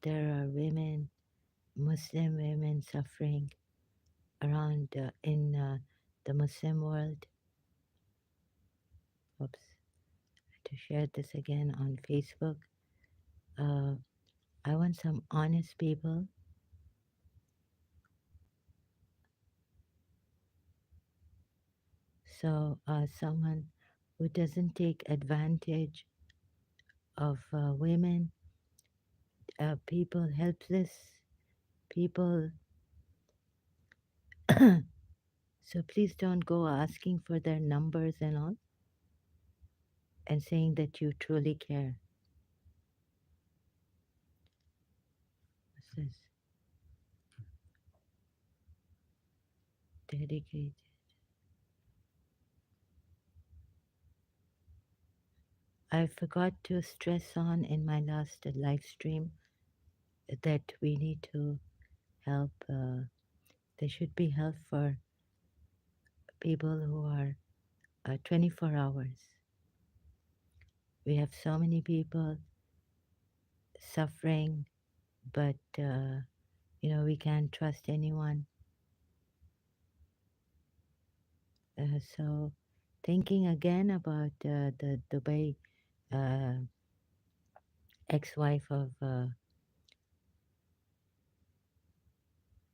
there are women, Muslim women suffering around in the Muslim world. Oops, to share this again on Facebook. Uh, I want some honest people. So someone who doesn't take advantage of women, people, helpless people. So please don't go asking for their numbers and all and saying that you truly care. What's this? Dedicated. I forgot to stress on in my last live stream that we need to help. There should be help for people who are 24 hours. We have so many people suffering, but we can't trust anyone. So, thinking again about the Dubai uh, ex-wife of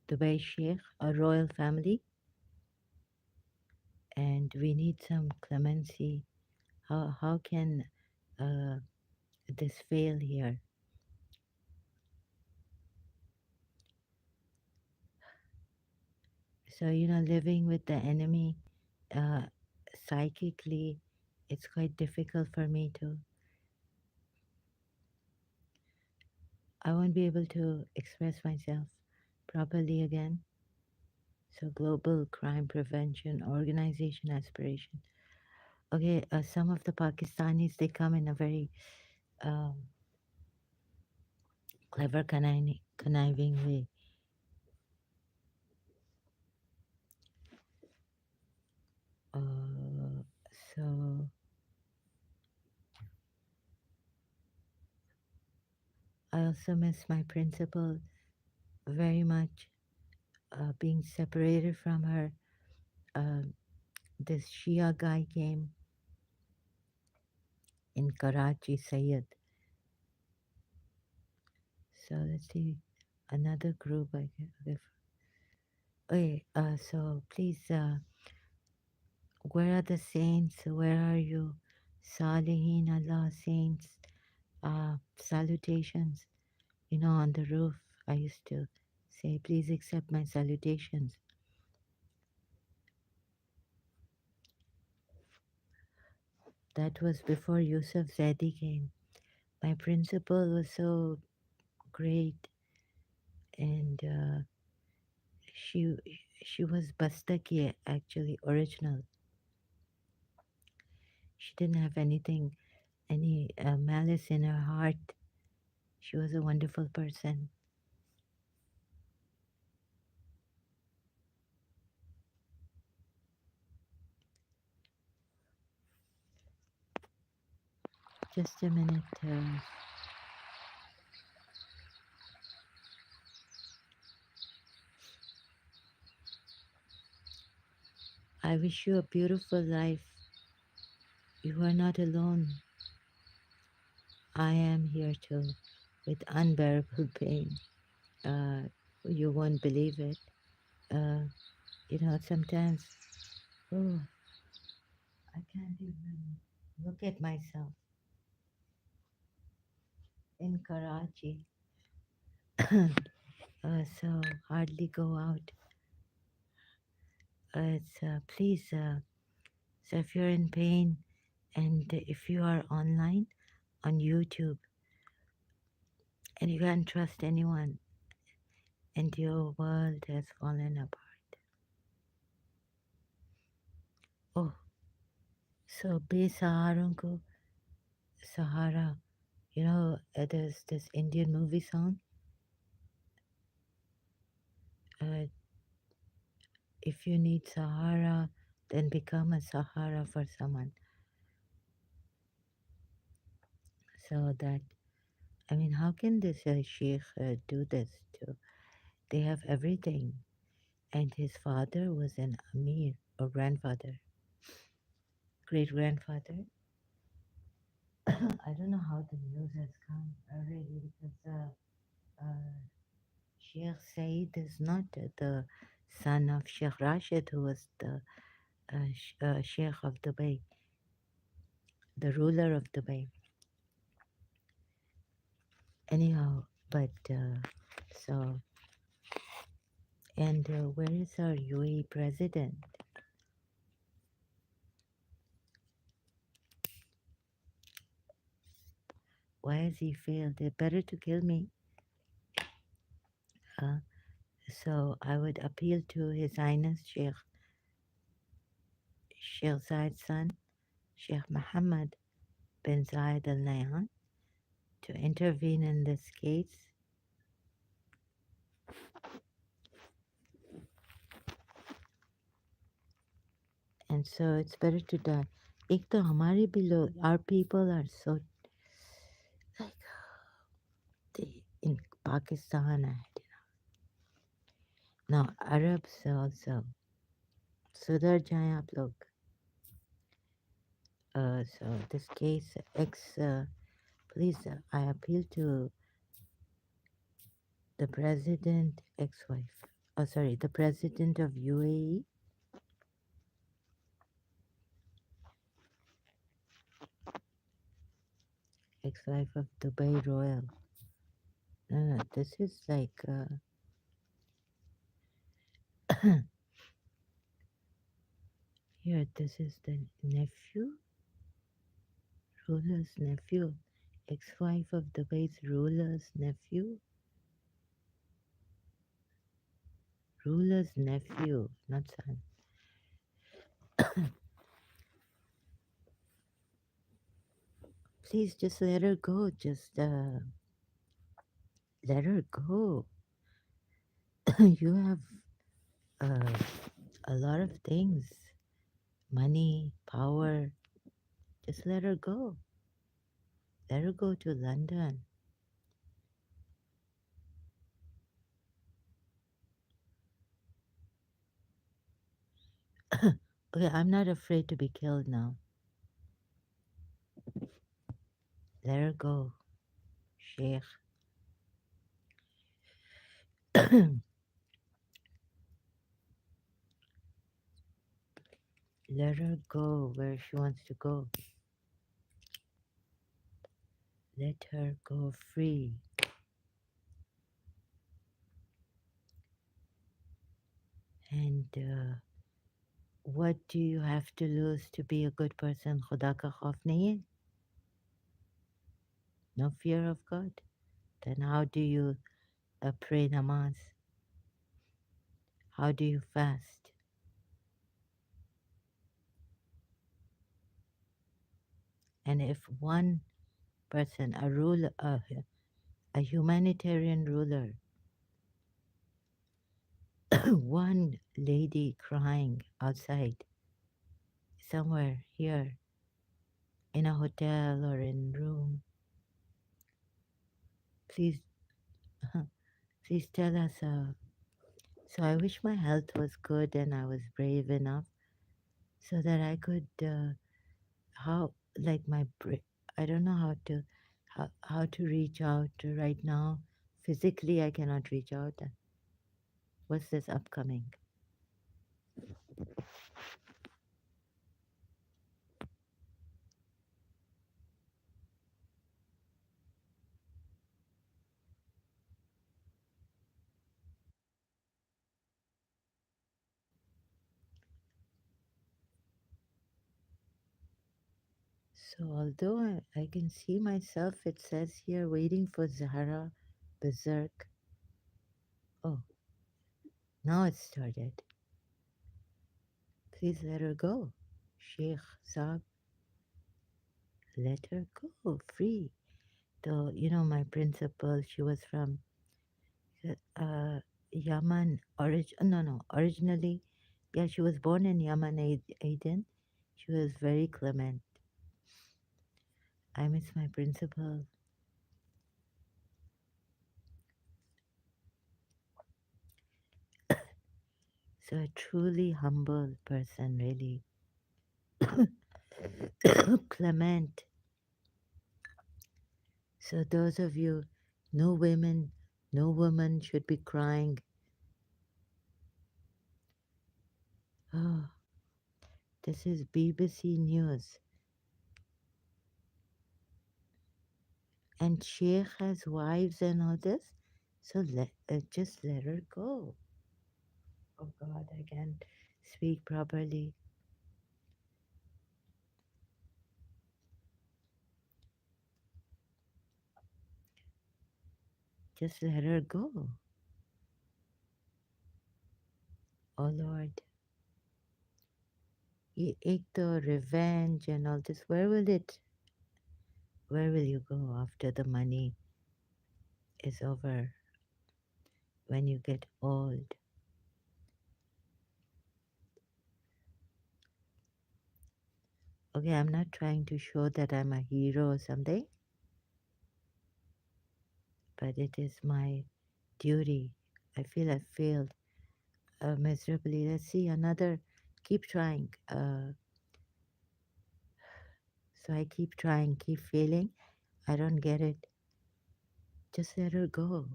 Dubai Sheikh, a royal family, and we need some clemency. How can uh, this fail here? So living with the enemy uh, psychically, it's quite difficult for me to. I won't be able to express myself properly again. So global crime prevention organization aspiration. Okay, some of the Pakistanis, they come in a very um, clever, conniving way. Uh, so I also miss my principal very much, being separated from her. Uh, this Shia guy came in Karachi, Sayed. So let's see, another group I can. Okay, so please, where are the saints? Where are you? Salihin Allah saints. Salutations. On the roof, I used to say, please accept my salutations. That was before Yusuf Zedi came. My principal was so great, and she she was Bastaki actually original. She didn't have any malice in her heart. She was a wonderful person. Just a minute. I wish you a beautiful life. You are not alone. I am here too, with unbearable pain. Uh, you won't believe it. Uh, sometimes, oh, I can't even look at myself in Karachi. So hardly go out. Please, so if you're in pain and if you are online on YouTube and you can't trust anyone and your world has fallen apart. Oh, so Besaharon ko Sahara. There's this Indian movie song. Uh, if you need Sahara, then become a Sahara for someone. So that I mean, how can this sheikh do this to? They have everything. And his father was an Amir, or grandfather, great grandfather. I don't know how the news has come already because Sheikh Said is not the son of Sheikh Rashid, who was the Sheikh of Dubai, the ruler of Dubai. Anyhow, but so, and where is our UAE president? Why has he failed? They better to kill me. Uh, so I would appeal to His Highness Sheikh Zayed's son, Sheikh Mohammed bin Zayed Al Nahyan, to intervene in this case. And so it's better to die. एक तो हमारे भी लोग, our people are so like in Pakistan. Now Arabs also. सुधर जाएं आप लोग. So this case, please, I appeal to the president, ex-wife. Oh, sorry, the president of UAE, ex-wife of Dubai Royal. No, no, this is like here. This is the nephew, ruler's nephew, ex-wife of Dubai's ruler's nephew, ruler's nephew, not son. Please just let her go. Just let her go. You have uh, a lot of things, money, power. Just let her go. Let her go to London. Okay, I'm not afraid to be killed now. Let her go, Sheikh. Let her go where she wants to go. Let her go free. And what do you have to lose to be a good person? खुदा का खौफ नहीं है? No fear of God. Then how do you pray namaz? How do you fast? And if one person, a ruler, a humanitarian ruler, one lady crying outside somewhere here in a hotel or in room, please, please tell us. So I wish my health was good and I was brave enough so that I could, how, like I don't know how to reach out right now. Physically, I cannot reach out. What's this upcoming? So although I can see myself, it says here waiting for Zahra Berserk. Oh, now it started. Please let her go. Sheikh Saab, let her go free. Though, my principal, she was from Yaman. No, originally, yeah, she was born in Yaman, Aden. She was very clement. I miss my principal. So a truly humble person, really. Clement. So those of you, no women, no woman should be crying. Oh, this is BBC News. And Sheikh has wives and all this. So just let her go. Oh God, I can't speak properly. Just let her go. Oh Lord, the revenge and all this. Where will you go after the money is over? When you get old. Okay, I'm not trying to show that I'm a hero or something, but it is my duty. I feel I failed miserably. Let's see another. Keep trying. So I keep trying, keep failing. I don't get it. Just let her go.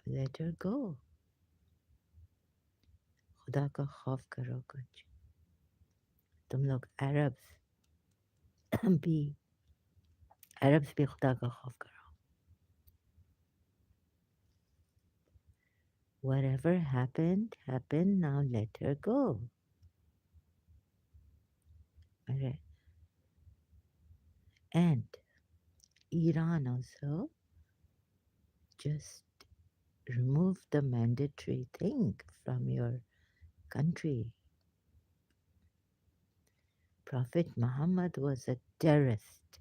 Let her go. खुदा का खौफ करो कुछ. तुम लोग भी Arabs भी खुदा का खौफ करो. Whatever happened, happened. Now let her go. Okay. And Iran also just remove the mandatory thing from your country. Prophet Muhammad was a terrorist.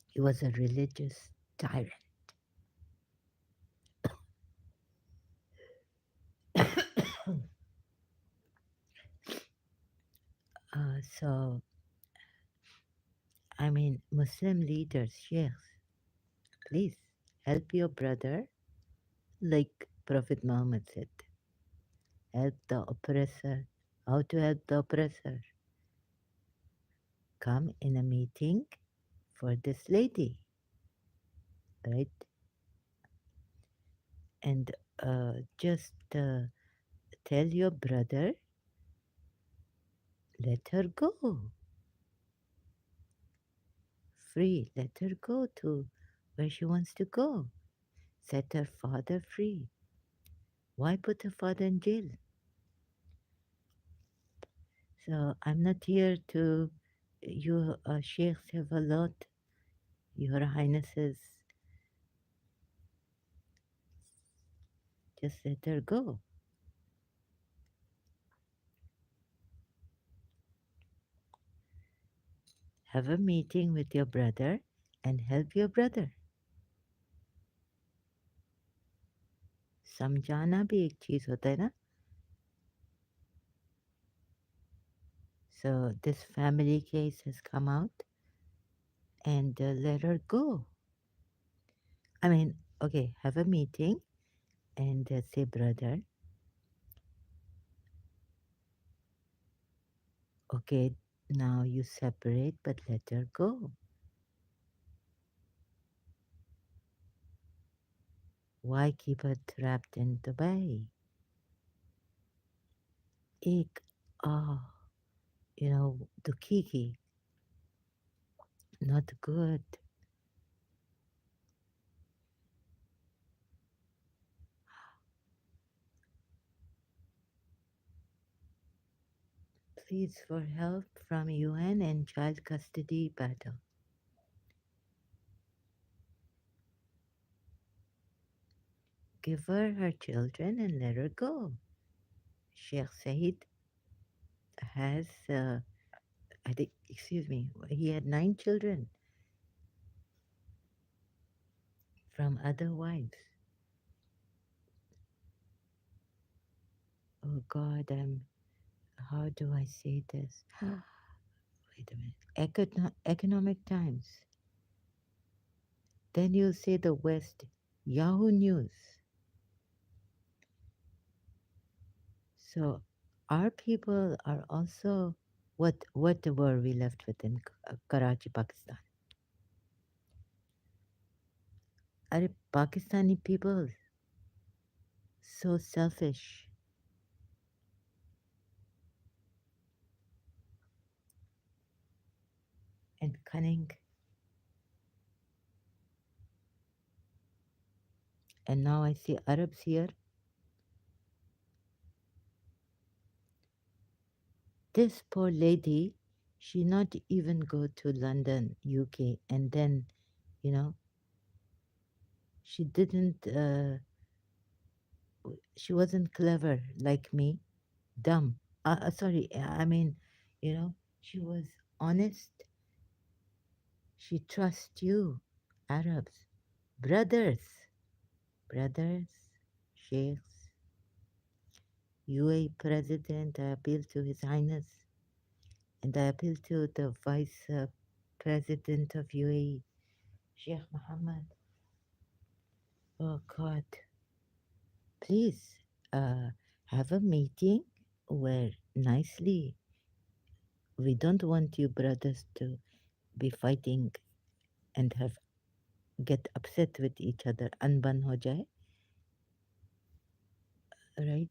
He was a religious tyrant. So, I mean, Muslim leaders, sheikhs, please help your brother, like Prophet Muhammad said, help the oppressor. How to help the oppressor? Come in a meeting for this lady, right? And just tell your brother, let her go. Free, let her go to where she wants to go. Set her father free. Why put her father in jail? So I'm not here to, you sheikhs have a lot, your highnesses, just let her go. Have a meeting with your brother and help your brother. समझाना भी एक चीज होता है ना. So this family case has come out and let her go. I mean, okay, have a meeting and say, brother, okay, now you separate, but let her go. Why keep her trapped in Dubai? Ik, oh, the Kiki, not good. Pleads for help from UN and child custody battle. Give her children and let her go. Sheikh Said has, I think, excuse me, he had 9 children from other wives. Oh God, how do I say this? Wait a minute. Economic Times. Then you say the West. Yahoo News. So our people are also what were we left with in Karachi, Pakistan? Are Pakistani people so selfish and cunning? And now I see Arabs here. This poor lady, she not even go to London, UK, and then, you know, she didn't. She wasn't clever like me, dumb. Sorry, I mean, you know, she was honest. She trusts you, Arabs, brothers, brothers, sheikhs, UAE President. I appeal to His Highness, and I appeal to the Vice President of UAE, Sheikh Mohammed. Oh God, please have a meeting where nicely. We don't want you brothers to be fighting and have get upset with each other. Anban ho jaye, right?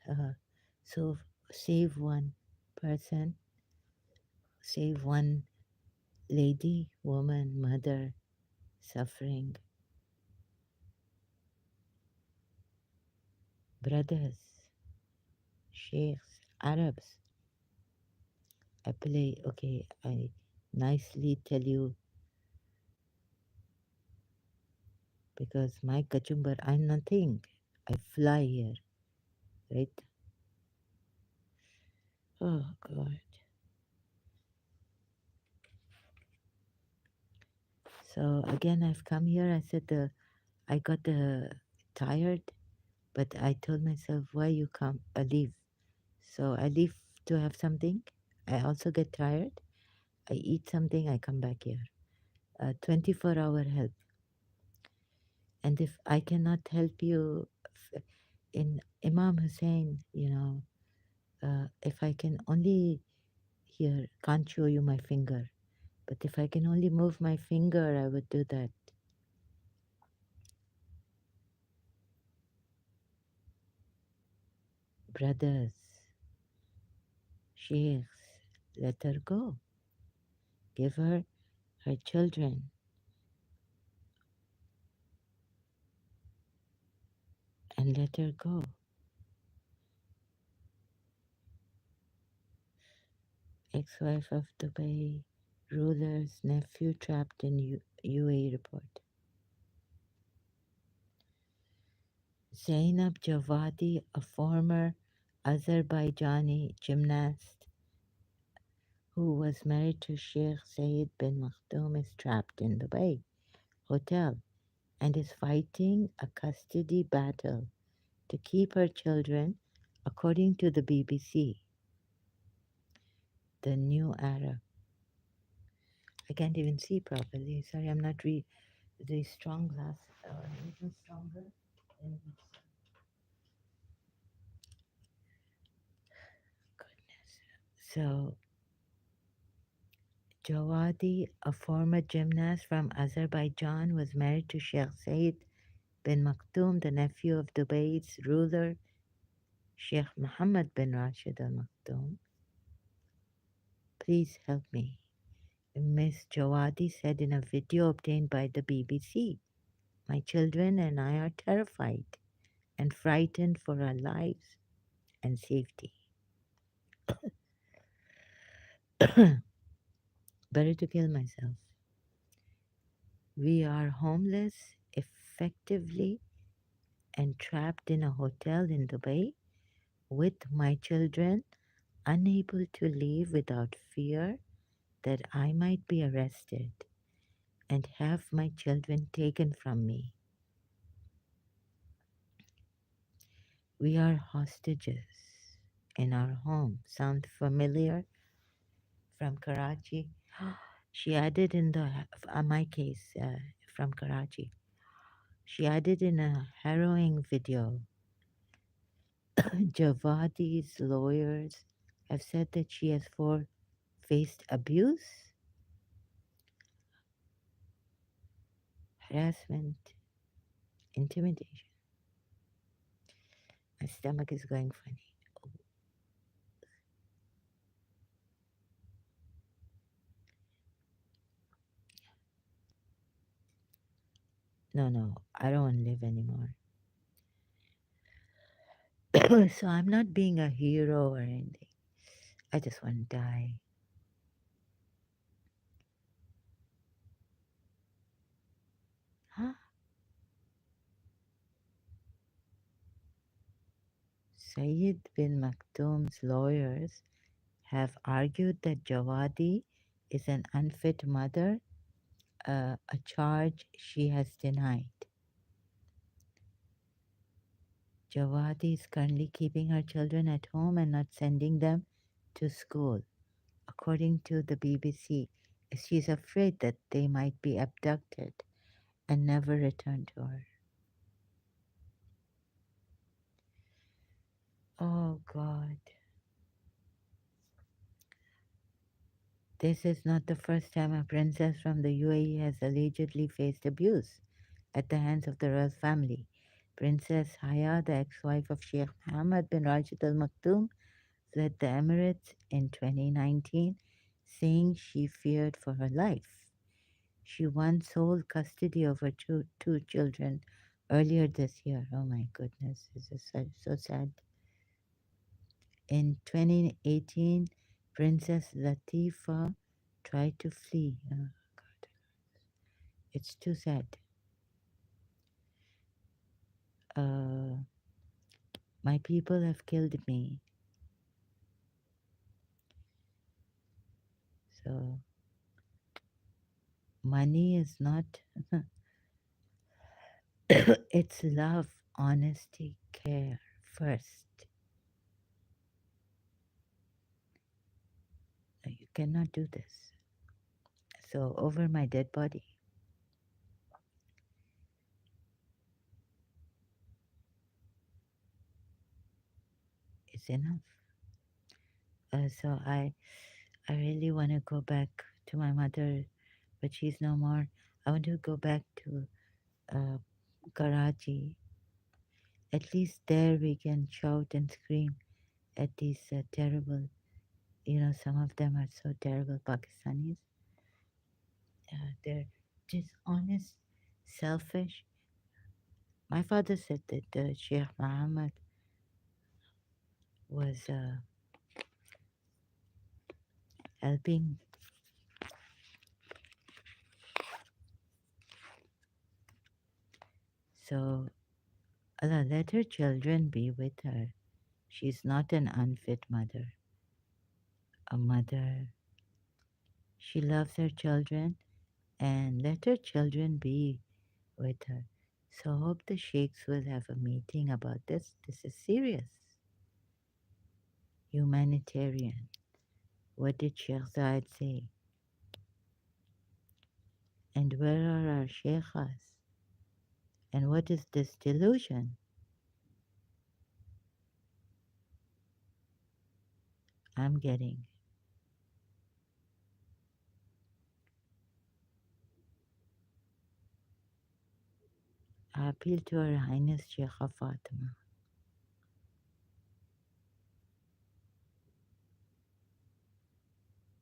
Uh, so save one person, save one lady, woman, mother suffering. Brothers, sheikhs, Arabs. I play, okay, I nicely tell you because my kachumbar, I'm nothing. I fly here, right? Oh God. So again, I've come here. I said, I got tired, but I told myself, why you come, leave. So I leave to have something. I also get tired. I eat something. I come back here. 24-hour help. And if I cannot help you in Imam Hussein, if I can only here, can't show you my finger, but if I can only move my finger, I would do that. Brothers, sheikhs, let her go. Give her her children and let her go. Ex-wife of Dubai ruler's nephew trapped in UAE report. Zainab Javadi, a former Azerbaijani gymnast who was married to Sheikh Zayed bin Maktoum, is trapped in Dubai hotel and is fighting a custody battle to keep her children, according to the BBC. The new Arab. I can't even see properly. Sorry, I'm not the strong glass. A little stronger. And goodness. So, Jawadi, a former gymnast from Azerbaijan, was married to Sheikh Said bin Maktoum, the nephew of Dubai's ruler, Sheikh Mohammed bin Rashid Al Maktoum. Please help me. Miss Jawadi said in a video obtained by the BBC, my children and I are terrified and frightened for our lives and safety. Better to kill myself. We are homeless, effectively, and trapped in a hotel in Dubai with my children, unable to leave without fear that I might be arrested and have my children taken from me. We are hostages in our home. Sound familiar? from Karachi. She added in my case from Karachi. She added in a harrowing video. Javadi's lawyers have said that she has faced abuse, harassment, intimidation. My stomach is going funny. No, no, I don't want to live anymore. So I'm not being a hero or anything. I just want to die. Huh? Sayyid bin Maktoum's lawyers have argued that Jawadi is an unfit mother, a charge she has denied. Jawadi is currently keeping her children at home and not sending them to school, according to the BBC. She's afraid that they might be abducted and never return to her. Oh God. This is not the first time a princess from the UAE has allegedly faced abuse at the hands of the royal family. Princess Haya, the ex-wife of Sheikh Mohammed bin Rashid Al Maktoum, fled the Emirates in 2019, saying she feared for her life. She once sold custody of her two children earlier this year. Oh my goodness, this is so sad. In 2018, Princess Latifa tried to flee. Oh God, it's too sad. Uh, my people have killed me. So money is not, it's love, honesty, care first. No, you cannot do this. So over my dead body is enough. So I really want to go back to my mother, but she's no more. I want to go back to uh, Karachi. At least there we can shout and scream at these terrible, some of them are so terrible Pakistanis. They're dishonest, selfish. My father said that Sheikh Mohammed was helping. So Allah, let her children be with her. She's not an unfit mother. A mother, she loves her children and let her children be with her. So hope the sheikhs will have a meeting about this. This is serious. Humanitarian. What did Sheikh Zayed say? And where are our sheikhs? And what is this delusion I'm getting? I appeal to Her Highness Sheikha Fatima.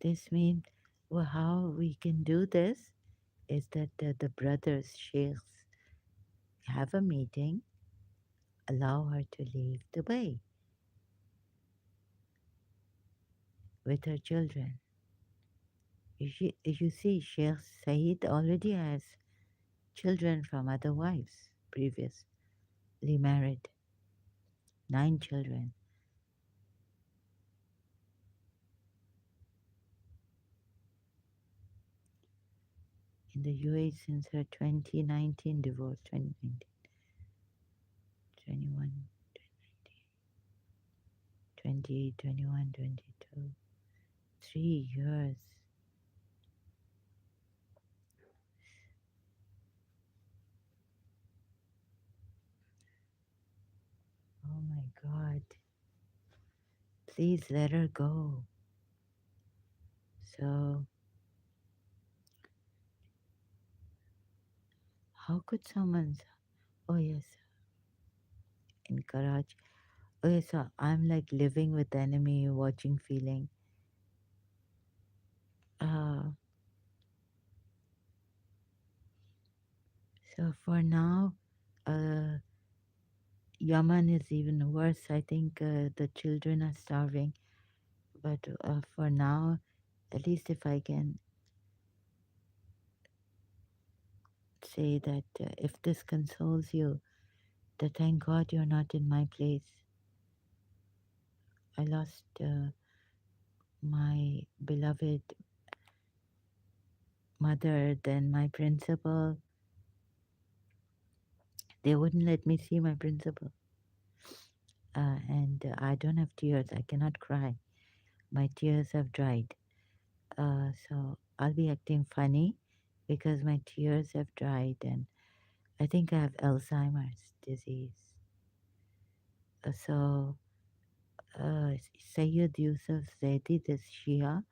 This means, well, how we can do this is that the brothers, sheikhs, have a meeting, allow her to leave the way with her children. You see, Sheikh Said already has children from other wives, previously married, 9 children. In the UAE since her 2019 divorce, 2019, 21, 20, 21, 22, 3 years. Oh my God. Please let her go. So, how could someone? Oh, yes, in Karachi. Oh, yes, so I'm like living with the enemy, watching, feeling. Uh, so for now, uh, Yaman is even worse. I think the children are starving. But for now, at least if I can say that if this consoles you, that thank God you're not in my place. I lost my beloved mother, then my principal. They wouldn't let me see my principal. And I don't have tears. I cannot cry. My tears have dried. So I'll be acting funny because my tears have dried, and I think I have Alzheimer's disease. So Sayyid Yusuf Zaidi, this Shia,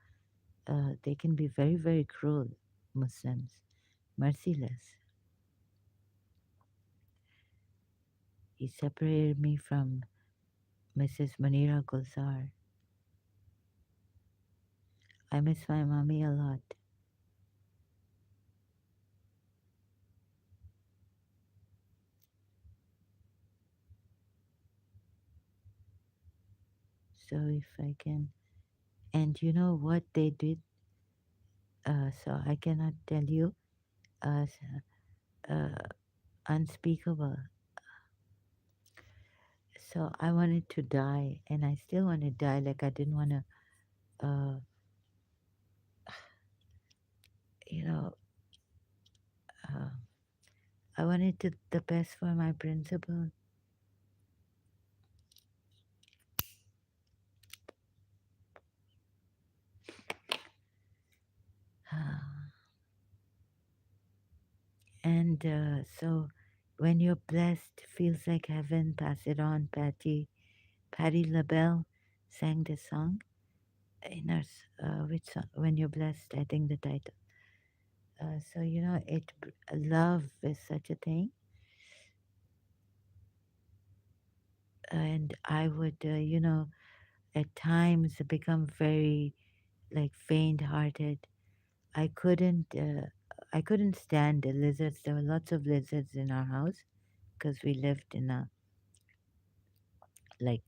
they can be very, very cruel, Muslims, merciless. He separated me from Mrs. Munira Gulzar. I miss my mommy a lot. So if I can, and you know what they did? So I cannot tell you. Uh, uh, Unspeakable. So I wanted to die, and I still want to die. Like I didn't want to, uh, you know, uh, I wanted the best for my principal. And so when you're blessed, feels like heaven, pass it on, Patty. Patty LaBelle sang this song in her, which song? When You're Blessed, I think the title. So, love is such a thing. And I would, at times become very like faint hearted. I couldn't, uh, I couldn't stand the lizards. There were lots of lizards in our house because we lived in a, like,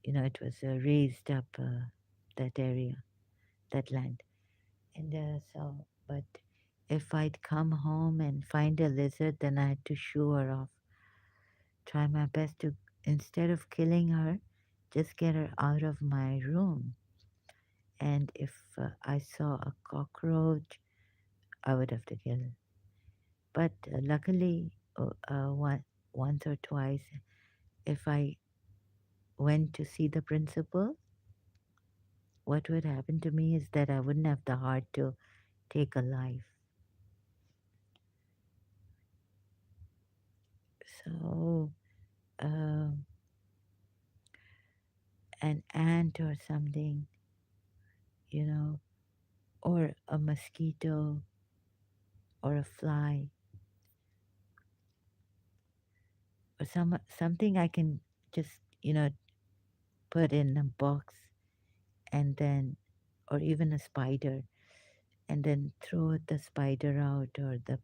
it was raised up, that area, that land. And but if I'd come home and find a lizard, then I had to shoo her off. Try my best to, instead of killing her, just get her out of my room. And if I saw a cockroach, I would have to kill it. But luckily, once or twice, if I went to see the principal, what would happen to me is that I wouldn't have the heart to take a life. So, uh, an ant or something, you know, or a mosquito or a fly or something I can just, put in a box and then, or even a spider, and then throw the spider out or the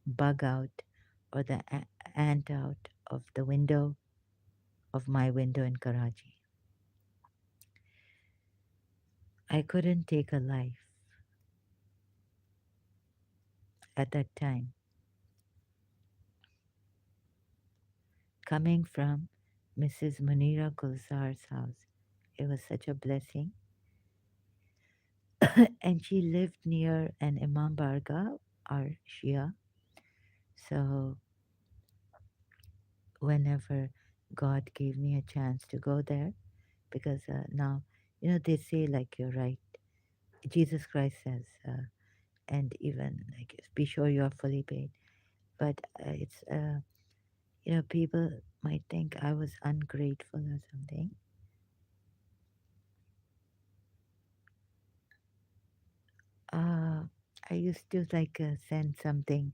bug out or the ant out of the window, of my window in Karachi. I couldn't take a life at that time. Coming from Mrs. Munira Gulzar's house, it was such a blessing. And she lived near an Imam Barga, our Shia. So whenever God gave me a chance to go there, because now They say, like, you're right. Jesus Christ says, and even like, be sure you're fully paid. But people might think I was ungrateful or something. Uh, I used to like send something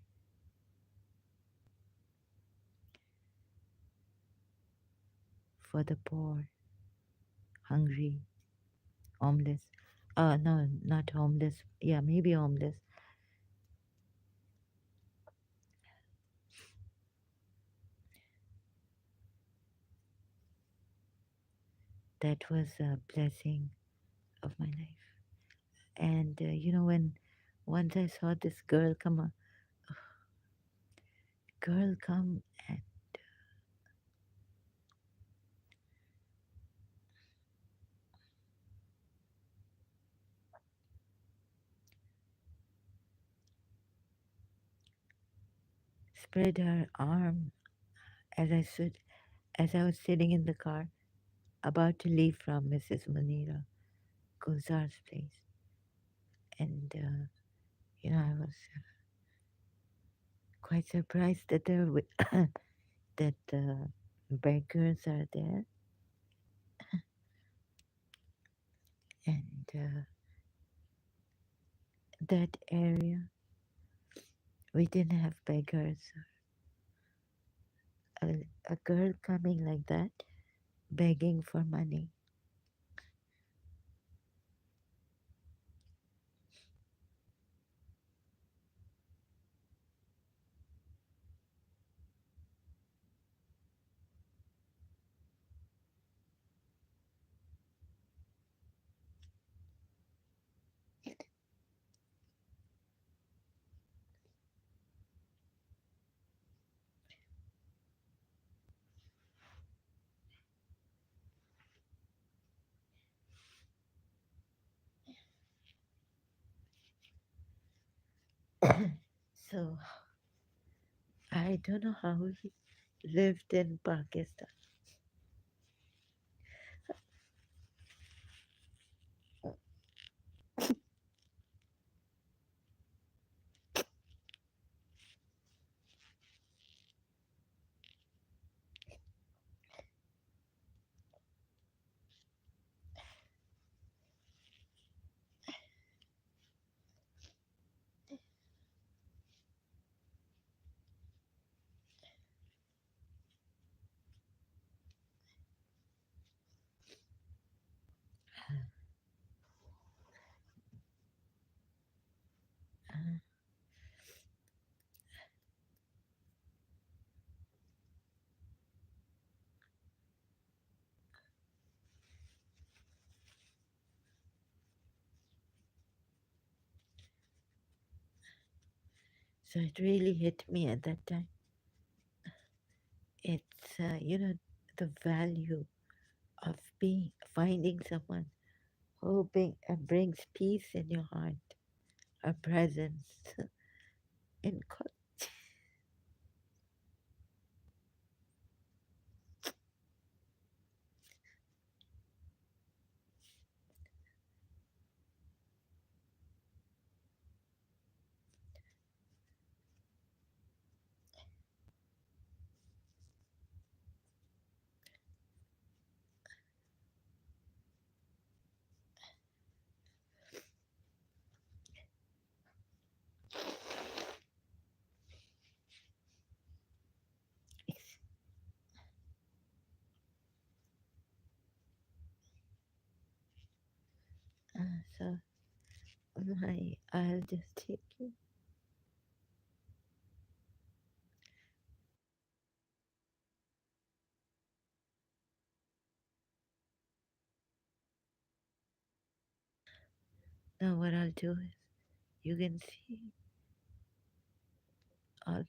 for the poor, hungry, homeless. No, not homeless. Yeah, maybe homeless. That was a blessing of my life. And when once I saw this girl come and spread her arm as as I was sitting in the car, about to leave from Mrs. Munira Gulzar's place, and I was quite surprised that that beggars are there, and that area we didn't have beggars. A girl coming like that, begging for money. So I don't know how he lived in Pakistan. Uh, so it really hit me at that time. It's the value of being finding someone who brings peace in your heart, a presence in so I'll just take you. Now what I'll do is you can see all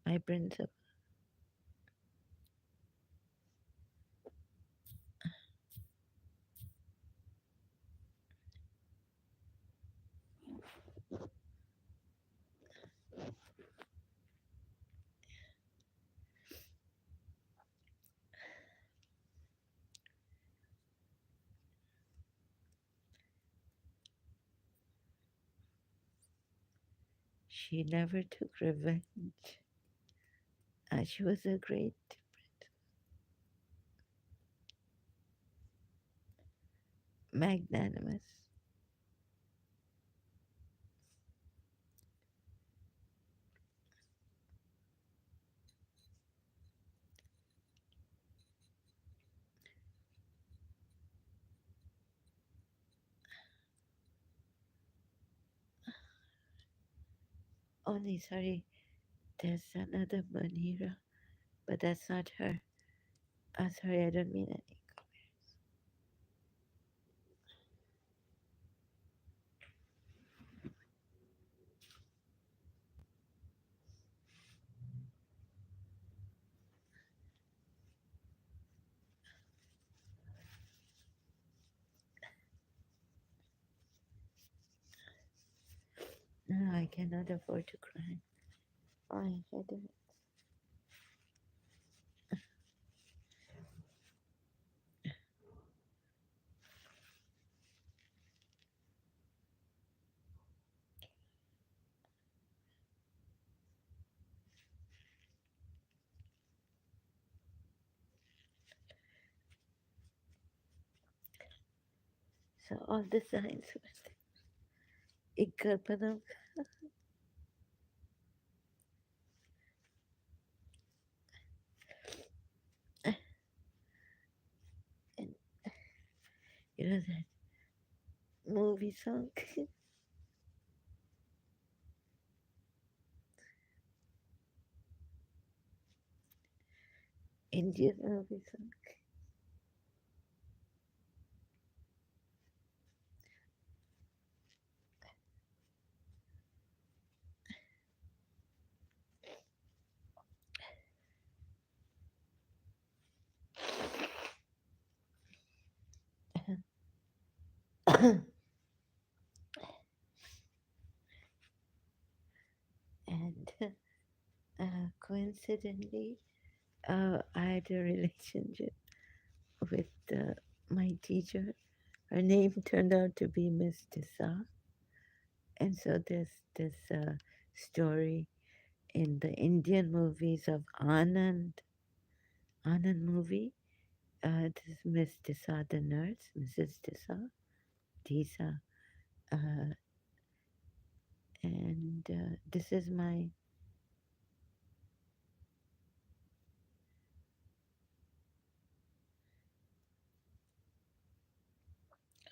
my principle. she never took revenge. She was a great, magnanimous. Only sorry, there's another Manira, but that's not her. Sorry, I don't mean any. No, I cannot afford to cry. Fine, I do. So all the signs were Ikkalpanam, and that movie song, Indian movie song. And coincidentally, I had a relationship with my teacher. Her name turned out to be Miss Tissa, and so there's this story in the Indian movies of Anand movie. This is Miss Tissa, the nurse, Mrs. Tissa, uh, and this is my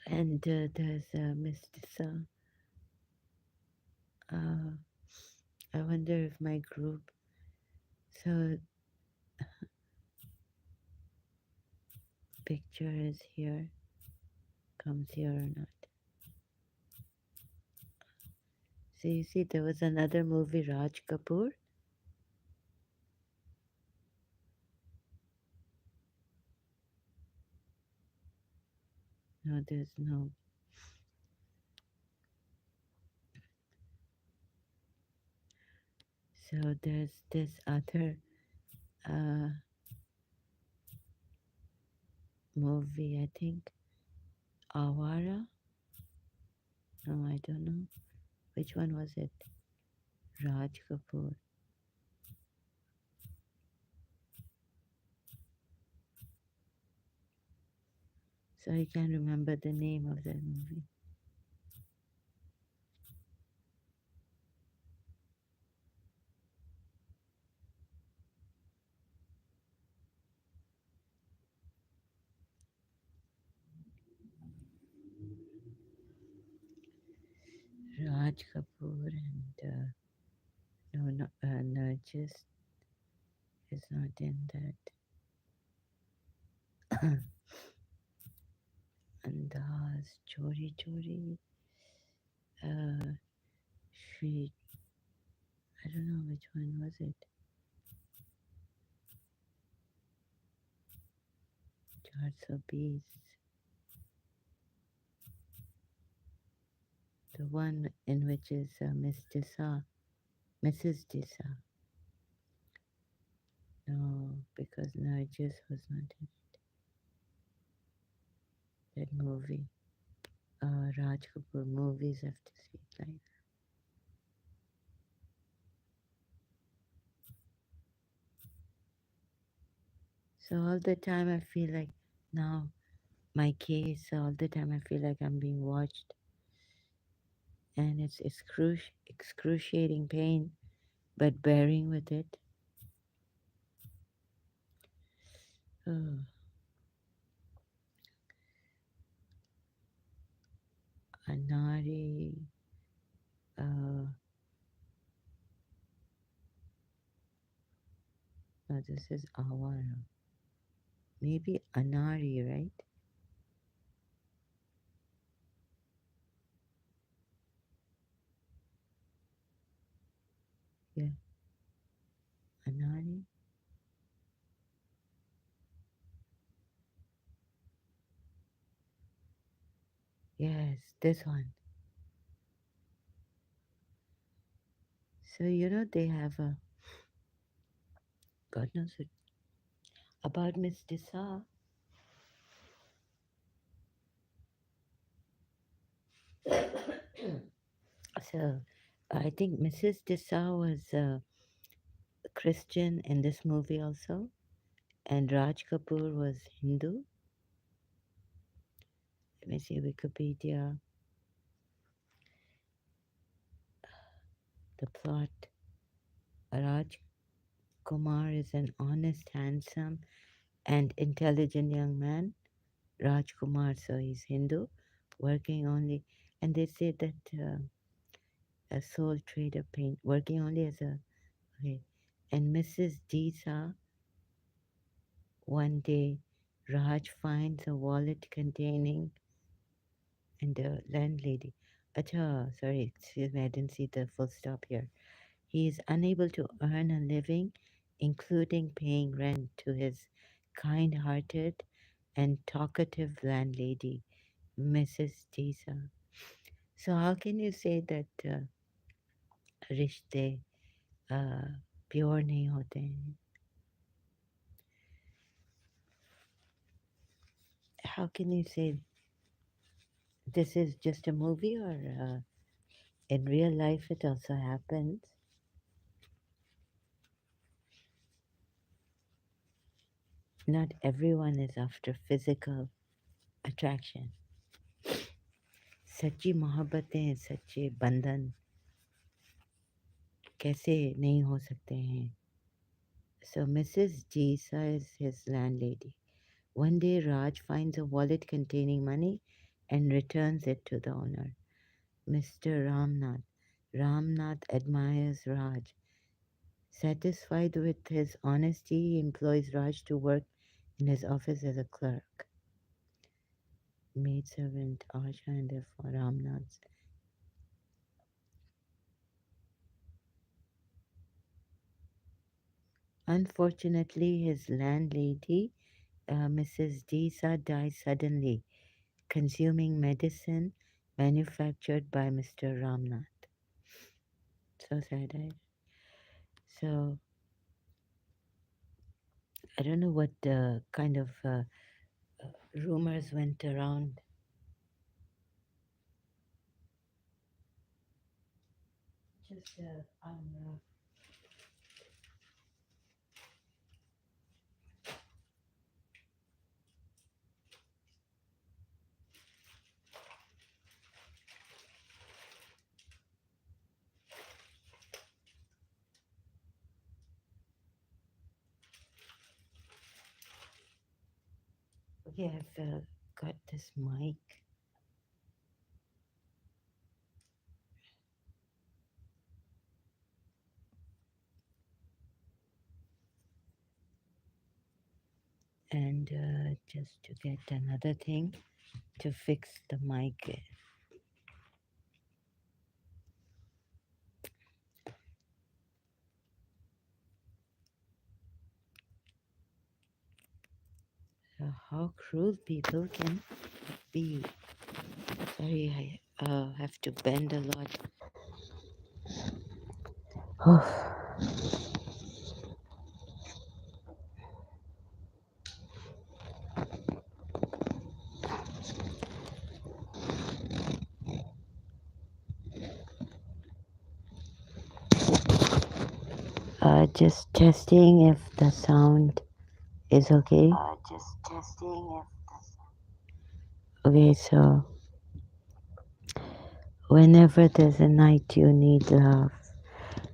and there's Miss Tissa. Uh, I wonder if my group. So picture is here, comes here or not. So you see, there was another movie, Raj Kapoor. No, there's no. So there's this other uh, movie, I think, Awara. No, I don't know. Which one was it? Raj Kapoor. So I can't remember the name of that movie. Raj Kapoor and no, Nargis is not in that. Andaz, Chori Chori, uh, Shri, I don't know which one was it. Charso Bees, the one in which is Miss Disa, Mrs. Disa. No, because Nargis was not in that movie. Raj Kapoor movies have to see it like So all the time I feel like now my case, all the time I feel like I'm being watched, and it's excruciating pain, but bearing with it. Oh, Anari, uh, no, this is Awara. Maybe Anari, right? Yeah, Anari. Yes, this one. So they have a God knows it about Miss Disa. So I think Mrs. Disa was Christian in this movie also, and Raj Kapoor was Hindu. Let me see Wikipedia. The plot: Raj Kumar is an honest, handsome, and intelligent young man. Raj Kumar, so he's Hindu, working only, and they say that a sole trader paint, working only as a okay. And Mrs. Disa, one day, Raj finds a wallet containing, and the landlady, acha, sorry, excuse me, I didn't see the full stop here. He is unable to earn a living, including paying rent to his kind hearted and talkative landlady, Mrs. Tisa. So, how can you say that रिश्ते pure नहीं होते हैं? How can you say this is just a movie, or in real life it also happens? Not everyone is after physical attraction. सच्ची मोहब्बतें, सच्चे बंधन कैसे नहीं हो सकते हैं? So Mrs. Jisa is his landlady. One day Raj finds a wallet containing money and returns it to the owner, Mr. Ramnath. Ramnath admires Raj. Satisfied with his honesty, he employs Raj to work in his office as a clerk. Maidservant Asha and therefore Ramnath's. Unfortunately, his landlady, Mrs. Disa, dies suddenly, consuming medicine manufactured by Mr. Ramnath. So sad, right? So I don't know what kind of rumors went around. Just on okay, I've got this mic, and just to get another thing to fix the mic. How cruel people can be. Sorry, I have to bend a lot. Just testing if the sound Is okay? Just testing if this. Okay, so whenever there's a night you need love.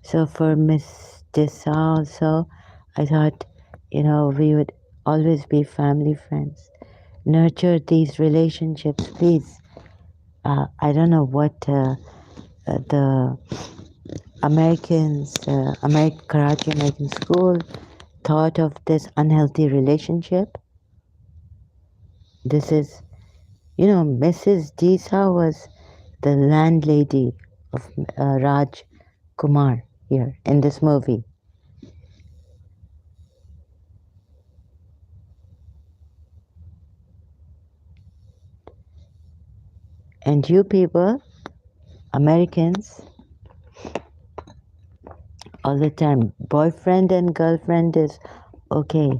So for Miss Dessa also, I thought, we would always be family friends. Nurture these relationships, please. I don't know what the Karachi American school thought of this unhealthy relationship. This is, Mrs. Disa was the landlady of Raj Kumar here in this movie. And you people, Americans, all the time, boyfriend and girlfriend is okay.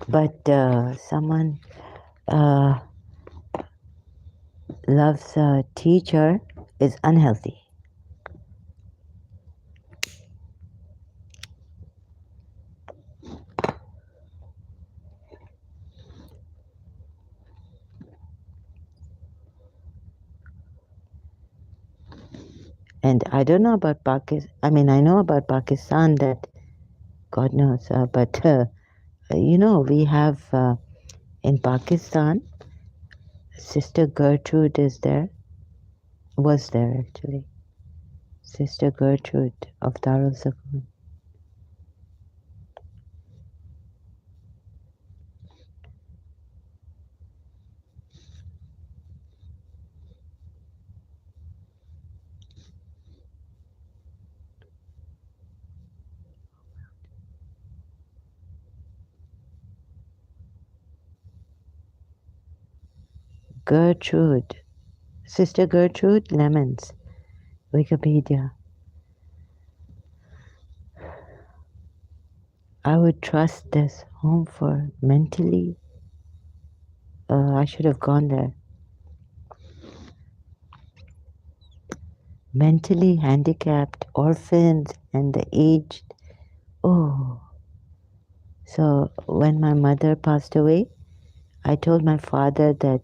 But someone uh, loves a teacher is unhealthy. And I don't know about Pakistan. I mean, I know about Pakistan that God knows, but we have in Pakistan, Sister Gertrude is there, was there actually. Sister Gertrude of Darul Zakun. Gertrude, Sister Gertrude Lemons, Wikipedia. I would trust this home for mentally. I should have gone there. Mentally handicapped, orphans, and the aged. Oh, so when my mother passed away, I told my father that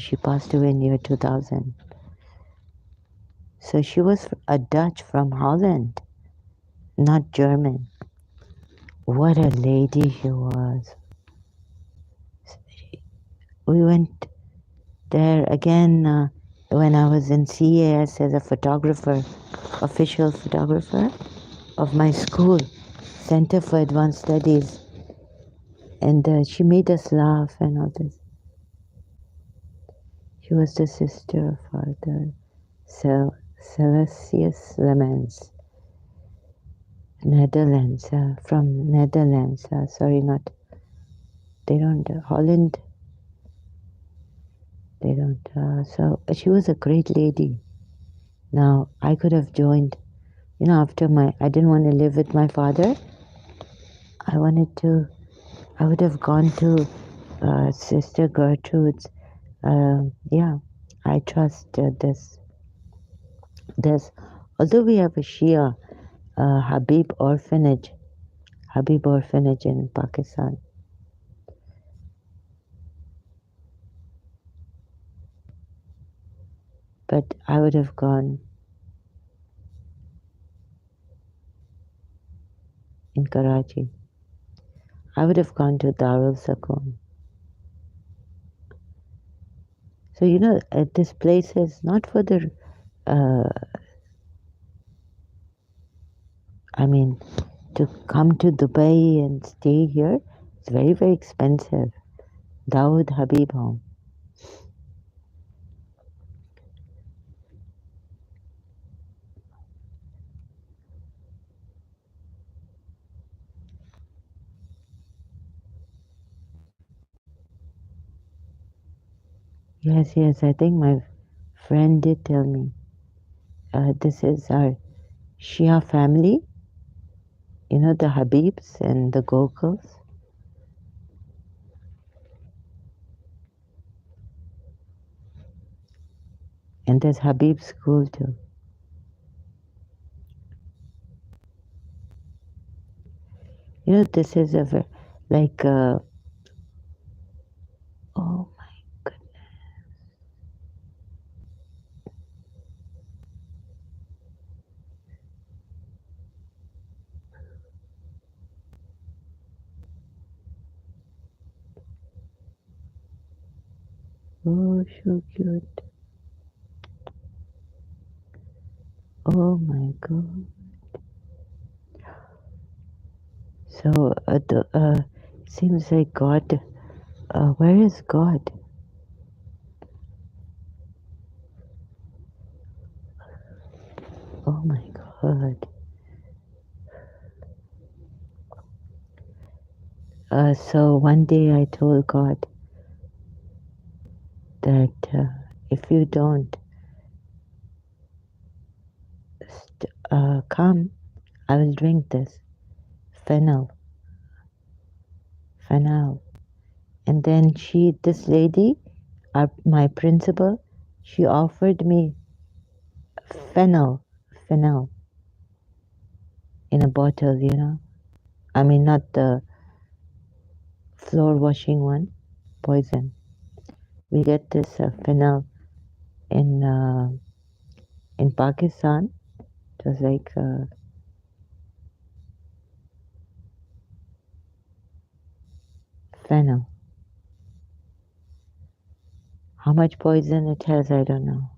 she passed away in year 2000. So she was a Dutch from Holland, not German. What a lady she was. We went there again when I was in CAS as a photographer, official photographer of my school, Center for Advanced Studies. And she made us laugh and all this. She was the sister of Father Celestius Lemens, Netherlands, from Netherlands. Sorry, not, they don't, Holland, they don't. So she was a great lady. Now, I could have joined, after I didn't want to live with my father. I would have gone to Sister Gertrude's. Yeah, I trust this. Although we have a Shia Habib orphanage in Pakistan. But I would have gone in Karachi. I would have gone to Darul Sakoon. So this place is not for the. Uh, I mean, to come to Dubai and stay here, it's very very expensive. Dawood Habib home. Yes, yes. I think my friend did tell me. This is our Shia family. The Habibs and the Gokuls. And there's Habib school too. This is like, oh my goodness. Oh, so cute. Oh my god. So, it seems like God, where is God? Oh my god. So one day I told God that if you don't come, I will drink this fennel, fennel. And then this lady, my principal, she offered me fennel, fennel in a bottle. I mean, not the floor washing one, poison. We get this fennel in Pakistan. It was like fennel. How much poison it has, I don't know.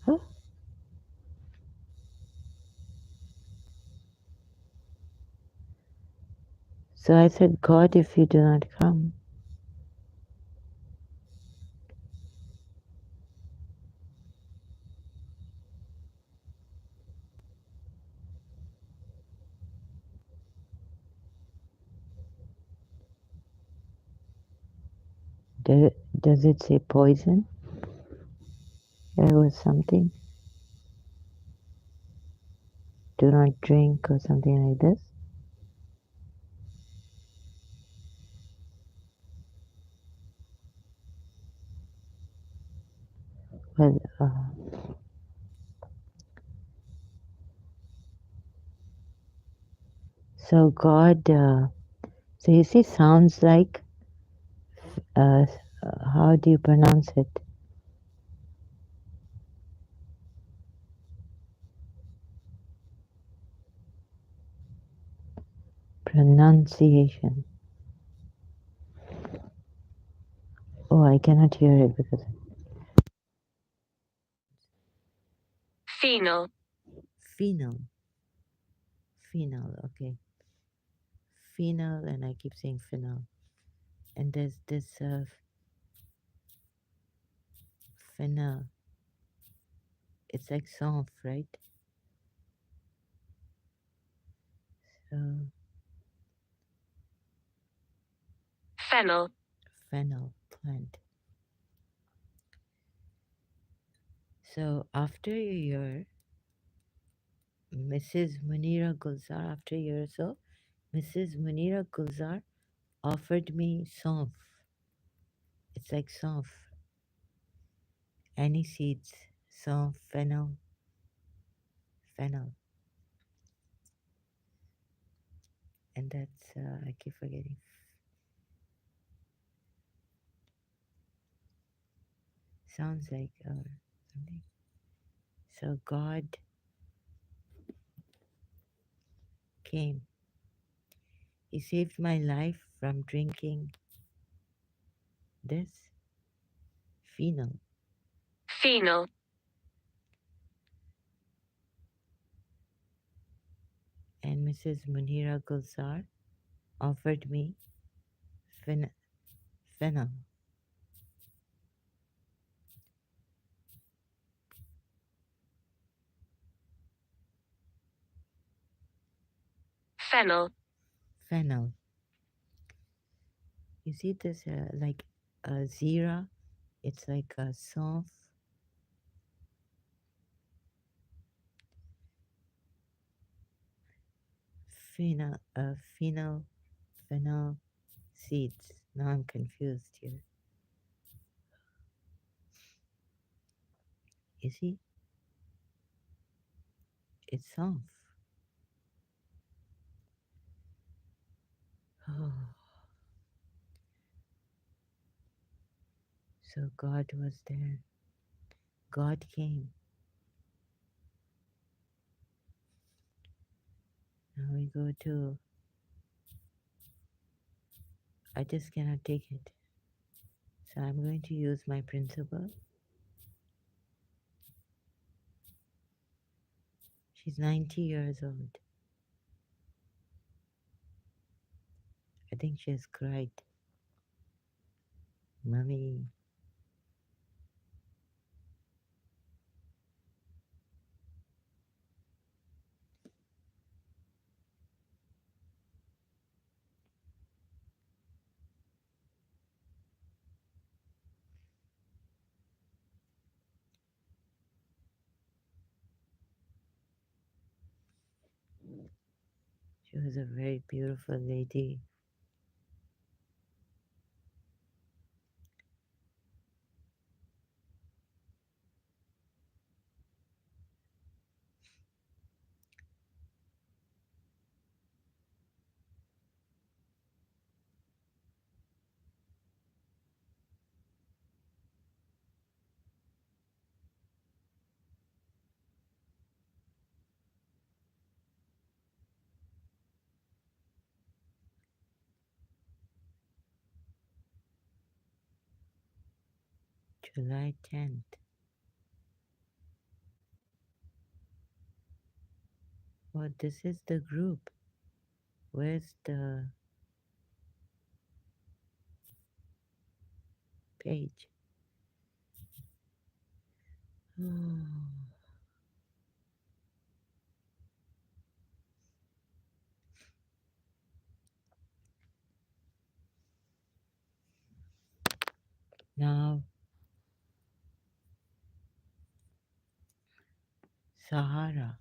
Huh? So I said, God, if you do not come, does it say poison? There was something. Do not drink or something like this. Well, so God, so you see, sounds like, uh, how do you pronounce it? Pronunciation. Oh, I cannot hear it because phenol. Phenol. Phenol. Okay. Phenol, and I keep saying phenol. And there's this phenol. It's like soft, right? So fennel. Fennel plant. So after a year, Mrs. Munira Gulzar, after a year or so, Mrs. Munira Gulzar offered me saunf. It's like saunf, any seeds, saunf, fennel, fennel, and that's I keep forgetting. Sounds like something. So God came. He saved my life from drinking this phenol. Phenol. And Mrs. Munira Gulzar offered me fennel. Fennel. Fennel. You see this like a zira? It's like a soft phenol, fennel seeds. Now I'm confused here. You see? It's off. Oh, so God was there. God came. Now we go to, I just cannot take it. So I'm going to use my principal. She's 90 years old. I think she has cried. Mommy. She was a very beautiful lady. July 10th. Oh, this is the group. Where's the page? Oh, now, Sahara.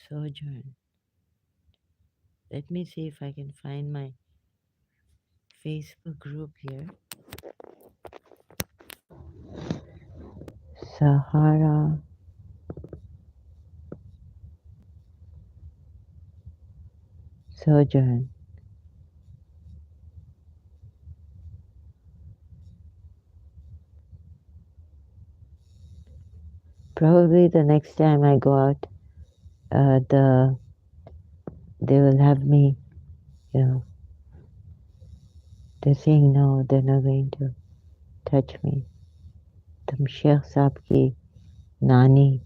Sojourn. Let me see if I can find my Facebook group here. Sahara Sojourn. Probably the next time I go out, they will have me, you know, they're saying no, they're not going to touch me. तुम शेख साहब की नानी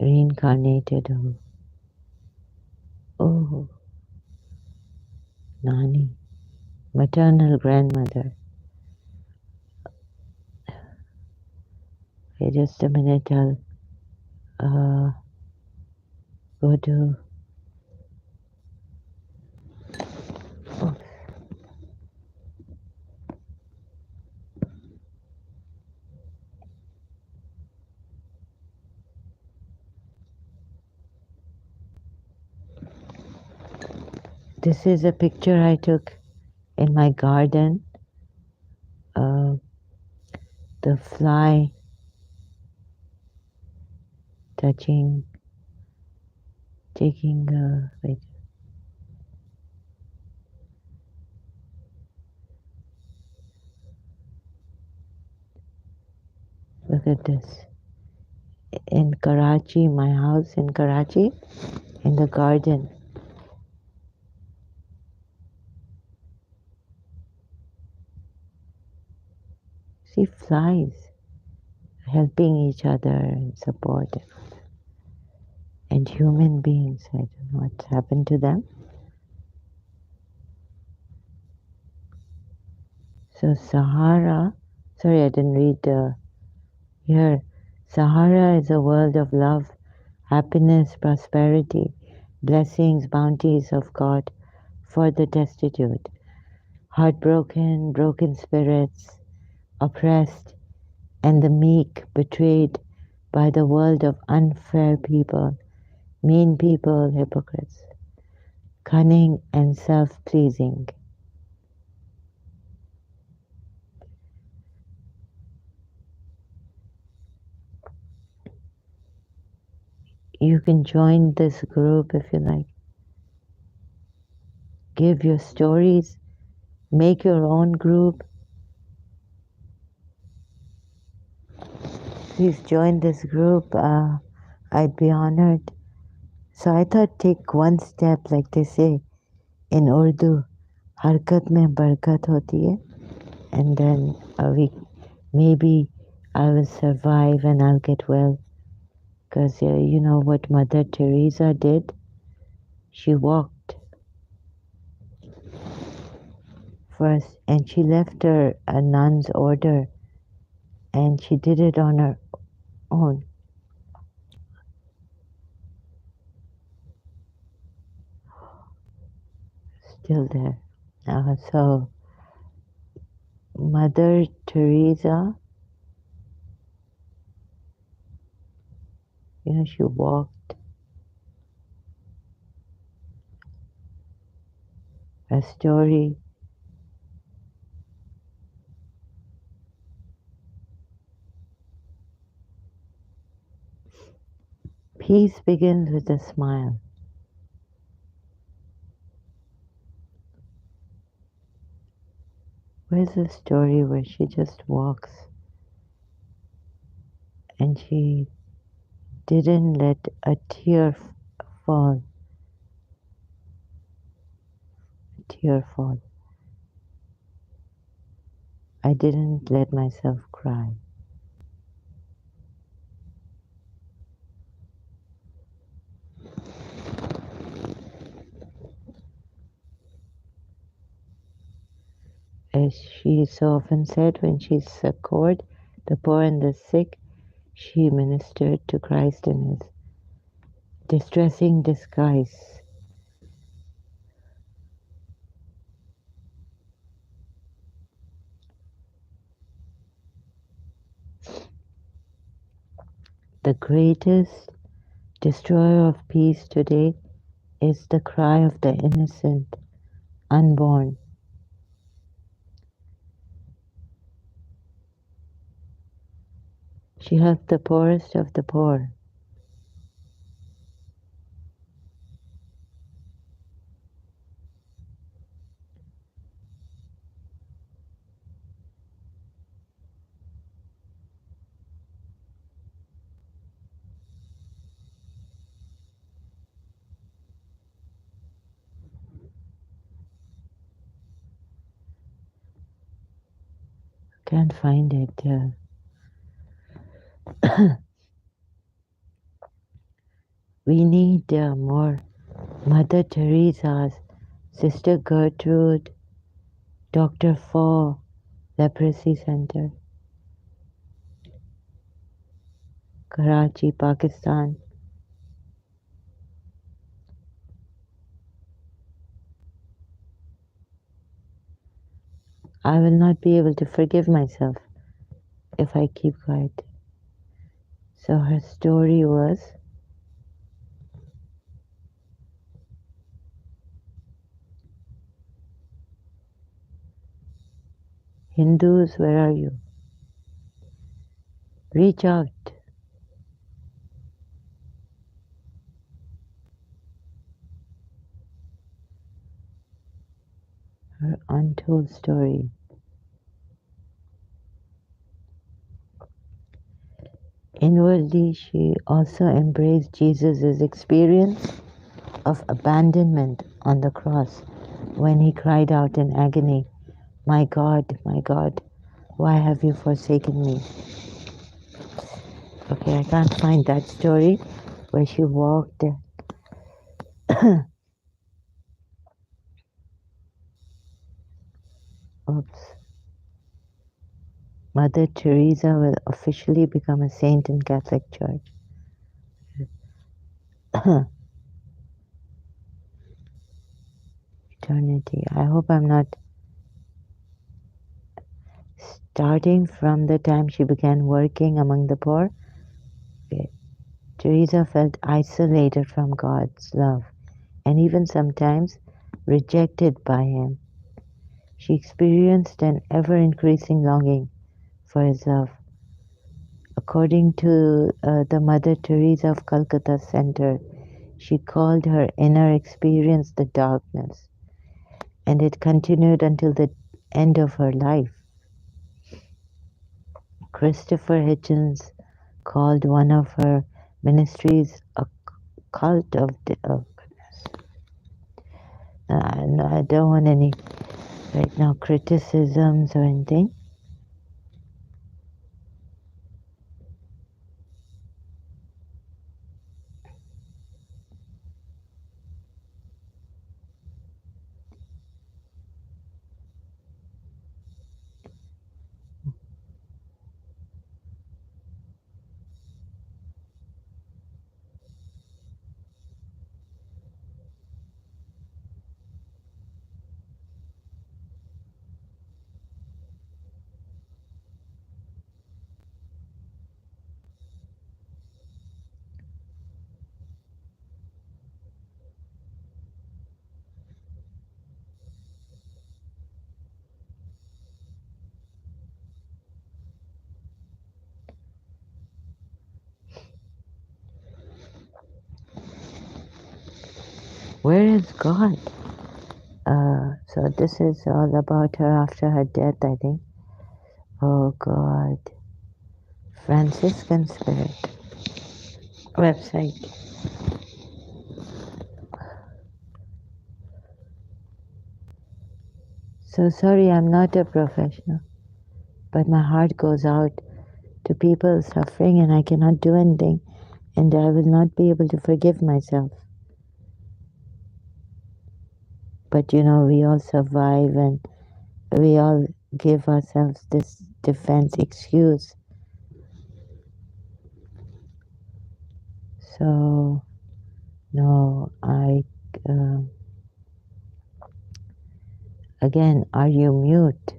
reincarnated हो. Oh, Nani, maternal grandmother. Okay, just a minute, I'll go to. Oh, this is a picture I took in my garden. The fly touching, taking, wait, look at this. In Karachi, my house in Karachi, in the garden. See flies helping each other and support, and human beings. I don't know what's happened to them. So Sahara, sorry I didn't read here. Sahara is a world of love, happiness, prosperity, blessings, bounties of God for the destitute, heartbroken, broken spirits, oppressed, and the meek, betrayed by the world of unfair people, mean people, hypocrites, cunning and self-pleasing. You can join this group if you like. Give your stories, make your own group. Please join this group. I'd be honored. So I thought take one step, like they say in Urdu, हरकत में बरकत होती है. And then maybe I will survive and I'll get well. Because you know what Mother Teresa did? She walked first and she left her a nun's order and she did it on her own. Still there. So Mother Teresa, she walked a story. Peace begins with a smile. Where's the story where she just walks and she didn't let a tear fall? A tear fall. I didn't let myself cry. As she so often said, when she succored the poor and the sick, she ministered to Christ in his distressing disguise. The greatest destroyer of peace today is the cry of the innocent, unborn. She helped the poorest of the poor. Can't find it. We need more Mother Teresa's, Sister Gertrude, Dr. Fo, Leprosy Center, Karachi, Pakistan. I will not be able to forgive myself if I keep quiet. So her story was, Hindus, where are you? Reach out. Her untold story. Inwardly, she also embraced Jesus' experience of abandonment on the cross when he cried out in agony, my God, why have you forsaken me? Okay, I can't find that story where she walked. Oops. Mother Teresa will officially become a saint in Catholic Church. Eternity. I hope I'm not starting from the time she began working among the poor. Okay. Teresa felt isolated from God's love and even sometimes rejected by him. She experienced an ever increasing longing for his love. A According to the Mother Teresa of Calcutta Center, she called her inner experience the darkness, and it continued until the end of her life. Christopher Hitchens called one of her ministries a cult of the. Oh goodness. No, I don't want any right now criticisms or anything. Where is God? So this is all about her after her death, I think. Oh God. Franciscan Spirit website. So sorry, I'm not a professional, but my heart goes out to people suffering and I cannot do anything, and I will not be able to forgive myself. But we all survive and we all give ourselves this defense excuse. So, no, uh, again, are you mute?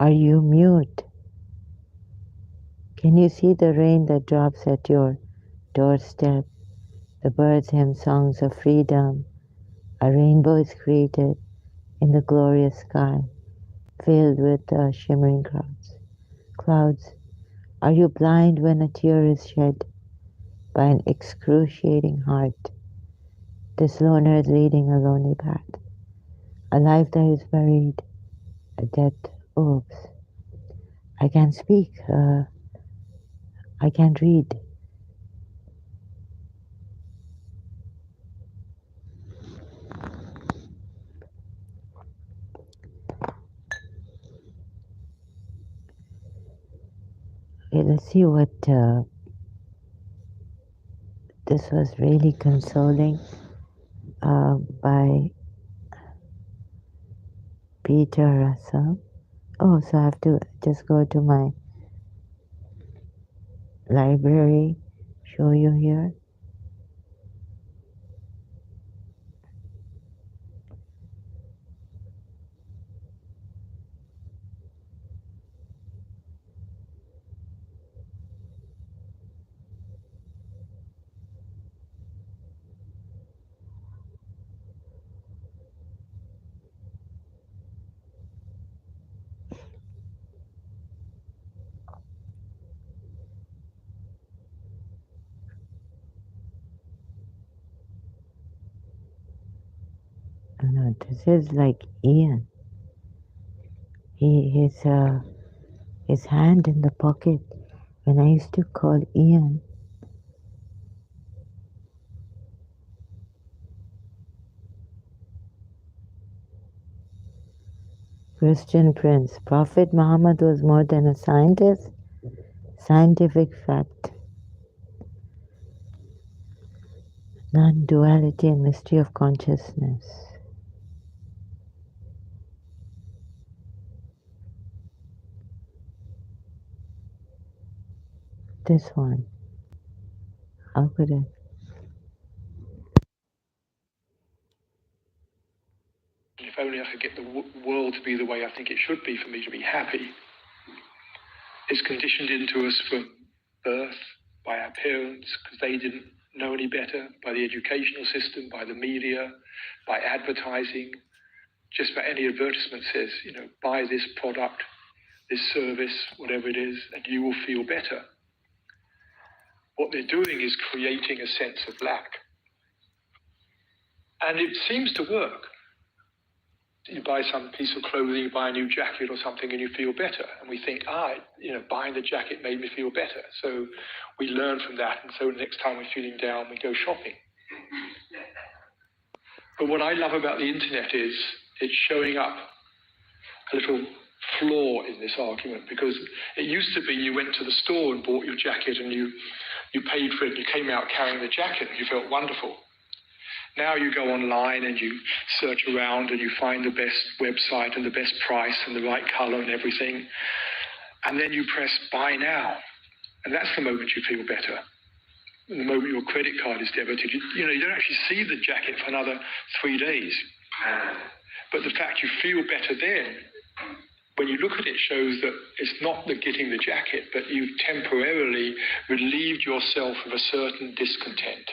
Are you mute? Can you see the rain that drops at your doorstep? The birds hymn songs of freedom. A rainbow is created in the glorious sky, filled with shimmering clouds. Are you blind when a tear is shed by an excruciating heart? This loner is leading a lonely path, a life that is buried, a death. Oops. I can't speak. I can't read. Okay, let's see what this was really consoling by Peter Russell. Oh, so I have to just go to my library, show you here. No, this is like Ian. His hand in the pocket when I used to call Ian. Christian Prince. Prophet Muhammad was more than a scientist. Scientific fact. Non-duality and mystery of consciousness. this one. I'll put it. If only I could get the world to be the way I think it should be for me to be happy. It's conditioned into us from birth by our parents because they didn't know any better, by the educational system, by the media, by advertising. Just about any advertisement says, buy this product, this service, whatever it is, and you will feel better. What they're doing is creating a sense of lack. And it seems to work. You buy some piece of clothing, you buy a new jacket or something, and you feel better. And we think, buying the jacket made me feel better. So we learn from that. And so next time we're feeling down, we go shopping. But what I love about the internet is it's showing up a little flaw in this argument, because it used to be you went to the store and bought your jacket and you paid for it, and you came out carrying the jacket and you felt wonderful. Now you go online and you search around and you find the best website and the best price and the right color and everything. And then you press buy now. And that's the moment you feel better. The moment your credit card is debited, you don't actually see the jacket for another 3 days. But the fact you feel better then, when you look at it, shows that it's not the getting the jacket, but you've temporarily relieved yourself of a certain discontent.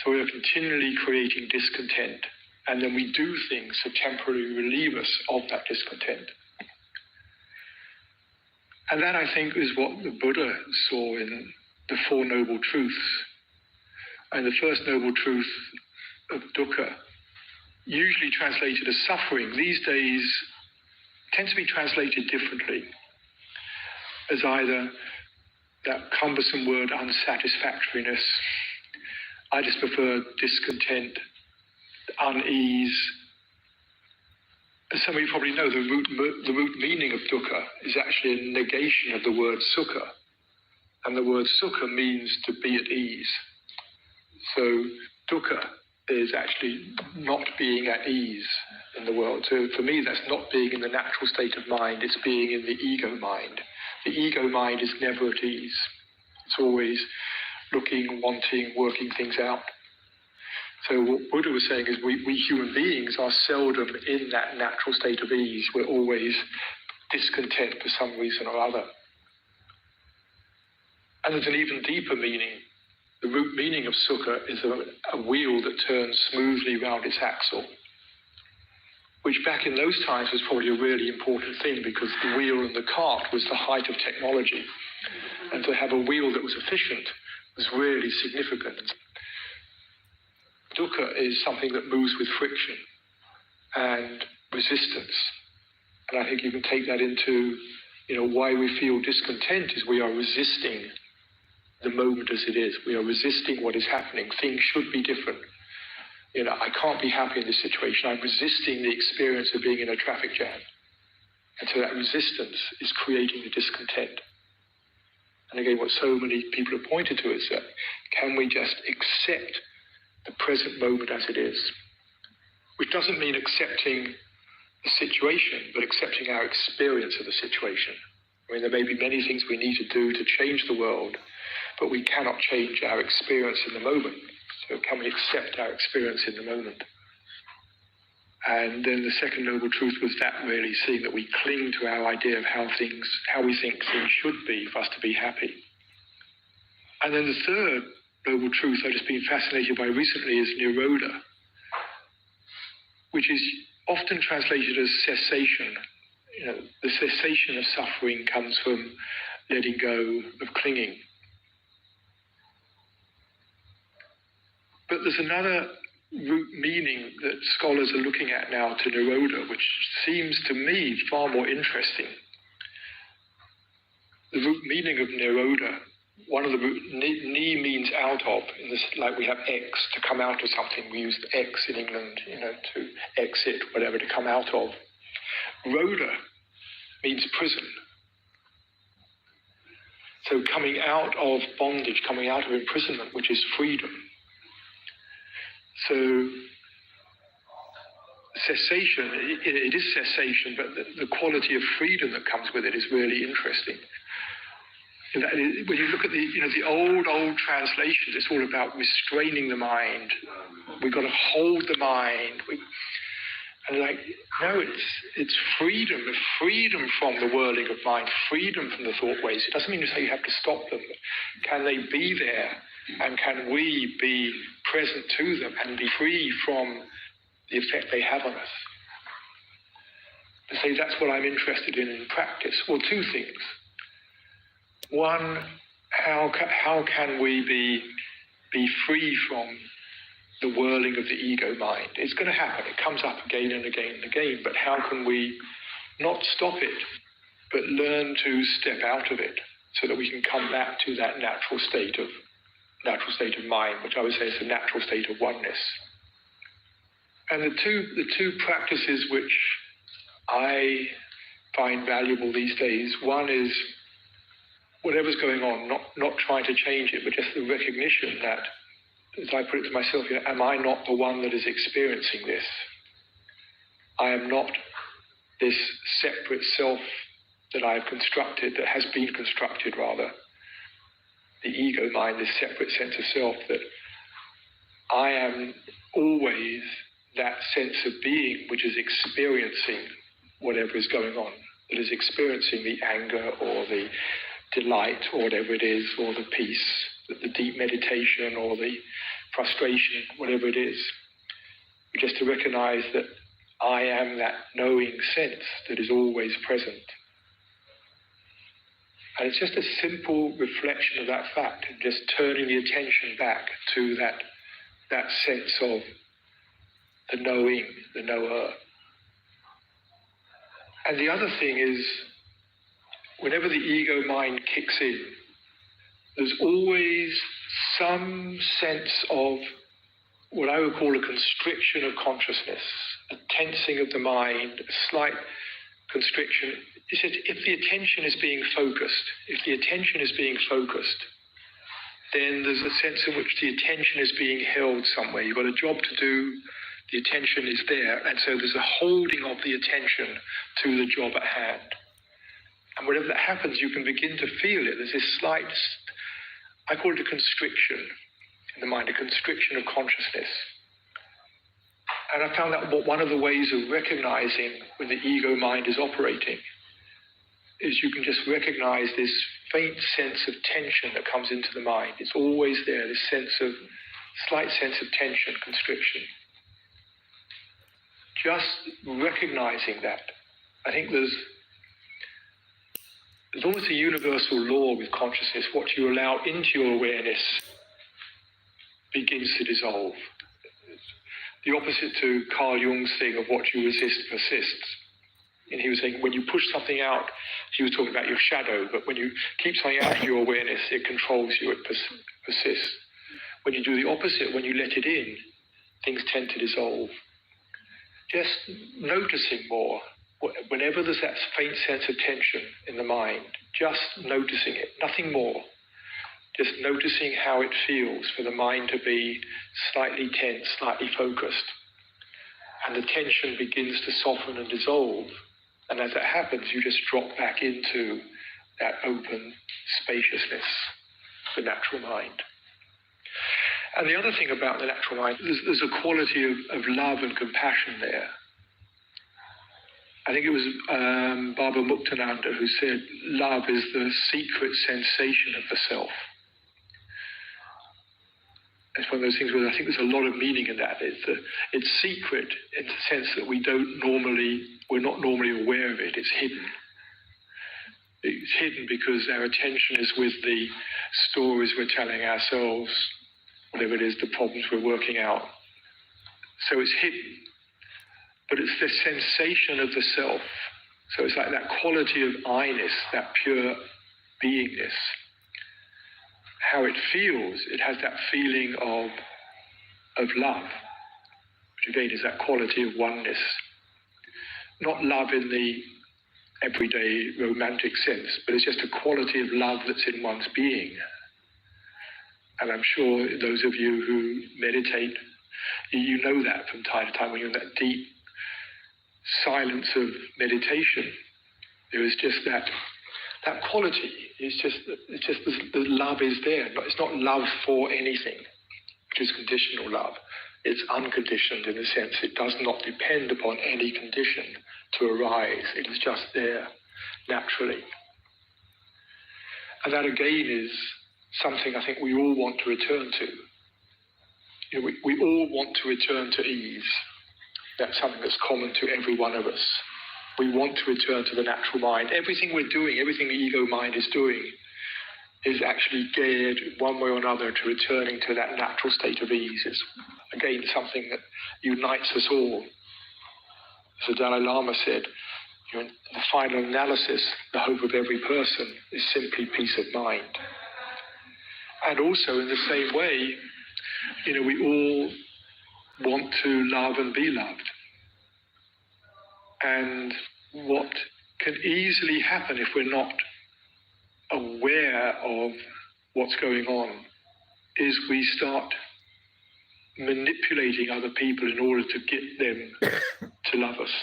So we are continually creating discontent, and then we do things to temporarily relieve us of that discontent. And that, I think, is what the Buddha saw in the Four Noble Truths. And the first noble truth of dukkha, usually translated as suffering, these days tends to be translated differently, as either that cumbersome word unsatisfactoriness. I just prefer discontent, unease. As some of you probably know, the root meaning of dukkha is actually a negation of the word sukha. And the word sukha means to be at ease. So dukkha is actually not being at ease in the world. So for me, that's not being in the natural state of mind, it's being in the ego mind. The ego mind is never at ease. It's always looking, wanting, working things out. So what Buddha was saying is we human beings are seldom in that natural state of ease. We're always discontent for some reason or other. And there's an even deeper meaning. The root meaning of sukha is a wheel that turns smoothly round its axle, which back in those times was probably a really important thing, because the wheel and the cart was the height of technology. And to have a wheel that was efficient was really significant. Dukkha is something that moves with friction and resistance. And I think you can take that into, why we feel discontent is we are resisting the moment as it is. We are resisting what is happening. Things should be different. I can't be happy in this situation. I'm resisting the experience of being in a traffic jam. And so that resistance is creating the discontent. And again, what so many people have pointed to is that, can we just accept the present moment as it is? Which doesn't mean accepting the situation, but accepting our experience of the situation. There may be many things we need to do to change the world, but we cannot change our experience in the moment. So can we accept our experience in the moment? And then the second noble truth was that, really seeing that we cling to our idea of how we think things should be for us to be happy. And then the third noble truth I've just been fascinated by recently is nirodha, which is often translated as cessation. The cessation of suffering comes from letting go of clinging. But there's another root meaning that scholars are looking at now to nirodha, which seems to me far more interesting. The root meaning of nirodha, one of the root, ni means out of, in this, like we have ex, to come out of something. We use ex in England, to exit, whatever, to come out of. Rodha means prison. So coming out of bondage, coming out of imprisonment, which is freedom. So cessation, it is cessation, but the quality of freedom that comes with it is really interesting. When you look at the old translations, it's all about restraining the mind. We've got to hold the mind. And no, it's freedom from the whirling of mind, freedom from the thought waves. It doesn't mean to say you have to stop them. Can they be there? And can we be present to them and be free from the effect they have on us? To say that's what I'm interested in practice. Well, two things. One, how can we be free from the whirling of the ego mind? It's going to happen. It comes up again and again and again. But how can we not stop it, but learn to step out of it so that we can come back to that natural state of mind, which I would say is the natural state of oneness. And the two practices which I find valuable these days, one is whatever's going on, not trying to change it, but just the recognition that, as I put it to myself, am I not the one that is experiencing this? I am not this separate self that I have constructed, that has been constructed rather. The ego mind, this separate sense of self, that I am always that sense of being which is experiencing whatever is going on, that is experiencing the anger or the delight or whatever it is, or the peace, the deep meditation or the frustration, whatever it is. Just to recognize that I am that knowing sense that is always present. And it's just a simple reflection of that fact, and just turning the attention back to that sense of the knowing, the knower. And the other thing is, whenever the ego mind kicks in, there's always some sense of what I would call a constriction of consciousness, a tensing of the mind, a slight constriction. It's that if the attention is being focused, then there's a sense in which the attention is being held somewhere. You've got a job to do, the attention is there, and so there's a holding of the attention to the job at hand. And whenever that happens, you can begin to feel it. There's this slight, I call it a constriction in the mind, a constriction of consciousness. And I found that one of the ways of recognizing when the ego mind is operating is you can just recognize this faint sense of tension that comes into the mind. It's always there, this slight sense of tension, constriction. Just recognizing that. I think there's almost a universal law with consciousness. What you allow into your awareness begins to dissolve. The opposite to Carl Jung's thing of what you resist persists. And he was saying when you push something out, he was talking about your shadow, but when you keep something out of your awareness, it controls you, it persists. When you do the opposite, when you let it in, things tend to dissolve. Just noticing more. Whenever there's that faint sense of tension in the mind, just noticing it, nothing more. Just noticing how it feels for the mind to be slightly tense, slightly focused. And the tension begins to soften and dissolve. And as that happens, you just drop back into that open spaciousness, the natural mind. And the other thing about the natural mind, there's a quality of love and compassion there. I think it was Baba Muktananda who said, love is the secret sensation of the self. It's one of those things where I think there's a lot of meaning in that. It's secret in the sense that we're not normally aware of it. It's hidden. It's hidden because our attention is with the stories we're telling ourselves, whatever it is, the problems we're working out. So it's hidden. But it's the sensation of the self. So it's like that quality of I-ness, that pure beingness. How it feels, it has that feeling of love, which again is that quality of oneness. Not love in the everyday romantic sense, but it's just a quality of love that's in one's being. And I'm sure those of you who meditate, you know that from time to time when you're in that deep silence of meditation. There is just that that quality is just the love is there. It's not love for anything, which is conditional love. It's unconditioned in the sense it does not depend upon any condition to arise. It is just there naturally. And that again is something I think we all want to return to. You know, we all want to return to ease. That's something that's common to every one of us. We want to return to the natural mind. Everything we're doing, everything the ego mind is doing, is actually geared one way or another to returning to that natural state of ease. It's, again, something that unites us all. As the Dalai Lama said, you know, in the final analysis, the hope of every person is simply peace of mind. And also in the same way, you know, we all want to love and be loved. And what can easily happen if we're not aware of what's going on is we start manipulating other people in order to get them to love us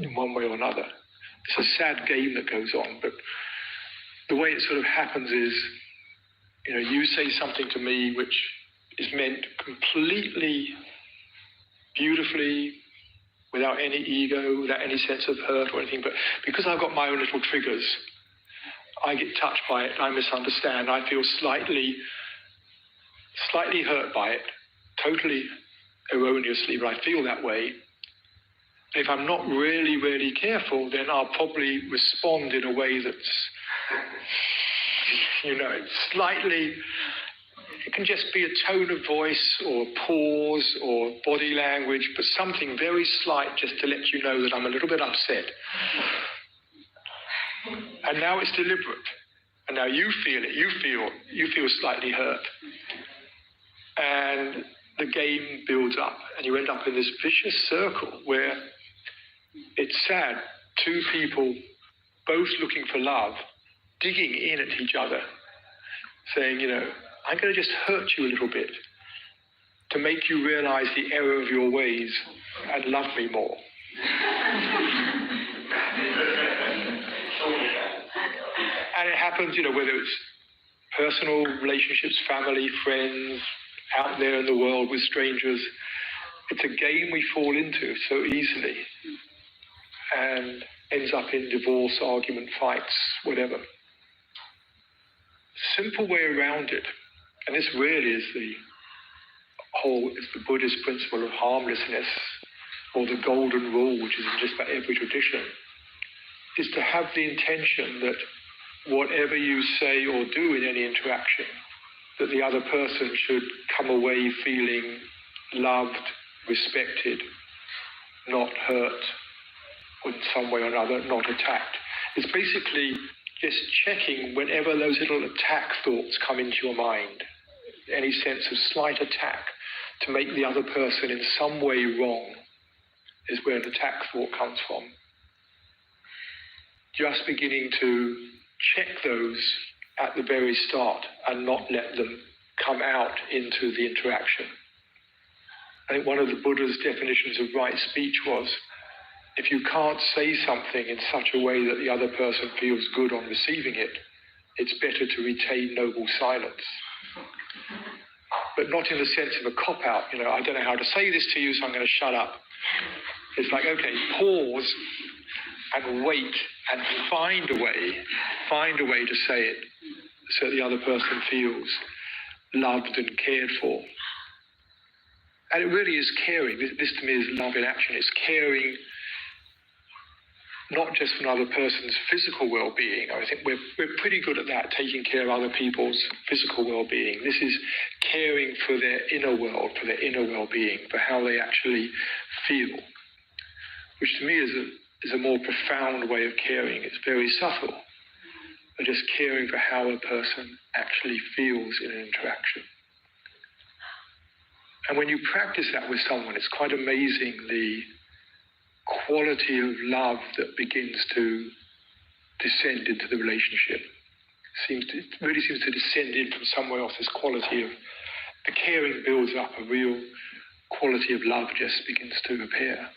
in one way or another. It's a sad game that goes on, but the way it sort of happens is, you know, you say something to me which is meant completely beautifully, without any ego, without any sense of hurt or anything, but because I've got my own little triggers, I get touched by it, I misunderstand, I feel slightly hurt by it, totally erroneously, but I feel that way. If I'm not really careful, then I'll probably respond in a way that's, you know, slightly, it can just be a tone of voice or a pause or body language, but something very slight just to let you know that I'm a little bit upset. And now it's deliberate. And now you feel it, you feel slightly hurt. And the game builds up and you end up in this vicious circle where it's sad, two people both looking for love, digging in at each other, saying, you know, I'm going to just hurt you a little bit to make you realize the error of your ways and love me more. And it happens, you know, whether it's personal relationships, family, friends, out there in the world with strangers. It's a game we fall into so easily and ends up in divorce, argument, fights, whatever. Simple way around it, and this really is the Buddhist principle of harmlessness, or the golden rule, which is in just about every tradition, is to have the intention that whatever you say or do in any interaction, that the other person should come away feeling loved, respected, not hurt, in some way or another, not attacked. It's basically just checking whenever those little attack thoughts come into your mind, any sense of slight attack to make the other person in some way wrong is where an attack thought comes from. Just beginning to check those at the very start and not let them come out into the interaction. I think one of the Buddha's definitions of right speech was, if you can't say something in such a way that the other person feels good on receiving it, it's better to retain noble silence. But not in the sense of a cop-out, you know, I don't know how to say this to you, so I'm going to shut up. It's like, okay, pause and wait and find a way to say it so the other person feels loved and cared for. And it really is caring. This to me is love in action. It's caring not just for another person's physical well-being. I think we're pretty good at that, taking care of other people's physical well-being. This is caring for their inner world, for their inner well-being, for how they actually feel, which to me is a more profound way of caring. It's very subtle, but just caring for how a person actually feels in an interaction. And when you practice that with someone, it's quite amazing the quality of love that begins to descend into the relationship. It really seems to descend in from somewhere else. This quality of the caring builds up, a real quality of love just begins to appear.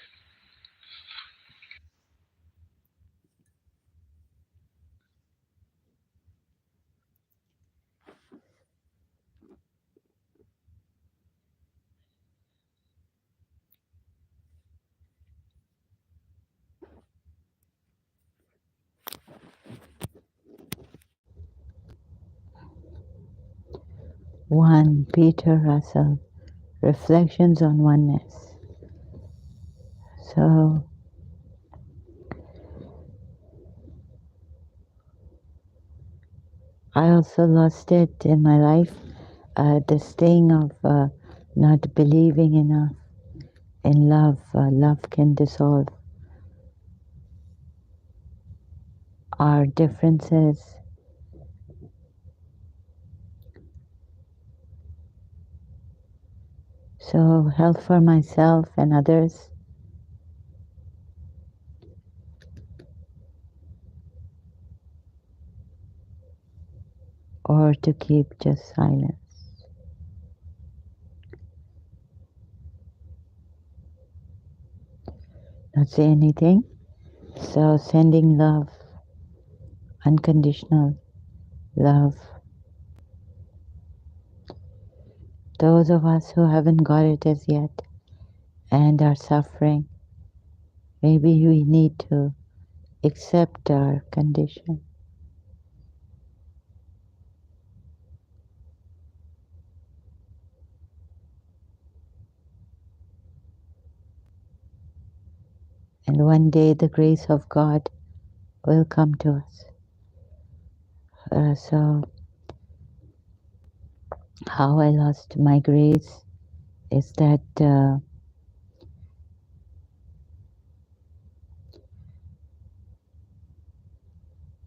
1. Peter Russell, Reflections on Oneness. So, I also lost it in my life, this thing of not believing enough in love. Love can dissolve our differences. So, health for myself and others, or to keep just silence, not say anything. So, sending love, unconditional love. Those of us who haven't got it as yet and are suffering, maybe we need to accept our condition. And one day the grace of God will come to us. So, how I lost my grace is that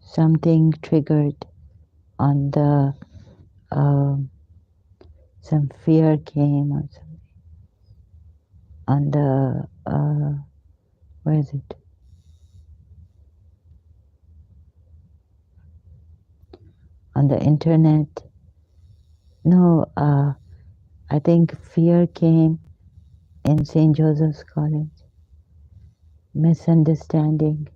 something triggered on the, some fear came or something on the, where is it? On the internet. No, I think fear came in St. Joseph's College. Misunderstanding.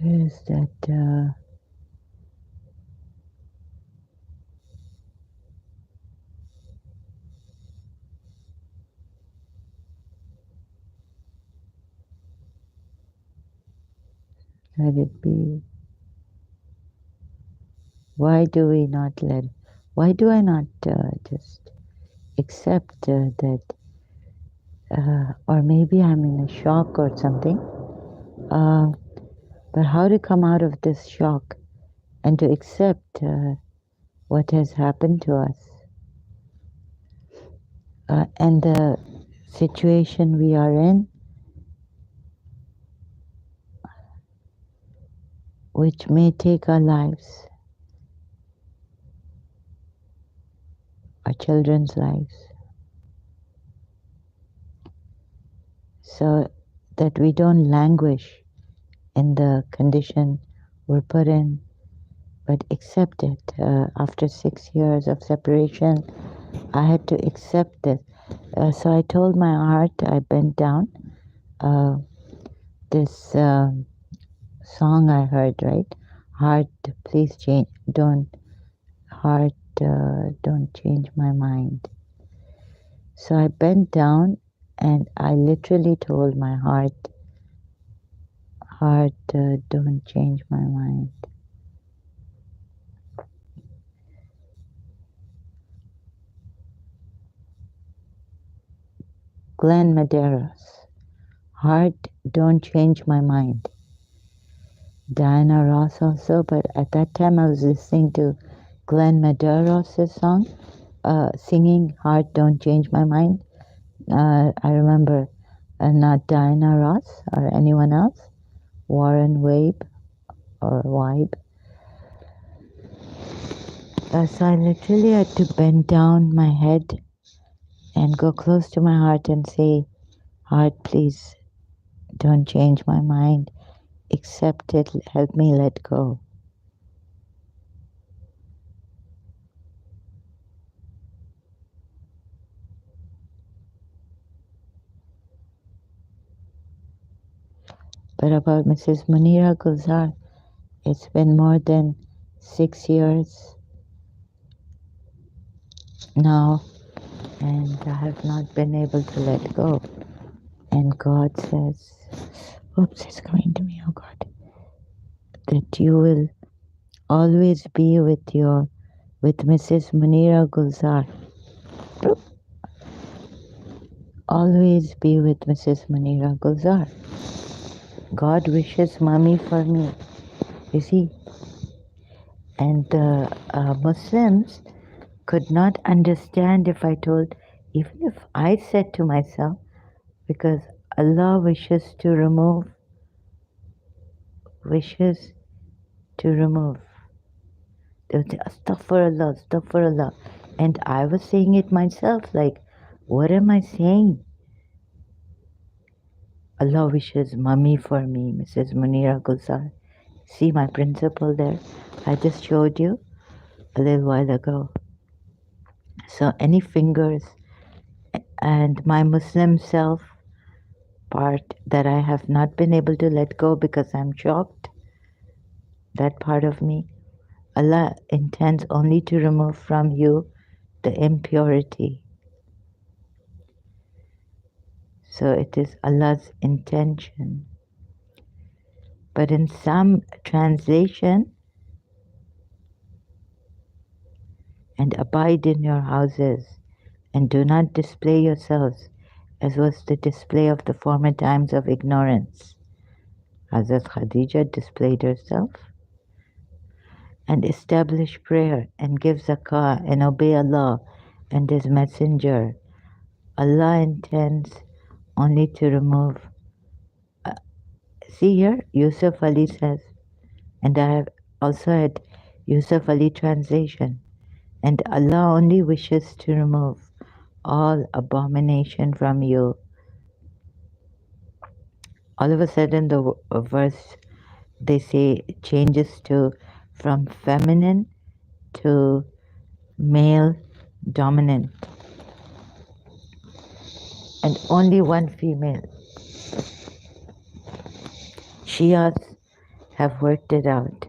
Where is that? Let it be. Why do we not let? Why do I not just accept that? Or maybe I'm in a shock or something. But how to come out of this shock and to accept what has happened to us and the situation we are in, which may take our lives, our children's lives, so that we don't languish in the condition we're put in, but accept it. After 6 years of separation, I had to accept it. So I told my heart, I bent down. This song I heard, right? Heart, please change. Heart, don't change my mind. So I bent down and I literally told my heart, don't change my mind. Glenn Medeiros, heart, don't change my mind. Diana Ross also, but at that time I was listening to Glenn Medeiros' song, singing Heart Don't Change My Mind. I remember not Diana Ross or anyone else, Warren Wabe or Wibe. So I literally had to bend down my head and go close to my heart and say, Heart, please don't change my mind. Accept it, help me let go. But about Mrs. Munira Gulzar, it's been more than 6 years now, and I have not been able to let go. And God says, oops, it's coming to me, oh God, that you will always be with Mrs. Munira Gulzar. Always be with Mrs. Munira Gulzar. God wishes mommy for me. You see? And the Muslims could not understand if I told, even if I said to myself, because Allah wishes to remove. They would say, Astaghfirullah, Astaghfirullah. And I was saying it myself, like, what am I saying? Allah wishes mommy for me, Mrs. Munira Gulzar. See my principle there? I just showed you a little while ago. So any fingers and my Muslim self part that I have not been able to let go because I'm shocked, that part of me, Allah intends only to remove from you the impurity. So it is Allah's intention. But in some translation, and abide in your houses, and do not display yourselves, as was the display of the former times of ignorance. Hazrat Khadija displayed herself, and establish prayer, and give zakah, and obey Allah and His Messenger. Allah intends only to remove. See here, Yusuf Ali says, and I have also had Yusuf Ali translation, and Allah only wishes to remove all abomination from you. All of a sudden, the verse they say changes to from feminine to male dominant, and only one female. Shias have worked it out.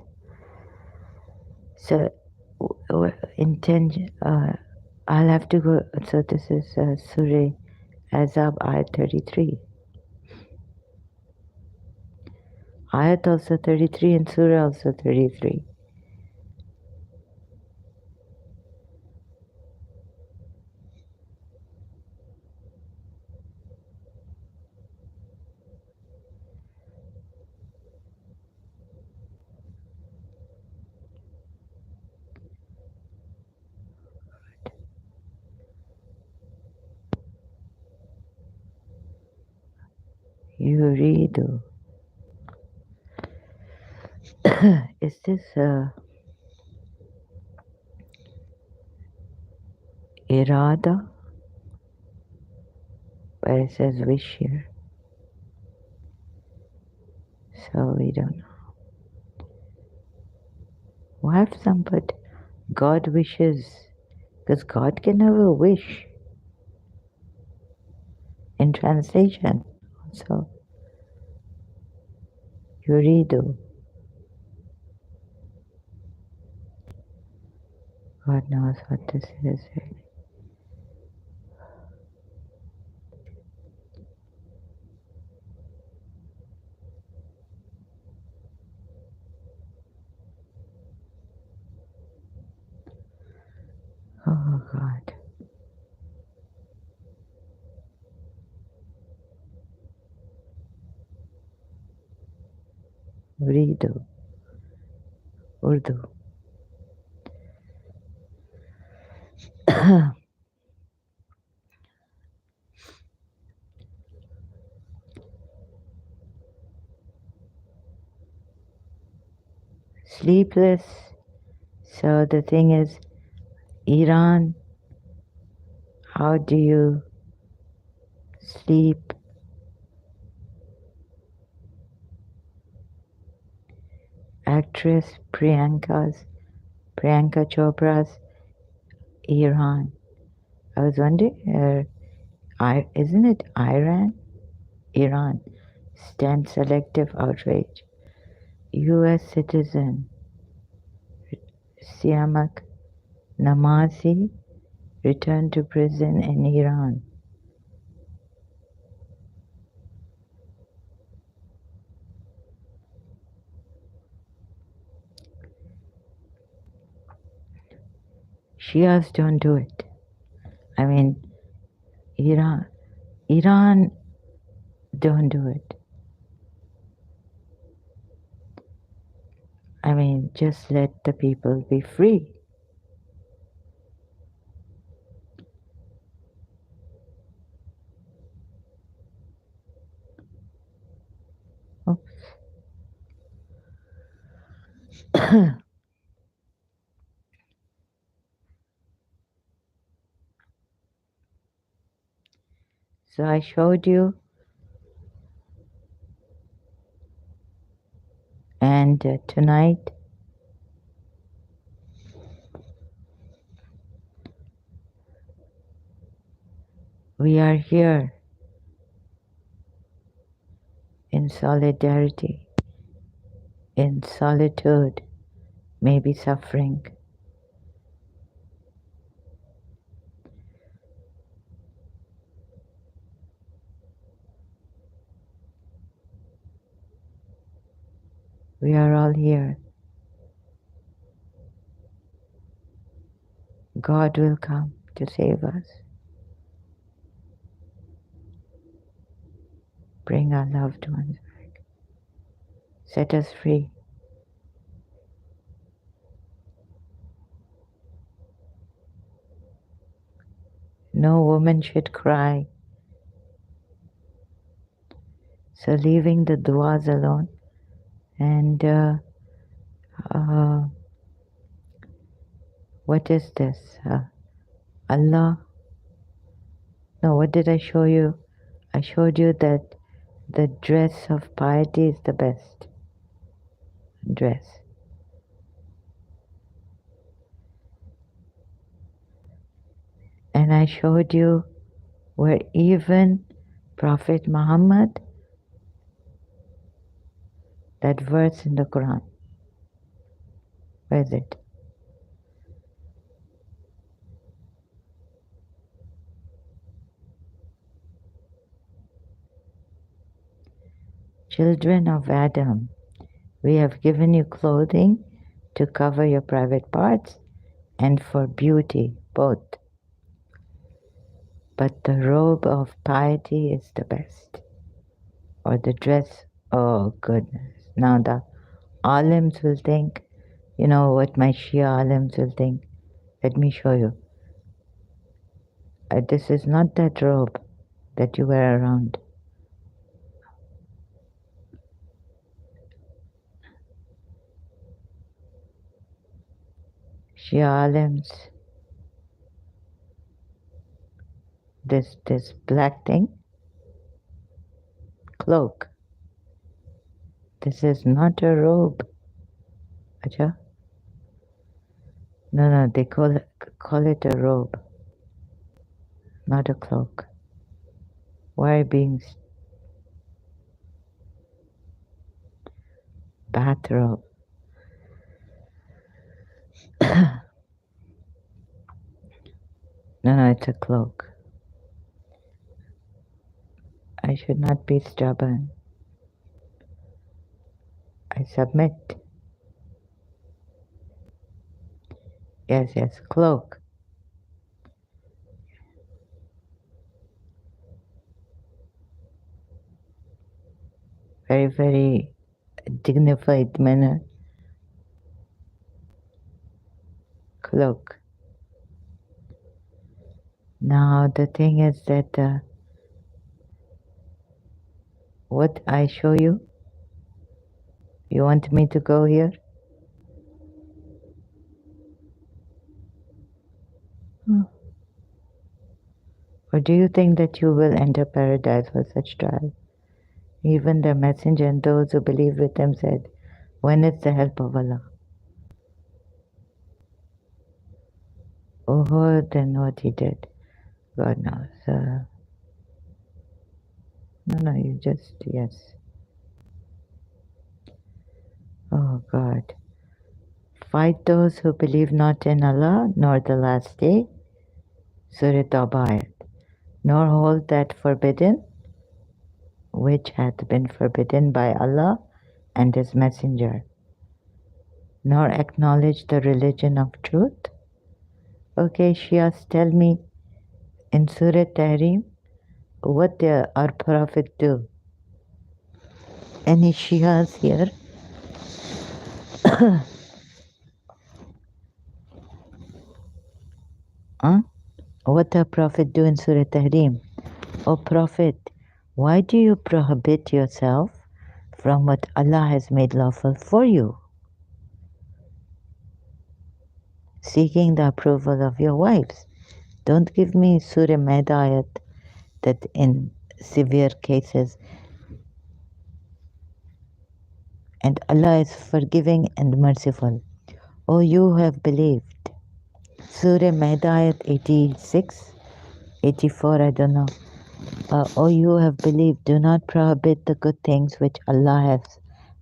So, intention. I'll have to go. So this is Surah Azab, ayat 33. Ayat also 33 and Surah also 33. Yuridu. Is this irada? But it says wish here. So we don't know. Why have some put God wishes? Because God can have a wish in translation. So Yuridu. God knows what this is. Oh God. Uridu. Urdu. Sleepless. So the thing is, Iran, how do you sleep? Actress Priyanka Chopra's Iran. I was wondering, isn't it Iran? Iran. Stand selective outrage. U.S. citizen Siamak Namazi returned to prison in Iran. Shias don't do it. I mean, Iran don't do it. I mean, just let the people be free. Oops. So I showed you, and tonight we are here in solidarity, in solitude, maybe suffering. We are all here. God will come to save us, bring our loved ones, set us free. No woman should cry. So leaving the du'as alone, and uh, what is this? Allah. No, what did I show you? I showed you that the dress of piety is the best dress. And I showed you where even Prophet Muhammad, that verse in the Quran, where is it? Children of Adam, we have given you clothing to cover your private parts and for beauty, both. But the robe of piety is the best. Or the dress, oh goodness. Now the alims will think, you know what my Shia alims will think? Let me show you. This is not that robe that you wear around. Shia alims, this black thing, cloak. This is not a robe. Acha? No, they call it a robe, not a cloak. Why being bathrobe? No, it's a cloak. I should not be stubborn. I submit. Yes, cloak. Very, very dignified manner. Cloak. Now the thing is that what I show you, you want me to go here? Hmm. Or do you think that you will enter paradise for such trial? Even the messenger and those who believe with him said, when is the help of Allah? Oh, then what he did, God knows. No, you just, yes. Oh God. Fight those who believe not in Allah nor the last day, Surah Tawbah ayat. Nor hold that forbidden which hath been forbidden by Allah and His Messenger, nor acknowledge the religion of truth. Okay, Shias, tell me in Surah Tahrim what our Prophet do. Any Shias here? Huh? What our Prophet do in Surah Tahrim? O Prophet, why do you prohibit yourself from what Allah has made lawful for you, seeking the approval of your wives? Don't give me Surah Maida ayat that in severe cases, and Allah is forgiving and merciful. O you who have believed. Surah Maida ayat 86, 84, I don't know. O you who have believed, do not prohibit the good things which Allah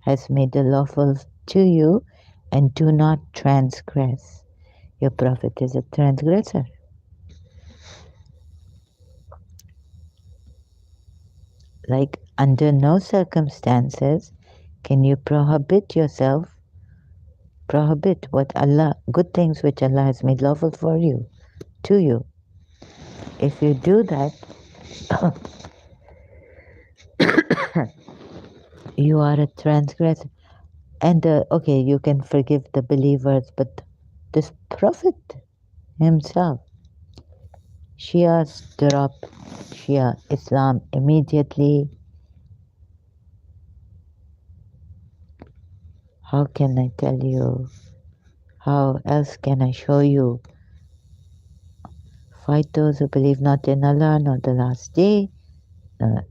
has made lawful to you, and do not transgress. Your Prophet is a transgressor. Like, under no circumstances can you prohibit what Allah, good things which Allah has made lawful for you, to you. If you do that, you are a transgressor. And okay, you can forgive the believers, but this Prophet himself, Shias drop Shia Islam immediately. How can I tell you? How else can I show you? Fight those who believe not in Allah nor the last day.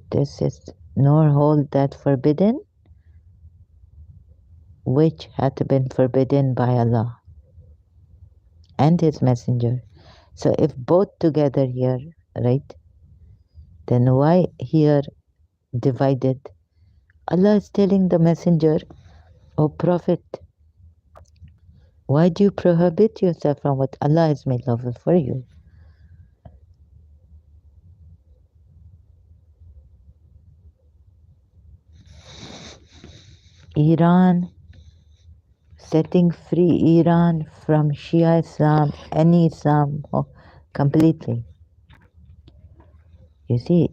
This is nor hold that forbidden which hath been forbidden by Allah and His Messenger. So if both together here, right, then why here divided? Allah is telling the Messenger, O Prophet, why do you prohibit yourself from what Allah has made lawful for you? Iran, setting free Iran from Shia Islam, any Islam, completely. You see,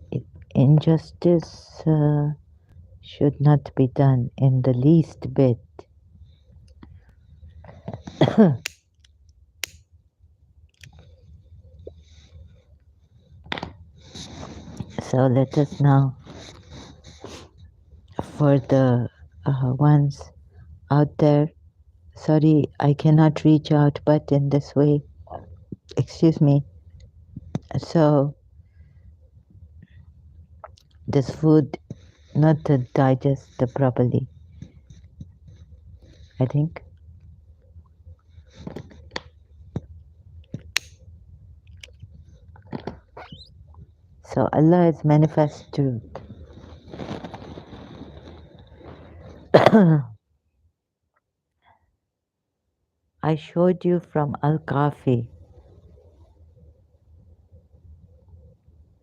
injustice should not be done in the least bit. So let us now, for the ones out there, sorry, I cannot reach out, but in this way, excuse me. So this food not to digest properly, I think. So Allah is manifest truth. I showed you from Al-Kafi.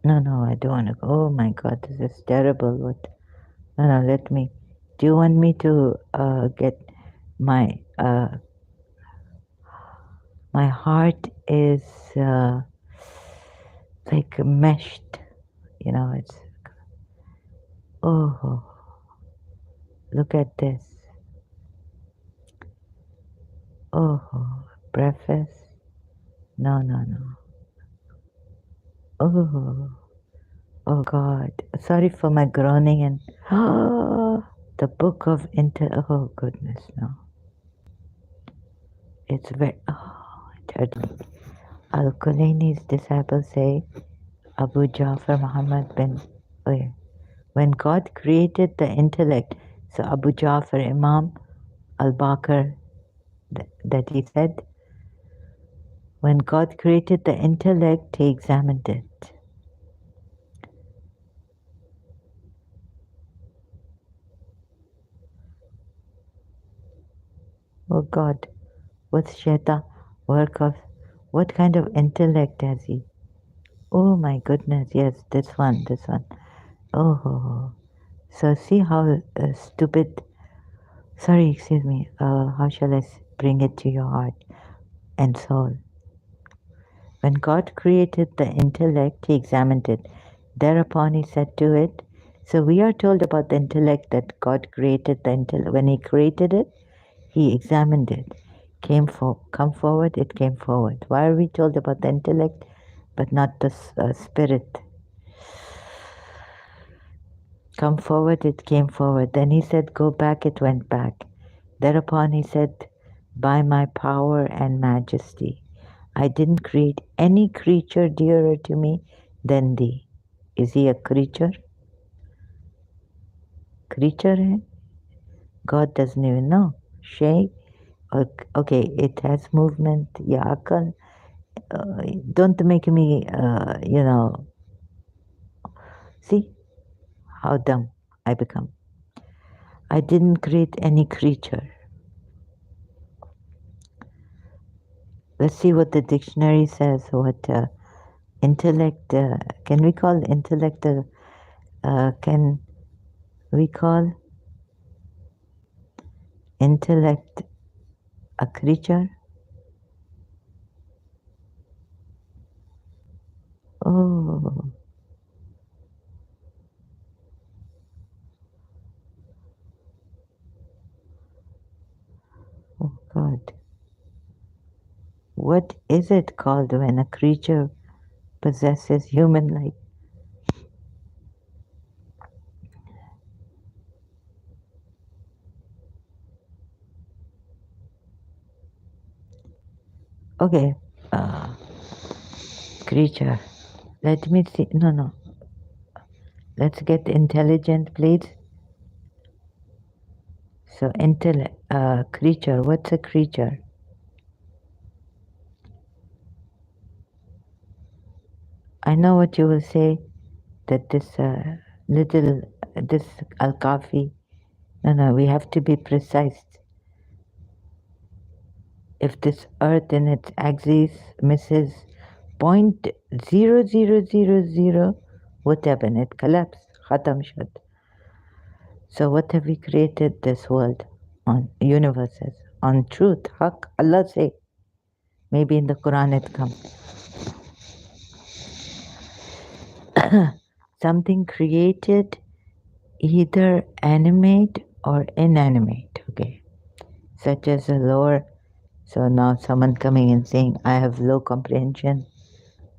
No, I don't want to go. Oh my God, this is terrible. What? No, let me. Do you want me to get my my heart is like meshed. It's oh, look at this. Oh, preface. No. Oh God. Sorry for my groaning and the book of oh goodness, no. It's very it hurt me. Al-Kulaini's disciples say Abu Ja'far Muhammad bin when God created the intellect, so Abu Ja'far Imam al-Bakr that he said, when God created the intellect, He examined it. Oh God, what's Shaitan work of? What kind of intellect has he? Oh my goodness, yes, this one, this one. Oh, so see how stupid. Sorry, excuse me. How shall I bring it to your heart and soul? When God created the intellect, He examined it. Thereupon He said to it, so we are told about the intellect that God created the intellect. When He created it, He examined it. Come forward, it came forward. Why are we told about the intellect but not the spirit? Come forward, it came forward. Then He said, go back, it went back. Thereupon He said, by my power and majesty, I didn't create any creature dearer to me than thee. Is he a creature? Creature है? God doesn't even know. Shay? Okay, it has movement. Yeah, akal. Don't make me, see how dumb I become. I didn't create any creature. Let's see what the dictionary says. What intellect, can we call intellect, can we call intellect a creature? Oh, oh God. What is it called when a creature possesses human like? Okay, uh, creature. Let me see. No, no. Let's get intelligent, please. So, creature. What's a creature? I know what you will say. That this this al kafi. No, no. We have to be precise. If this Earth in its axis misses 0.0000, what happened? It collapsed. Khatam shad. So what have we created this world on? Universes on truth. Haq. Allah say. Maybe in the Quran it comes. Something created, either animate or inanimate. Okay. Such as a lower. So now someone coming and saying, I have low comprehension.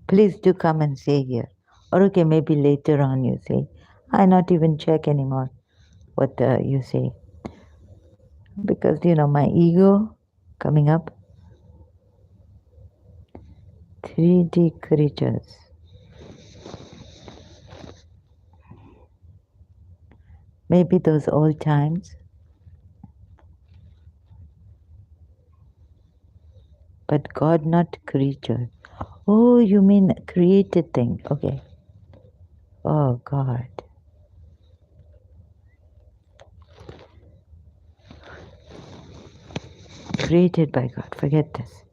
Please do come and say here. Or okay, maybe later on you say, I not even check anymore what you say. Because, my ego coming up, 3D creatures. Maybe those old times, but God not creature. Oh, you mean created thing. Okay. Oh, God. Created by God. Forget this.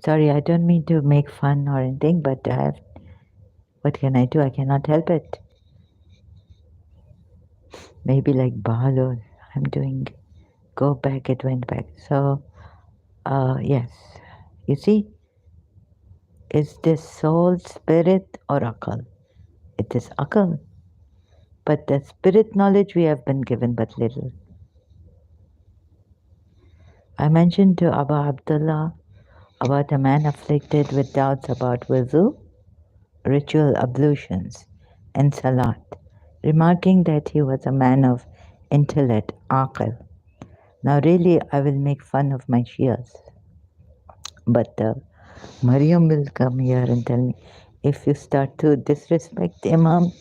Sorry, I don't mean to make fun or anything, but what can I do? I cannot help it. Maybe like Bahalul, I'm doing go back, it went back. So, yes. You see, is this soul, spirit, or akal? It is akal. But the spirit knowledge we have been given but little. I mentioned to Abba Abdullah about a man afflicted with doubts about wuzu, ritual ablutions, and salat, remarking that he was a man of intellect, aqil. Now, really, I will make fun of my Shias, but Mariam will come here and tell me, if you start to disrespect Imam,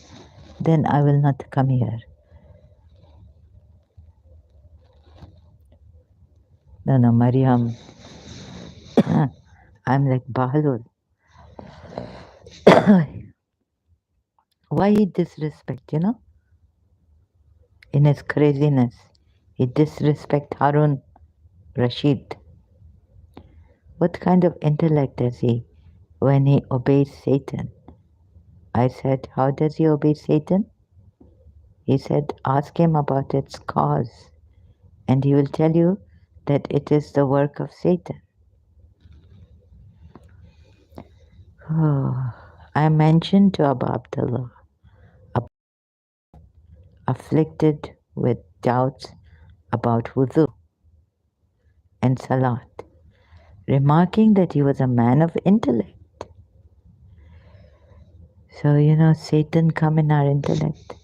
then I will not come here. No, no, Mariam, I'm like Bahlul. Why he disrespect? In his craziness, he disrespect Harun Rashid. What kind of intellect has he when he obeys Satan? I said, how does he obey Satan? He said, ask him about its cause, and he will tell you that it is the work of Satan. Oh, I mentioned to Abu Abdullah, afflicted with doubts about wudu and salat, remarking that he was a man of intellect. So, Satan come in our intellect.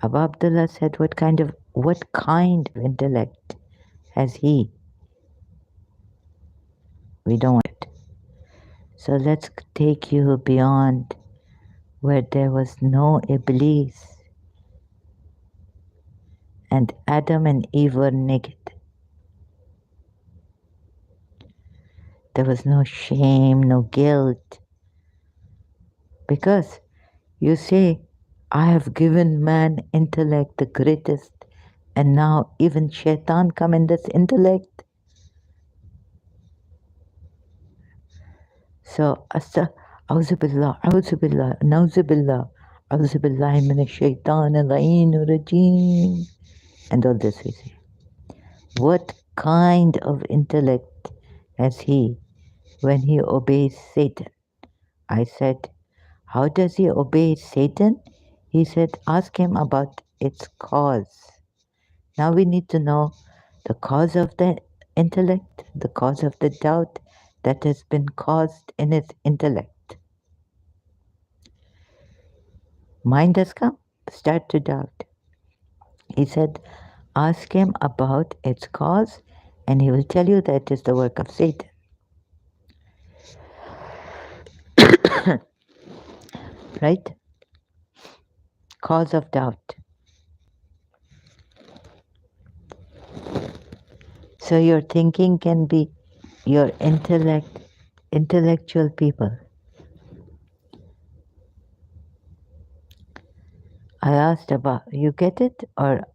Abu Abdullah said, what kind of intellect has he? We don't want it. So let's take you beyond where there was no Iblis and Adam and Eve were naked. There was no shame, no guilt. Because you say, I have given man intellect the greatest, and now even shaitan come in this intellect. So, Auzubillah, Auzubillah, Nauzubillah, Auzubillah min shaitan rajim. And all this we say. What kind of intellect has he when he obeys Satan? I said, how does he obey Satan? He said, ask him about its cause. Now we need to know the cause of the intellect, the cause of the doubt that has been caused in its intellect. Mind has come, start to doubt. He said, ask him about its cause, and he will tell you that it is the work of Satan. Right? Cause of doubt. So your thinking can be your intellectual people. I asked about, you get it? Or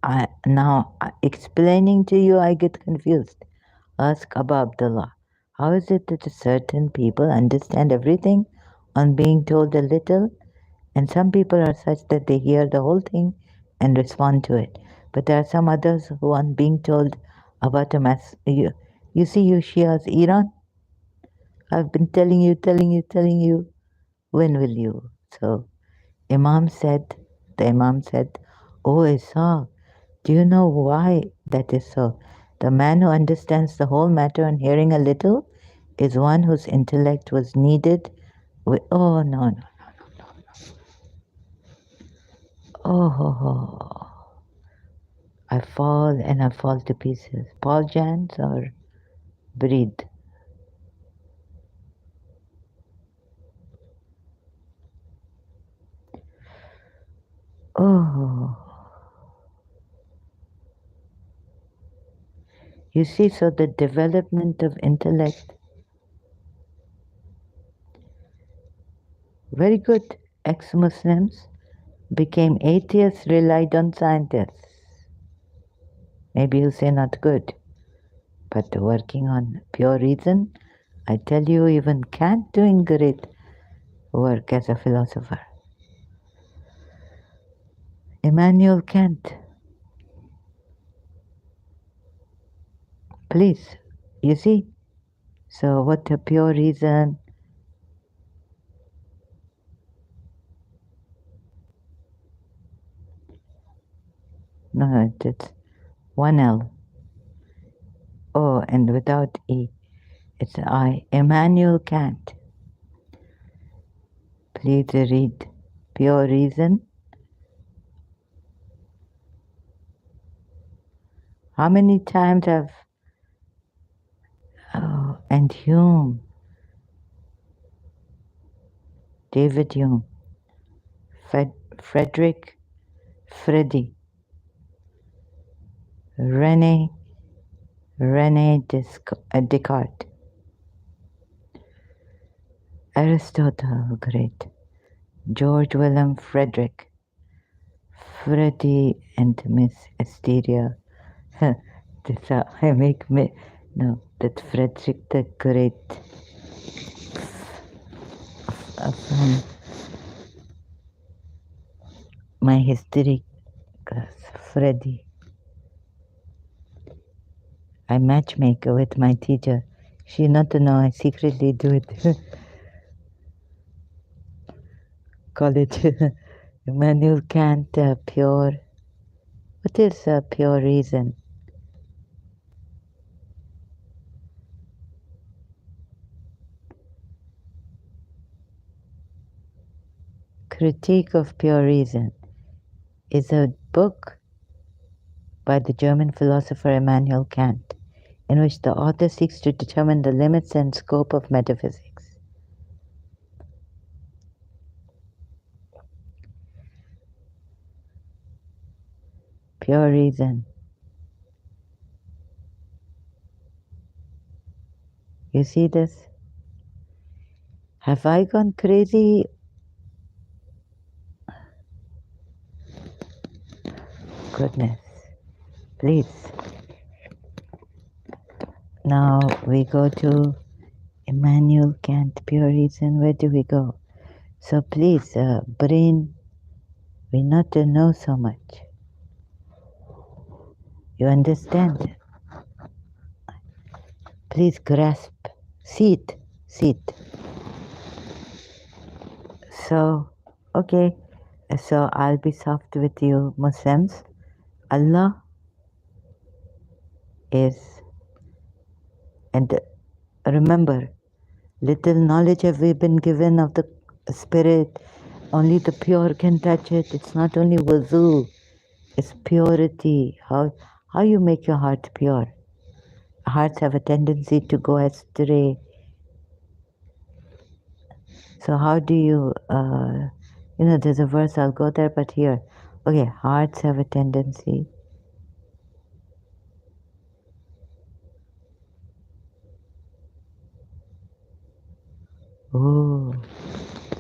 now explaining to you, I get confused. Ask Abu Abdullah, how is it that certain people understand everything on being told a little, and some people are such that they hear the whole thing and respond to it. But there are some others who, on being told about a mass, you see, you Shias, Iran, I've been telling you, when will you? So the Imam said, oh Isa, do you know why that is so? The man who understands the whole matter and hearing a little is one whose intellect was needed. Oh, no, no. Oh, I fall and I fall to pieces. Paul Jans or breathe. Oh, you see, so the development of intellect, very good. Ex-Muslims became atheists, relied on scientists. Maybe you say not good, but working on pure reason, I tell you, even Kant doing great work as a philosopher. Immanuel Kant, please, you see, so what a pure reason. No, it's one L. Oh, and without E. It's I. Immanuel Kant. Please read Pure Reason. How many times have... Oh, and Hume. David Hume. Frederick Freddy. Rene Descartes. Aristotle, great. George William Frederick. Freddie and Miss Asteria. I make me... No, that Frederick the Great. my hysteric Freddy. I matchmake with my teacher. She not to know I secretly do it. College. Immanuel Kant, pure. What is pure reason? Critique of Pure Reason is a book by the German philosopher Immanuel Kant, in which the author seeks to determine the limits and scope of metaphysics. Pure reason. You see this? Have I gone crazy? Goodness. Please. Now we go to Immanuel Kant, Pure Reason. Where do we go? So please, brain, we not to know so much. You understand? Please grasp. Sit. Sit. So, okay. So I'll be soft with you, Muslims. Allah is, and remember, little knowledge have we been given of the spirit. Only the pure can touch it. It's not only wuzu, it's purity. How you make your heart pure? Hearts have a tendency to go astray. So how do you, there's a verse, I'll go there, but here. Okay, hearts have a tendency. Oh,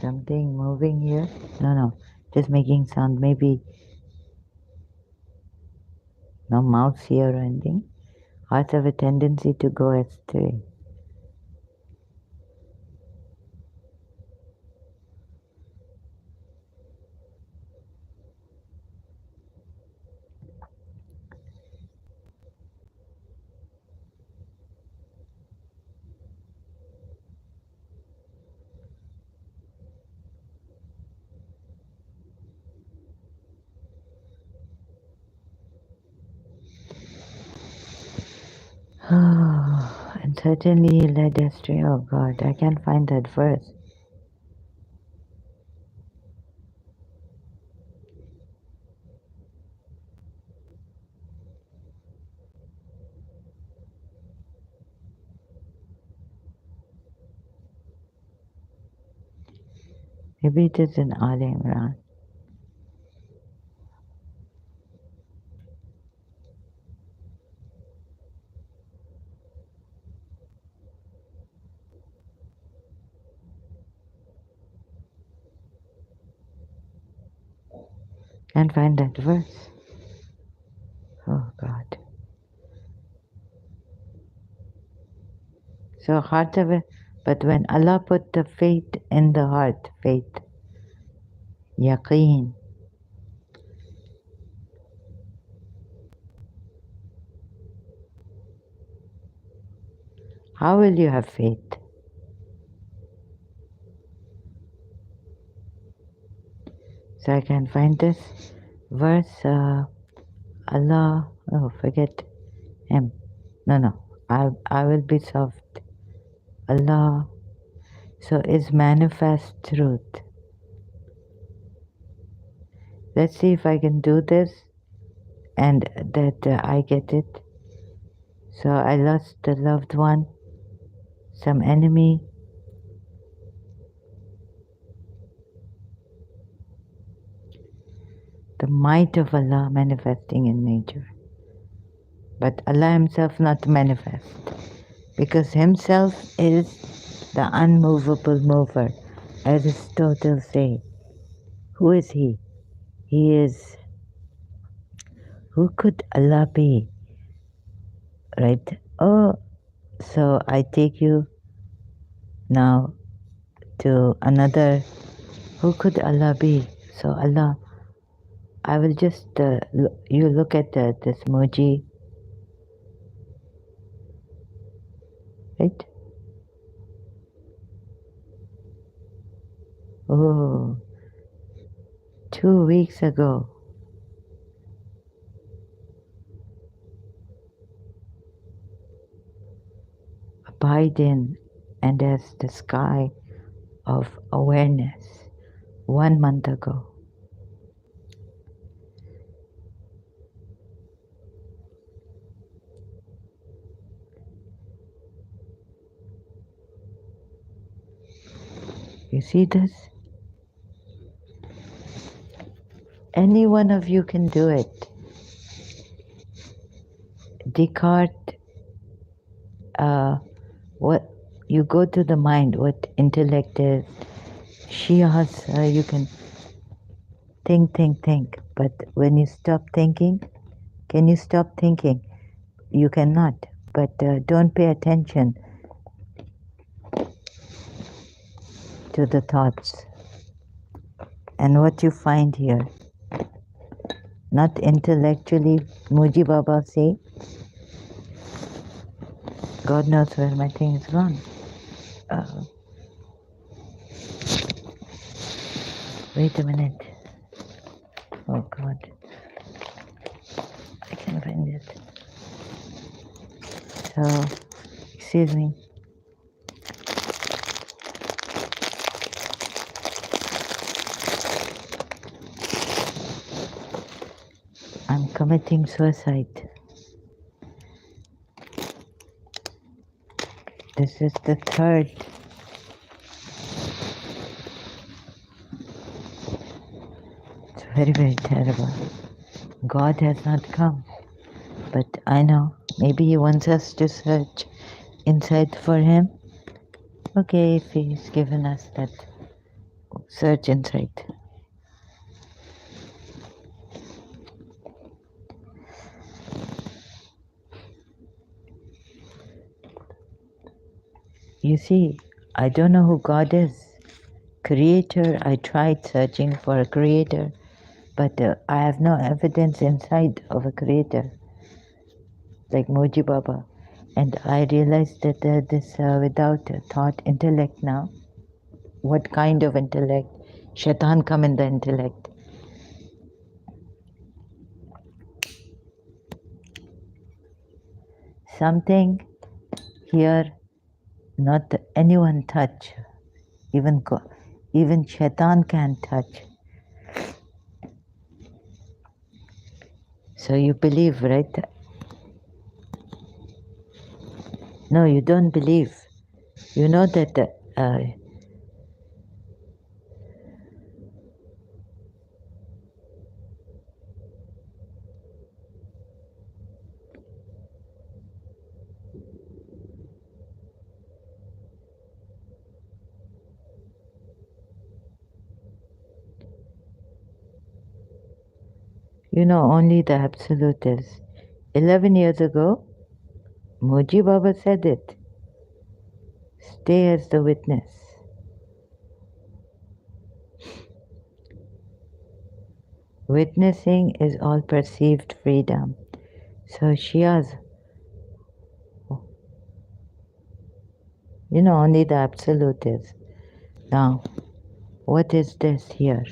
something moving here? No, just making sound. Maybe no mouse here or anything. Hearts have a tendency to go astray. Oh, and certainly he led astray. Oh God, I can't find that verse. Maybe it is in Al Imran. Can't find that verse. Oh God. So hearts have a, but when Allah put the faith in the heart, faith, yaqeen, how will you have faith? So I can find this verse, Allah, oh forget him. No, I will be soft. Allah, so is manifest truth. Let's see if I can do this and that I get it. So I lost a loved one, some enemy. The might of Allah manifesting in nature. But Allah himself not manifest. Because himself is the unmovable mover. Aristotle say, who is he? He is, who could Allah be? Right? Oh, so I take you now to another, who could Allah be? So Allah, I will just, you look at this emoji, right? Oh, 2 weeks ago, abide in and as the sky of awareness 1 month ago. You see this? Any one of you can do it. Descartes, what you go to the mind, what intellect is. Shia's, you can think. But when you stop thinking, can you stop thinking? You cannot. But don't pay attention to the thoughts. And what you find here, not intellectually, Muji Baba say, God knows where my thing is gone. Uh, wait a minute. Oh God, I can't find it. So, excuse me. I'm committing suicide. This is the third. It's very terrible. God has not come. But I know, maybe He wants us to search inside for Him. Okay, if He's given us that search inside. You see, I don't know who God is. Creator, I tried searching for a creator, but I have no evidence inside of a creator, like Moji Baba. And I realized that this without thought intellect now, what kind of intellect? Shaitan come in the intellect. Something here not anyone touch, even Shaitan can't touch. So you believe, right? No, you don't believe. You know that you know only the absolute is. 11 years ago, Moji Baba said it. Stay as the witness. Witnessing is all perceived freedom. So Shia's, you know, only the absolute is. Now, what is this here?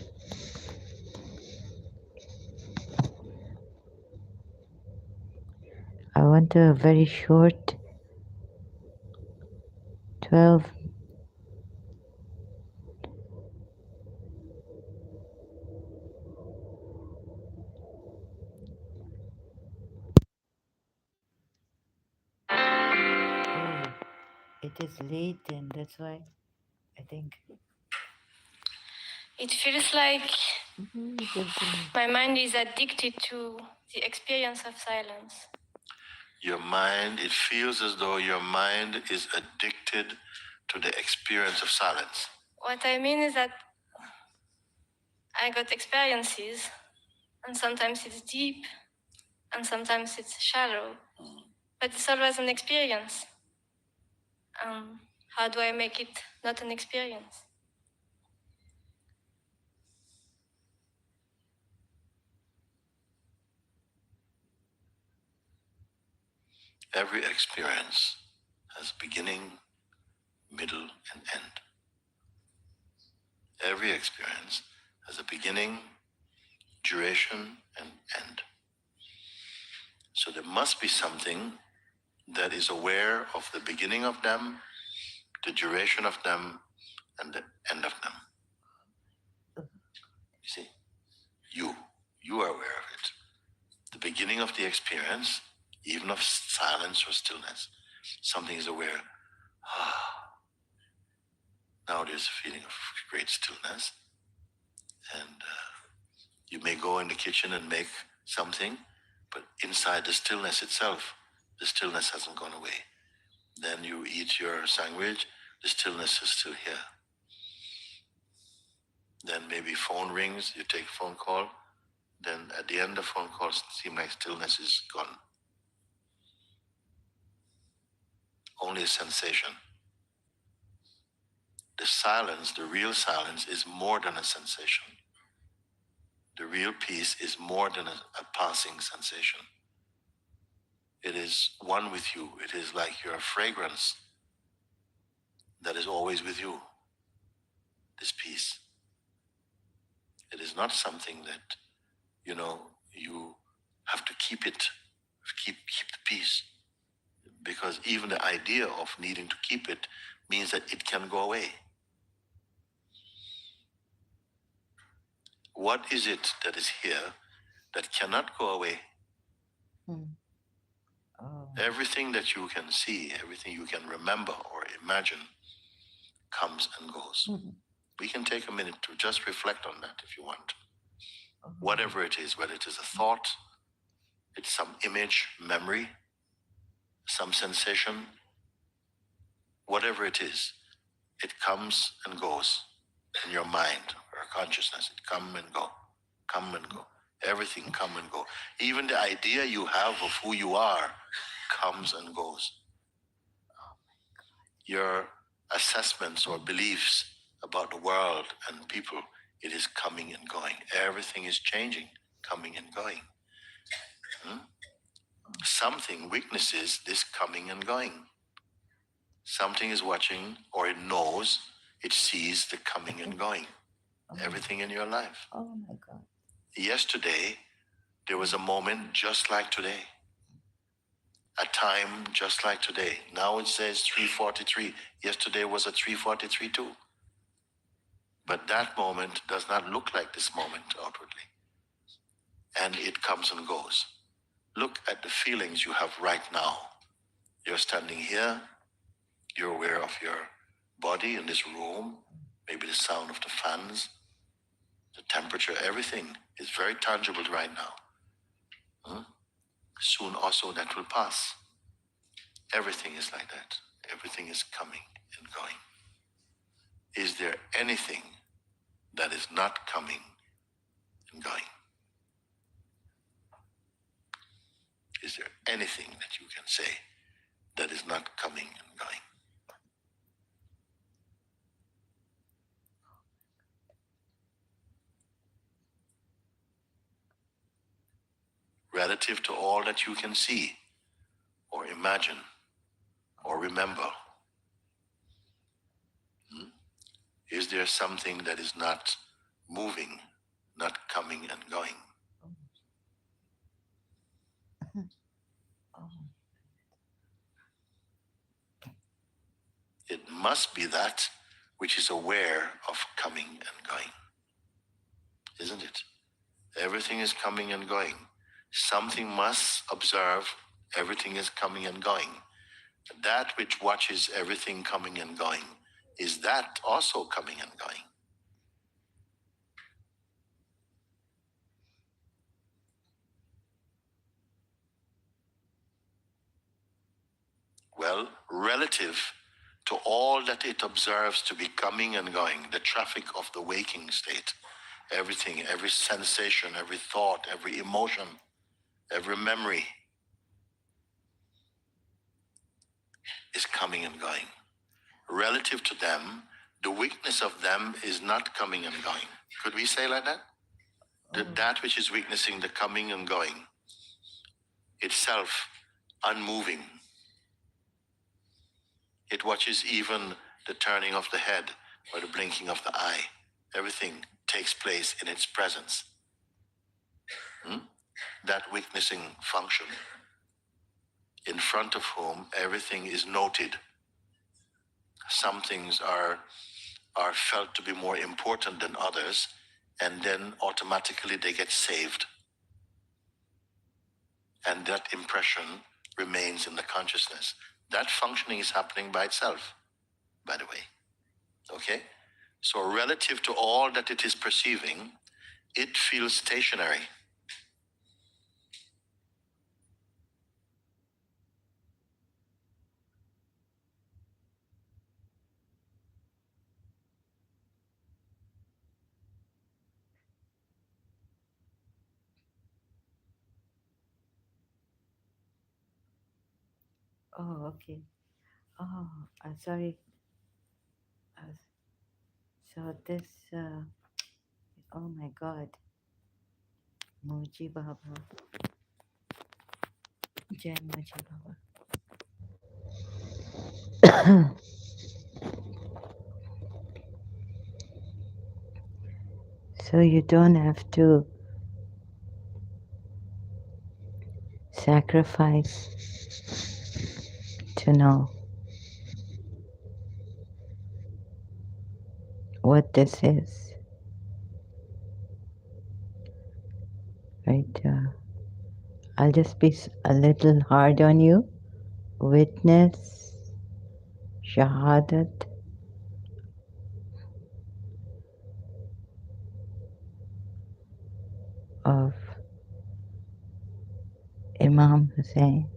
I want a very short 12. Oh, it is late and that's why I think. It feels like my mind is addicted to the experience of silence. Your mind, it feels as though your mind is addicted to the experience of silence. What I mean is that I got experiences, and sometimes it's deep, and sometimes it's shallow. But it's always an experience. How do I make it not an experience? Every experience has beginning, middle, and end. Every experience has a beginning, duration, and end. So there must be something that is aware of the beginning of them, the duration of them, and the end of them. You see, you are aware of it. The beginning of the experience, even of silence or stillness, something is aware. Now there's a feeling of great stillness, and you may go in the kitchen and make something, but inside the stillness itself, the stillness hasn't gone away. Then you eat your sandwich, the stillness is still here. Then maybe phone rings, you take a phone call, then at the end of phone calls, it seems like stillness is gone. Only a sensation. The silence, the real silence, is more than a sensation. The real peace is more than a passing sensation. It is one with you. It is like your fragrance that is always with you, this peace. It is not something that, you have to keep it, keep the peace. Because even the idea of needing to keep it means that it can go away. What is it that is here that cannot go away? Everything that you can see, everything you can remember or imagine comes and goes. We can take a minute to just reflect on that if you want. Whatever it is, whether it is a thought, it's some image, memory, some sensation, whatever it is, it comes and goes in your mind or consciousness. It come and go, come and go. Everything come and go. Even the idea you have of who you are comes and goes. Your assessments or beliefs about the world and people, it is coming and going. Everything is changing, coming and going. Something witnesses this coming and going. Something is watching, or it knows, it sees the coming and going. Everything in your life. Oh my God. Yesterday, there was a moment just like today. A time just like today. Now it says 3:43. Yesterday was a 3:43 too. But that moment does not look like this moment outwardly. And it comes and goes. Look at the feelings you have right now. You're standing here. You're aware of your body in this room. Maybe the sound of the fans, the temperature, everything is very tangible right now. Soon also that will pass. Everything is like that. Everything is coming and going. Is there anything that is not coming and going? Is there anything that you can say that is not coming and going? Relative to all that you can see or imagine or remember, is there something that is not moving, not coming and going? It must be that which is aware of coming and going, isn't it? Everything is coming and going. Something must observe everything is coming and going. That which watches everything coming and going, is that also coming and going? Well, relative to all that it observes to be coming and going, the traffic of the waking state, everything, every sensation, every thought, every emotion, every memory is coming and going. Relative to them, the weakness of them is not coming and going. Could we say like that? That which is witnessing the coming and going, itself unmoving, It watches even the turning of the head or the blinking of the eye. Everything takes place in its presence. That witnessing function, in front of whom everything is noted. Some things are felt to be more important than others, and then automatically they get saved. And that impression remains in the consciousness. That functioning is happening by itself, by the way. Okay? So relative to all that it is perceiving, it feels stationary. Oh, okay. Oh, sorry. Uh, so this, oh my God, Moji Baba, Jai Moji Baba. So you don't have to sacrifice to know what this is, right? I'll just be a little hard on you. Witness, Shahadat of Imam Hussein.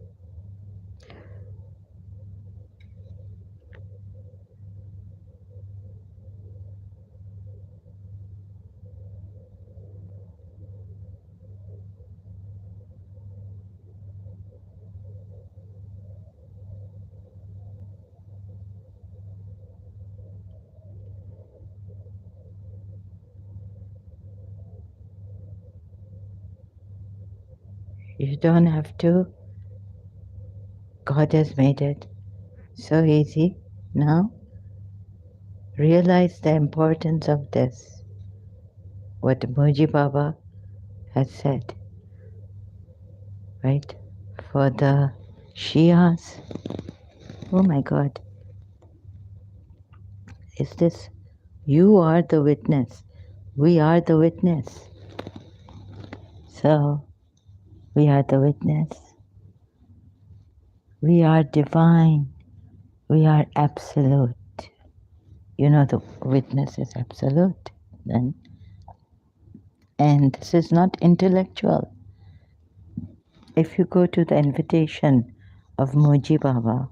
You don't have to. God has made it so easy. Now realize the importance of this, what Moji Baba has said, right? For the Shias, oh my God, is this, you are the witness. We are the witness. So, we are the witness. We are divine. We are absolute. You know, the witness is absolute. Then, and this is not intellectual. If you go to the invitation of Moji Baba,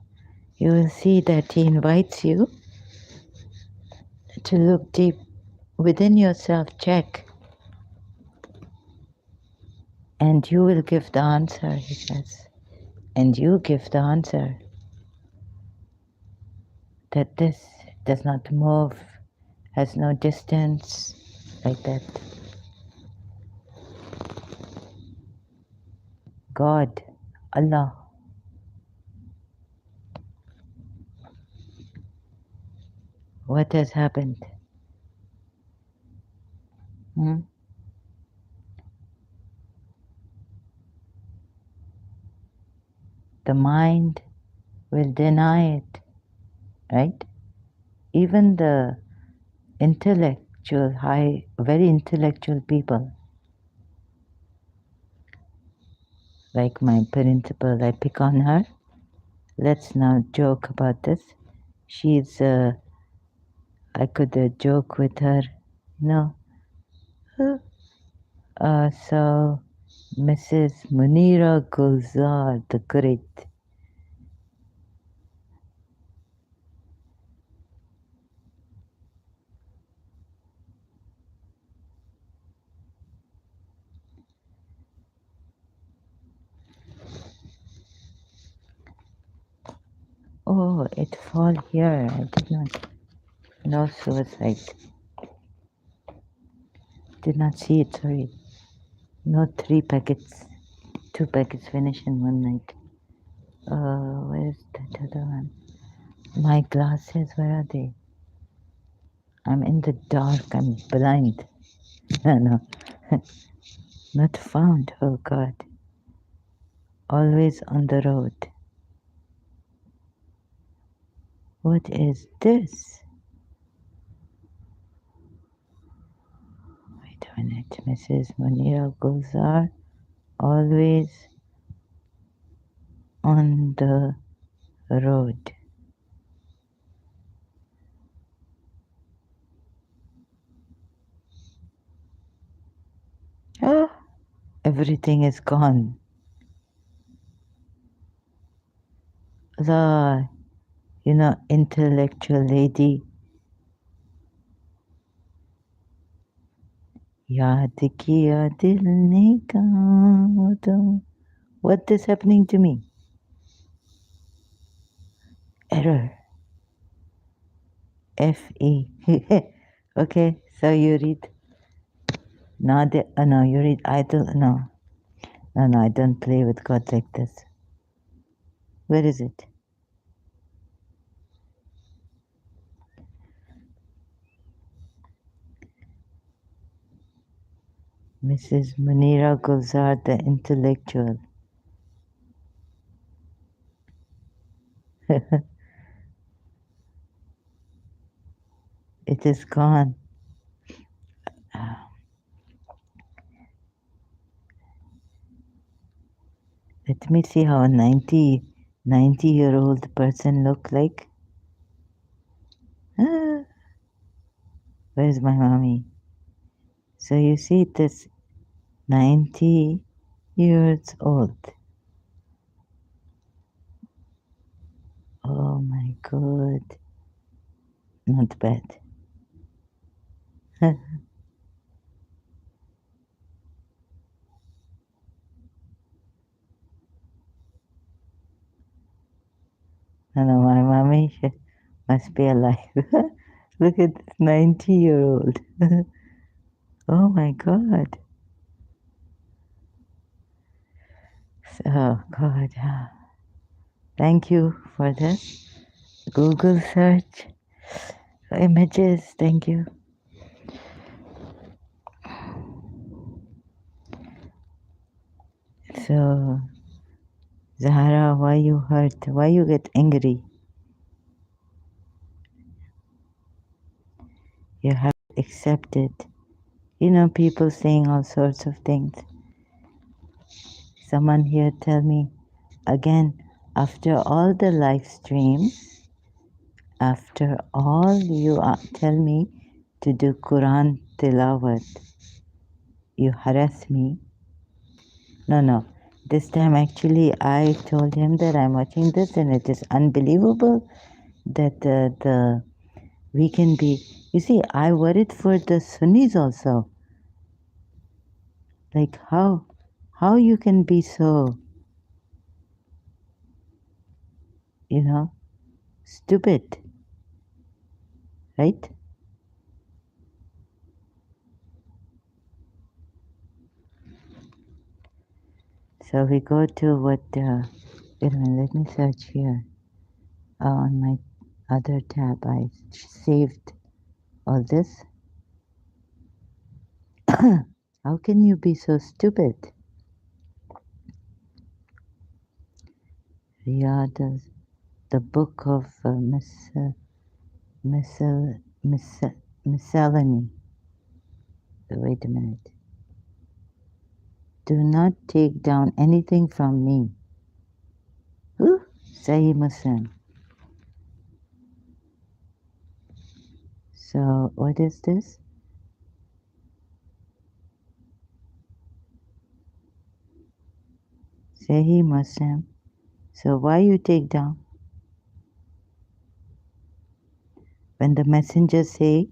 you will see that he invites you to look deep within yourself, check, and you will give the answer, he says. And you give the answer that this does not move, has no distance, like that. God, Allah, what has happened? Hmm? The mind will deny it, right? Even the intellectual, high, very intellectual people, like my principal, I pick on her. Let's not joke about this. She's, I could joke with her, no. So, Mrs. Munira Gulzar, the great. Oh, it fall here. I did not. No suicide. Did not see it, sorry. No 3 packets. 2 packets finish in one night. Where's that other one? My glasses, where are they? I'm in the dark, I'm blind. No, no, not found, oh God. Always on the road. What is this? Wait a minute, Mrs. Munira Gulzar, always on the road. Oh, everything is gone. The, intellectual lady. याद किया दिल ने कहा तुम. What is happening to me? Error. F-E. Okay, so you read. No, no, you read idle. No. No, I don't play with God like this. Where is it? Mrs. Munira Gulzar, the intellectual. It is gone. Let me see how a 90-year-old person look like. Ah, where's my mommy? So you see, this 90 years old. Oh my God. Not bad. No, no, my mommy must be alive. Look at this 90-year-old. Oh my God. Oh God. Thank you for this. Google search images. Thank you. So, Zahara, why you hurt? Why you get angry? You have accepted. People saying all sorts of things. Someone here tell me again, after all the live streams, after all you tell me to do Quran tilawat, you harass me. No. This time actually I told him that I'm watching this and it is unbelievable that we can be. You see, I worried for the Sunnis also. Like how you can be so, stupid, right? So we go to what, wait a minute, let me search here. On my other tab, I saved all this. How can you be so stupid? Riyadh, the book of miscellany. Wait a minute. Do not take down anything from me. Who? Sahih Muslim. So what is this? Sahih Muslim. So why you take down? When the messenger say,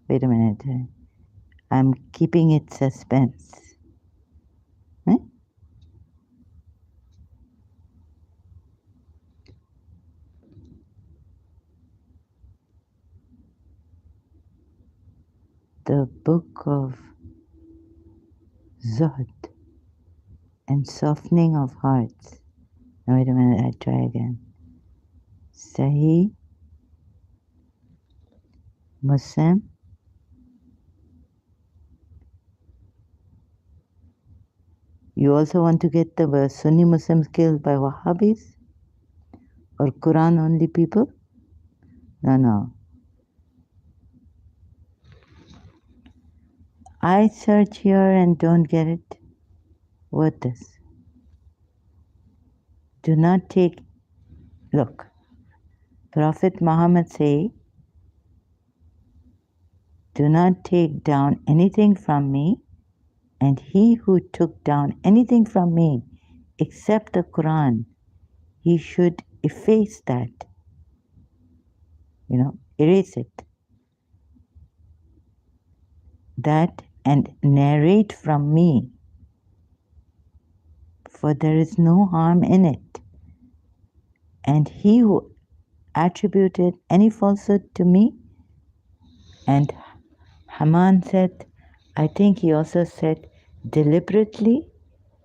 wait a minute, I'm keeping it suspense. Eh? The book of Zuhd and softening of hearts. No, wait a minute, I try again. Sahih Muslim. You also want to get the Sunni Muslims killed by Wahhabis or Quran only people? No, no. I search here and don't get it. What this? Do not take. Look, Prophet Muhammad say, do not take down anything from me, and he who took down anything from me except the Quran, he should efface that, erase it, that and narrate from me, for there is no harm in it. And he who attributed any falsehood to me, and Haman said, I think he also said deliberately,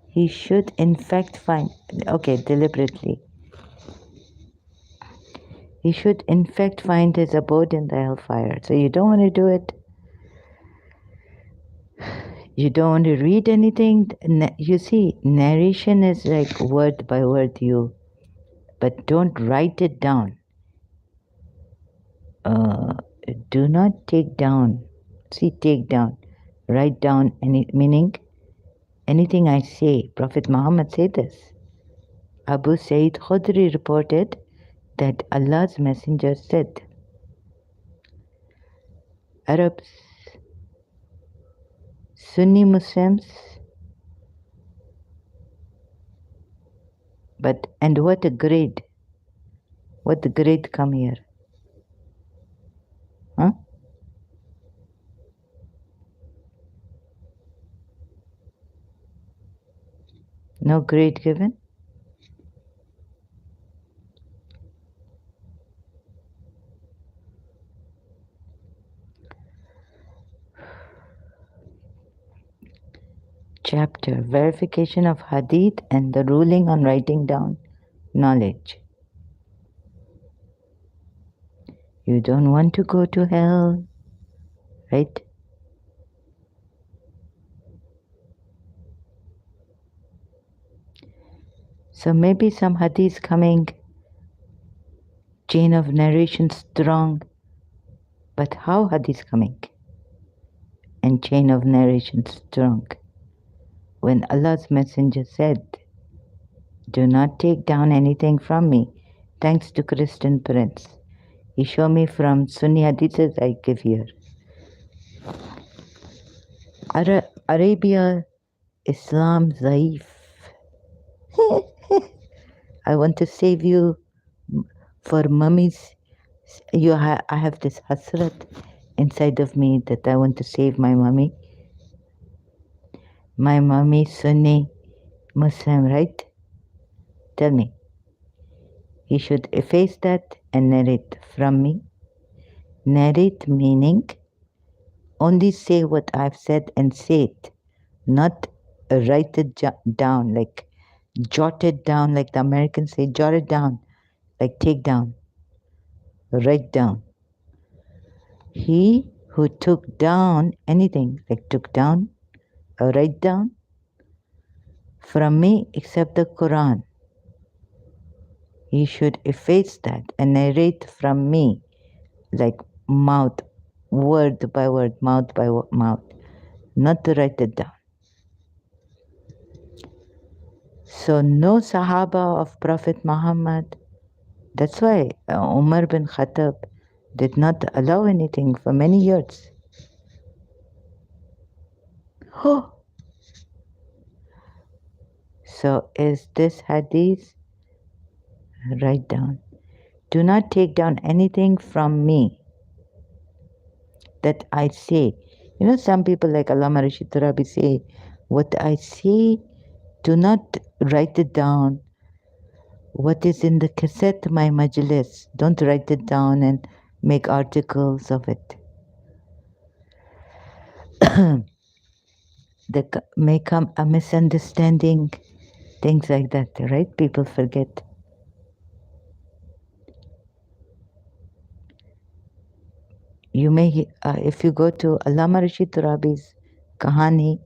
he should in fact find, deliberately. He should in fact find his abode in the hellfire. So you don't want to do it. You don't want to read anything. You see, narration is like word by word, but don't write it down. Uh, do not take down. See, take down. Write down meaning anything I say. Prophet Muhammad said this. Abu Sayyid Khudri reported that Allah's Messenger said, Arabs, Sunni Muslims, and what a grade. What the grade come here? Huh? No grade given? Chapter Verification of Hadith and the ruling on writing down knowledge. You don't want to go to hell, right? So maybe some hadith coming, chain of narration strong, but how hadith coming? And chain of narration strong. When Allah's Messenger said, do not take down anything from me, thanks to Christian Prince. He showed me from Sunni hadiths I give here. Arabia, Islam, Zaif. I want to save you for mummies. I have this hasrat inside of me that I want to save my mummy. My mummy, Sunni, Muslim, right? Tell me. He should efface that and narrate from me. Narrate meaning only say what I've said and say it, not write it down, like jot it down, like the Americans say, jot it down, like take down, write down. He who took down anything, like took down or write down, from me except the Quran, he should efface that and narrate from me, like mouth, word by word, mouth by mouth, not to write it down. So no Sahaba of Prophet Muhammad. That's why Umar bin Khattab did not allow anything for many years. Oh. So is this hadith? Write down. Do not take down anything from me that I say. Some people like Allama Rashid Turabi say, what I say, do not write it down. What is in the cassette, my majlis, don't write it down and make articles of it. There may come a misunderstanding, things like that, right? People forget. You may, if you go to Allama Rashid Turabi's Kahani,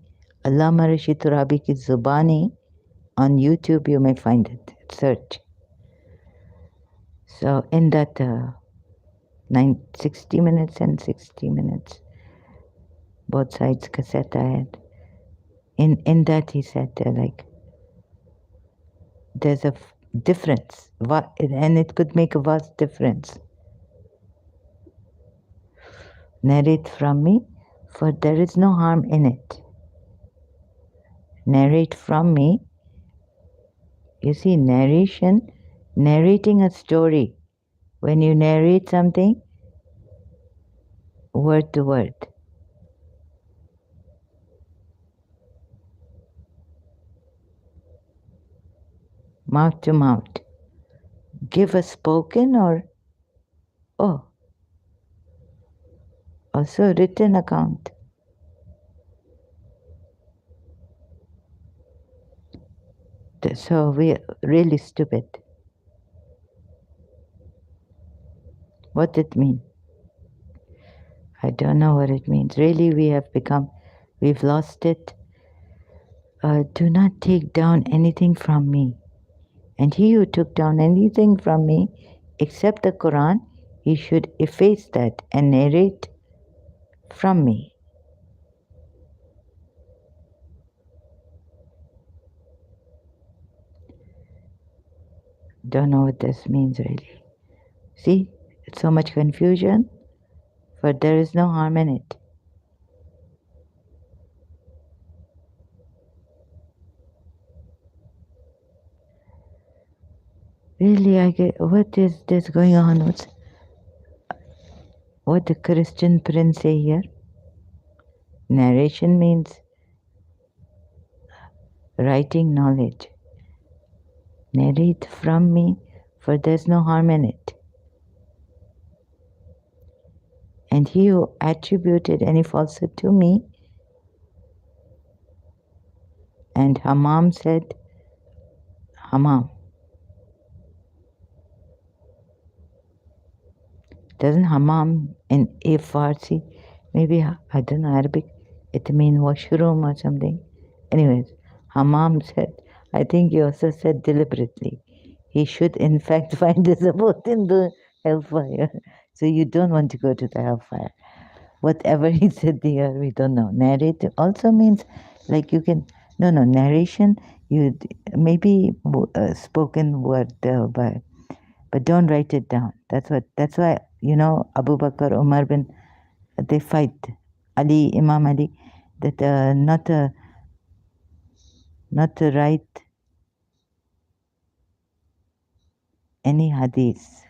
Allama Rashid Turabi ki Zubani, on YouTube you may find it. Search. So in that 60 minutes and 60 minutes, both sides cassette I had. In that he said like there's a difference, and it could make a vast difference. Narrate from me, for there is no harm in it. Narrate from me. You see, narrating a story. When you narrate something, word to word, mouth to mouth, give a spoken or oh, also written account. So we're really stupid. What it mean? I don't know what it means. Really, we've lost it. Do not take down anything from me. And he who took down anything from me, except the Quran, he should efface that and narrate from me. Don't know what this means really. See, it's so much confusion, but there is no harm in it. Really, I get what is this going on? What the Christian prince say here? Narration means writing knowledge. Narrate from me, for there's no harm in it. And he who attributed any falsehood to me, and Hammam said, Hammam. Doesn't Hammam in a Farsi, maybe I don't know Arabic, it means washroom or something. Anyways, Hammam said, I think he also said deliberately, he should in fact find his abode in the hellfire. So you don't want to go to the hellfire. Whatever he said here, we don't know. Narrative also means like you can, no, narration, you maybe spoken word but don't write it down. That's why, Abu Bakr, Umar bin, they fight. Imam Ali, that not to write any hadith.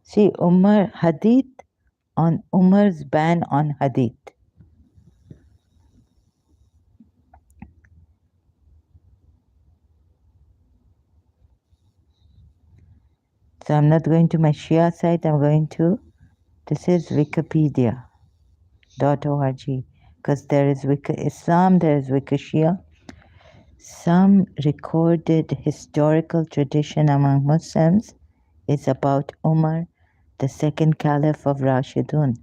See, hadith on Umar's ban on hadith. So I'm not going to my Shia site, I'm going to, this is Wikipedia.org, because there is Islam, there is Shia. Some recorded historical tradition among Muslims is about Umar, the second caliph of Rashidun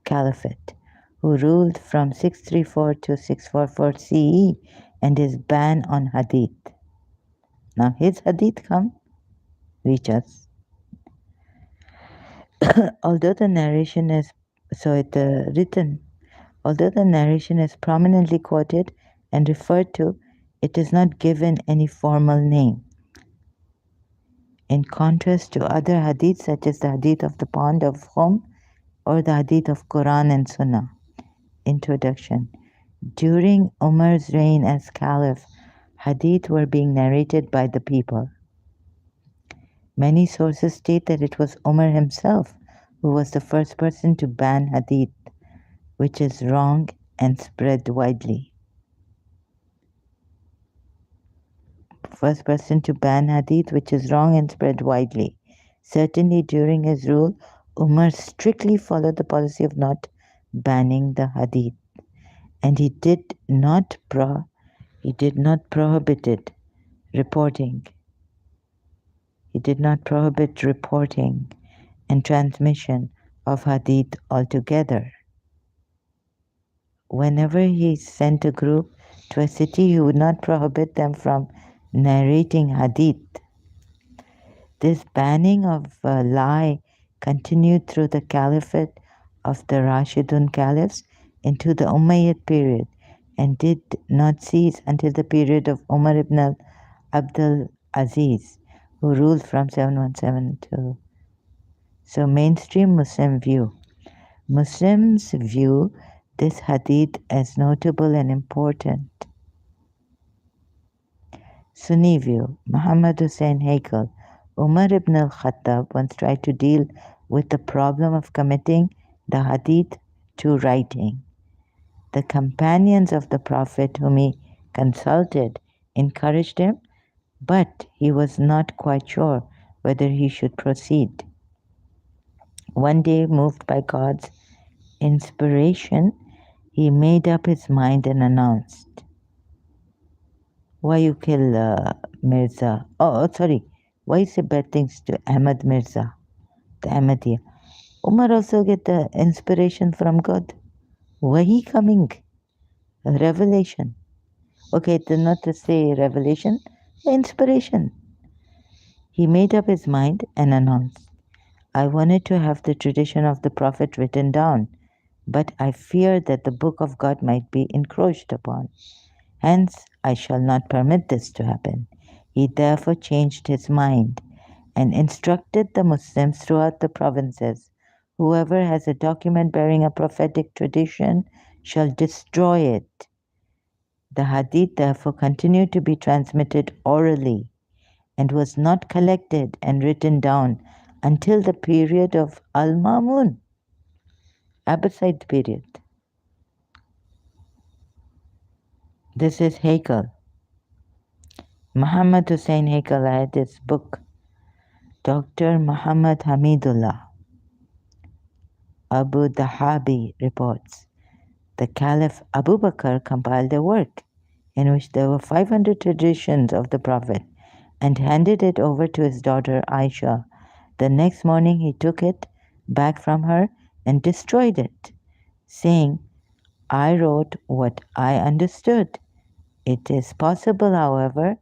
Caliphate, who ruled from 634 to 644 CE, and his ban on hadith. Now his hadith come, reach us. Although the narration is written, although the narration is prominently quoted and referred to, it is not given any formal name. In contrast to other hadiths such as the hadith of the pond of Qum or the hadith of Quran and Sunnah. Introduction. During Umar's reign as caliph, hadith were being narrated by the people. Many sources state that it was Umar himself who was the first person to ban hadith, which is wrong and spread widely. first person to ban hadith, which is wrong and spread widely. Certainly during his rule, Umar strictly followed the policy of not banning the hadith, and he did not prohibit it reporting. He did not prohibit reporting and transmission of hadith altogether. Whenever he sent a group to a city, he would not prohibit them from narrating hadith. This banning of lie continued through the caliphate of the Rashidun caliphs into the Umayyad period and did not cease until the period of Umar ibn Abdul Aziz, who ruled from 717 to. So, mainstream Muslim view. Muslims view this hadith as notable and important. Sunni view. Muhammad Hussein Haykal. Umar ibn al-Khattab once tried to deal with the problem of committing the hadith to writing. The companions of the Prophet whom he consulted encouraged him, but he was not quite sure whether he should proceed. One day, moved by God's inspiration, he made up his mind and announced, "Why you kill Mirza? Sorry. Why you say bad things to Ahmad Mirza, the Ahmadiyya?" Umar also get the inspiration from God. Wahi coming, a revelation. Okay, it is not to say revelation, inspiration. He made up his mind and announced, "I wanted to have the tradition of the Prophet written down, but I fear that the book of God might be encroached upon. Hence, I shall not permit this to happen." He therefore changed his mind and instructed the Muslims throughout the provinces, "Whoever has a document bearing a prophetic tradition shall destroy it." The hadith therefore continued to be transmitted orally and was not collected and written down until the period of Al-Mamun, Abbasid period. This is Haykal. Muhammad Hussein Haykal had his book, Dr. Muhammad Hamidullah Abu Dahabi reports. The Caliph Abu Bakr compiled a work in which there were 500 traditions of the Prophet and handed it over to his daughter Aisha. The next morning he took it back from her and destroyed it, saying, "I wrote what I understood. It is possible, however,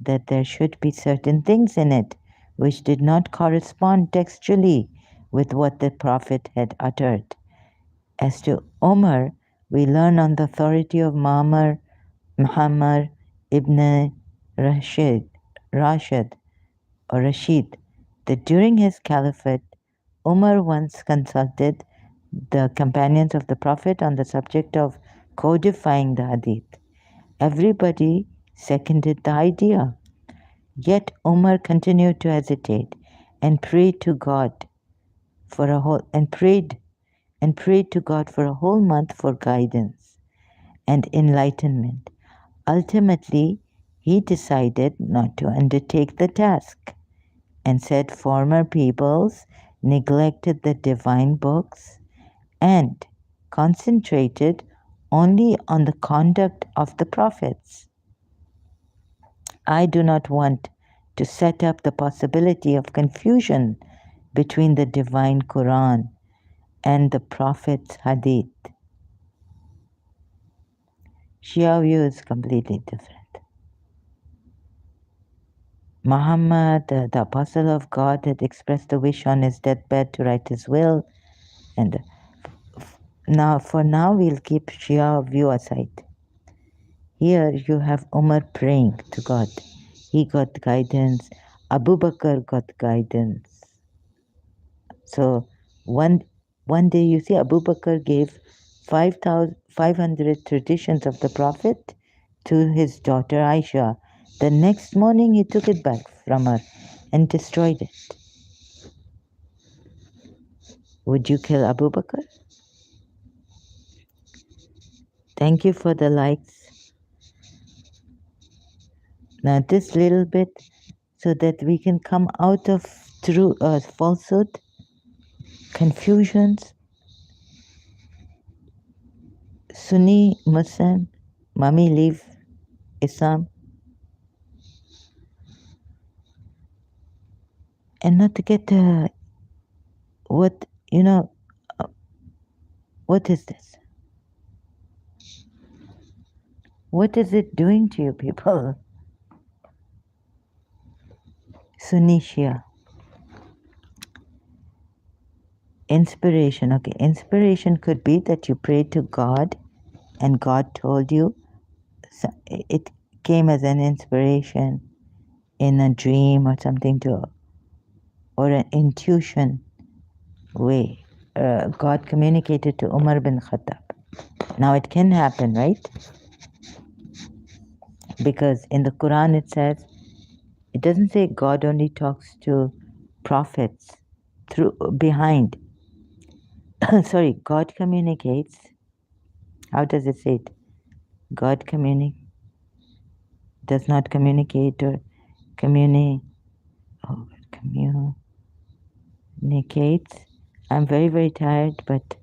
that there should be certain things in it which did not correspond textually with what the Prophet had uttered." As to Omar, we learn on the authority of Muhammad ibn Rashid that during his caliphate, Umar once consulted the companions of the Prophet on the subject of codifying the hadith. Everybody seconded the idea. Yet Umar continued to hesitate and prayed to God for a whole month for guidance and enlightenment. Ultimately, he decided not to undertake the task and said former peoples neglected the divine books and concentrated only on the conduct of the prophets. I do not want to set up the possibility of confusion between the divine Quran and the prophet's hadith. Shia view is completely different. Muhammad, the apostle of God, had expressed a wish on his deathbed to write his will, and for now we'll keep Shia view aside. Here you have Umar praying to God. He got guidance. Abu Bakr got guidance. So one day you see Abu Bakr gave 500 traditions of the Prophet to his daughter Aisha. The next morning he took it back from her and destroyed it. Would you kill Abu Bakr? Thank you for the likes. Now, this little bit so that we can come out of true falsehood, confusions, Sunni, Muslim, Mummy leave Islam, and not to get what, uh, what is this? What is it doing to you people? Sunni Shia. Inspiration. Okay, inspiration could be that you prayed to God and God told you. So it came as an inspiration in a dream or something or an intuition way. God communicated to Umar bin Khattab. Now it can happen, right? Because in the Quran it says, it doesn't say God only talks to prophets through behind. Sorry, God communicates. How does it say it? God does not communicate or communi oh, communicates. I'm very, very tired, but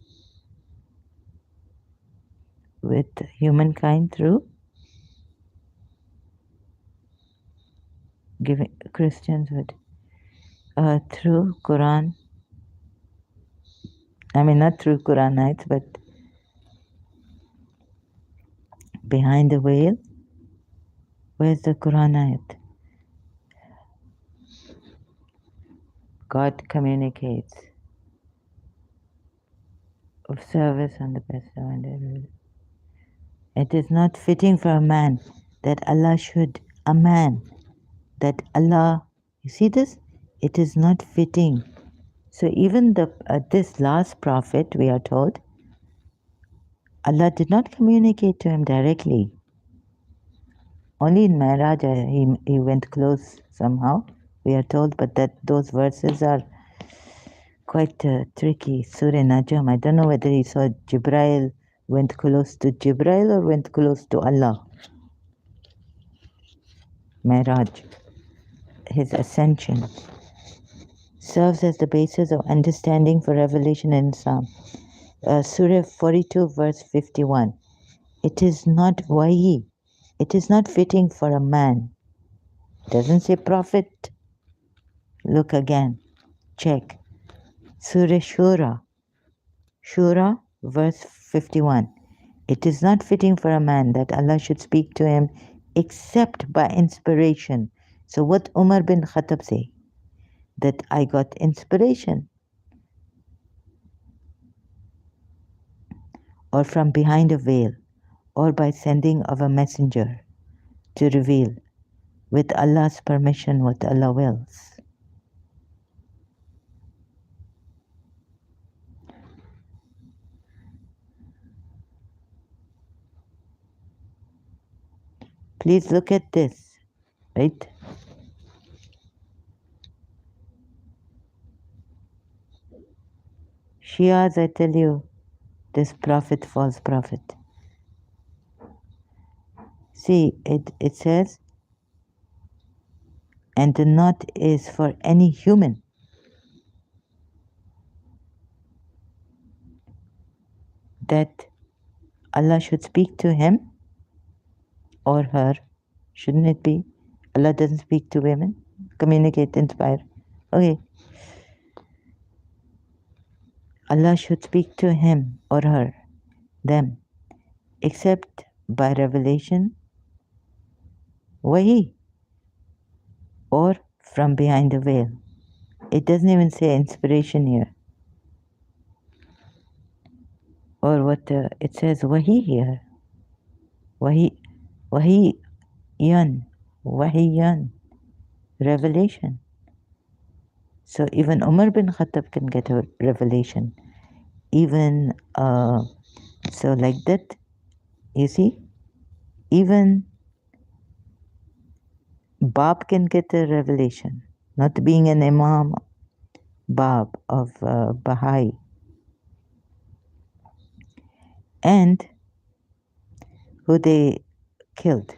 with humankind through giving Christians would through Quran. I mean, not through Quranites, but behind the veil. Where's the Quran ayat? God communicates of service on the best of. It is not fitting for a man that Allah should, a man, that Allah, you see this? It is not fitting. So even this last prophet, we are told, Allah did not communicate to him directly. Only in Mi'raj he went close somehow, we are told, but that those verses are quite tricky. Surah Najm, I don't know whether he saw Jibril, went close to Jibril or went close to Allah. Mi'raj, his ascension, serves as the basis of understanding for revelation in Islam. Surah 42 verse 51. It is not wahi. It is not fitting for a man. Doesn't say prophet. Look again. Check. Surah Shura verse 51. It is not fitting for a man that Allah should speak to him except by inspiration. So what Umar bin Khattab say? That I got inspiration. Or from behind a veil. Or by sending of a messenger to reveal with Allah's permission what Allah wills. Please look at this, right? Shias, I tell you, this prophet, false prophet. See, it says, and the not is for any human. That Allah should speak to him or her. Shouldn't it be? Allah doesn't speak to women. Communicate, inspire. Okay. Allah should speak to him or her, them, except by revelation, wahi, or from behind the veil. It doesn't even say inspiration here. Or what it says wahi here. Wahi, wahiyan, revelation. So even Umar bin Khattab can get a revelation. Even, so like that, you see, even Bab can get a revelation. Not being an Imam, Bab of Baha'i. And who they killed.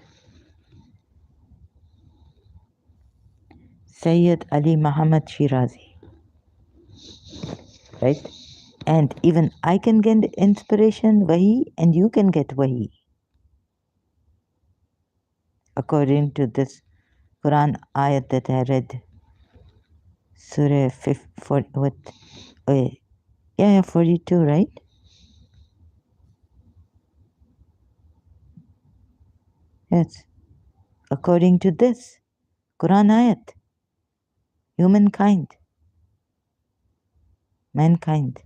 Sayyid Ali Muhammad Shirazi, right? And even I can get inspiration, wahi, and you can get wahi. According to this Quran ayat that I read, Surah 42, right? Yes. According to this Quran ayat, humankind, mankind,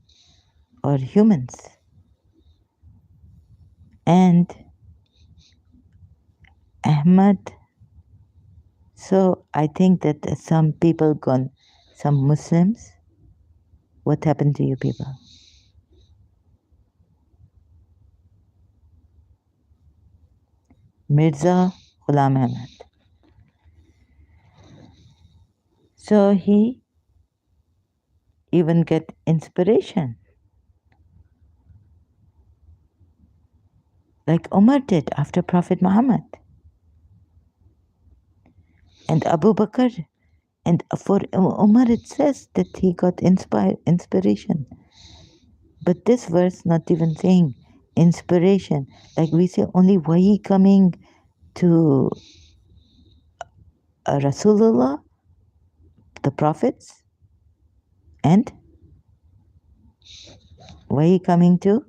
or humans, and Ahmad. So I think that some people gone, some Muslims. What happened to you people? Mirza Ghulam Ahmad. So he even get inspiration, like Umar did after Prophet Muhammad. And Abu Bakr, and for Umar it says that he got inspiration. But this verse not even saying inspiration. Like we say only wahi coming to Rasulullah, the prophets, and wahi coming to,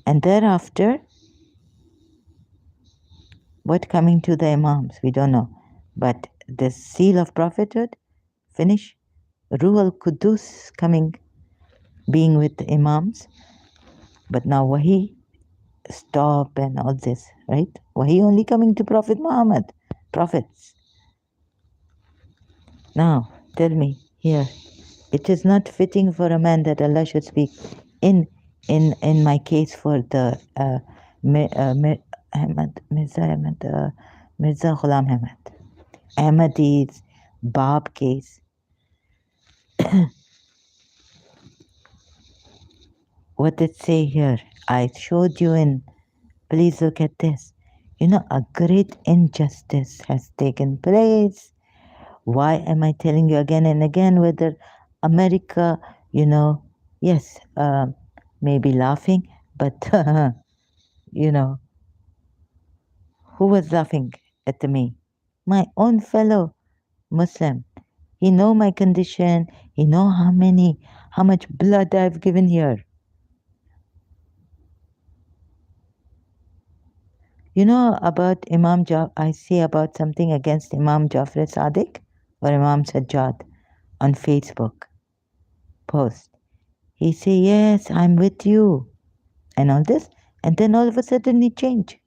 and thereafter what coming to the Imams, we don't know. But the seal of prophethood, finish, Ruh al Qudus coming, being with the Imams, but now wahi stop and all this, right? Wahi only coming to Prophet Muhammad, prophets. Now, tell me here, it is not fitting for a man that Allah should speak in my case for the Mirza Ghulam Ahmad. Ahmadi's Bab case. What did it say here? I showed you in, please look at this. You know, a great injustice has taken place. Why am I telling you again and again whether America, you know, yes, maybe laughing, but, you know, who was laughing at me? My own fellow Muslim. He know my condition. He know how much blood I've given here. You know about I say about something against Imam Jafar Sadiq or Imam Sajjad on Facebook post. He say, yes, I'm with you and all this. And then all of a sudden he change.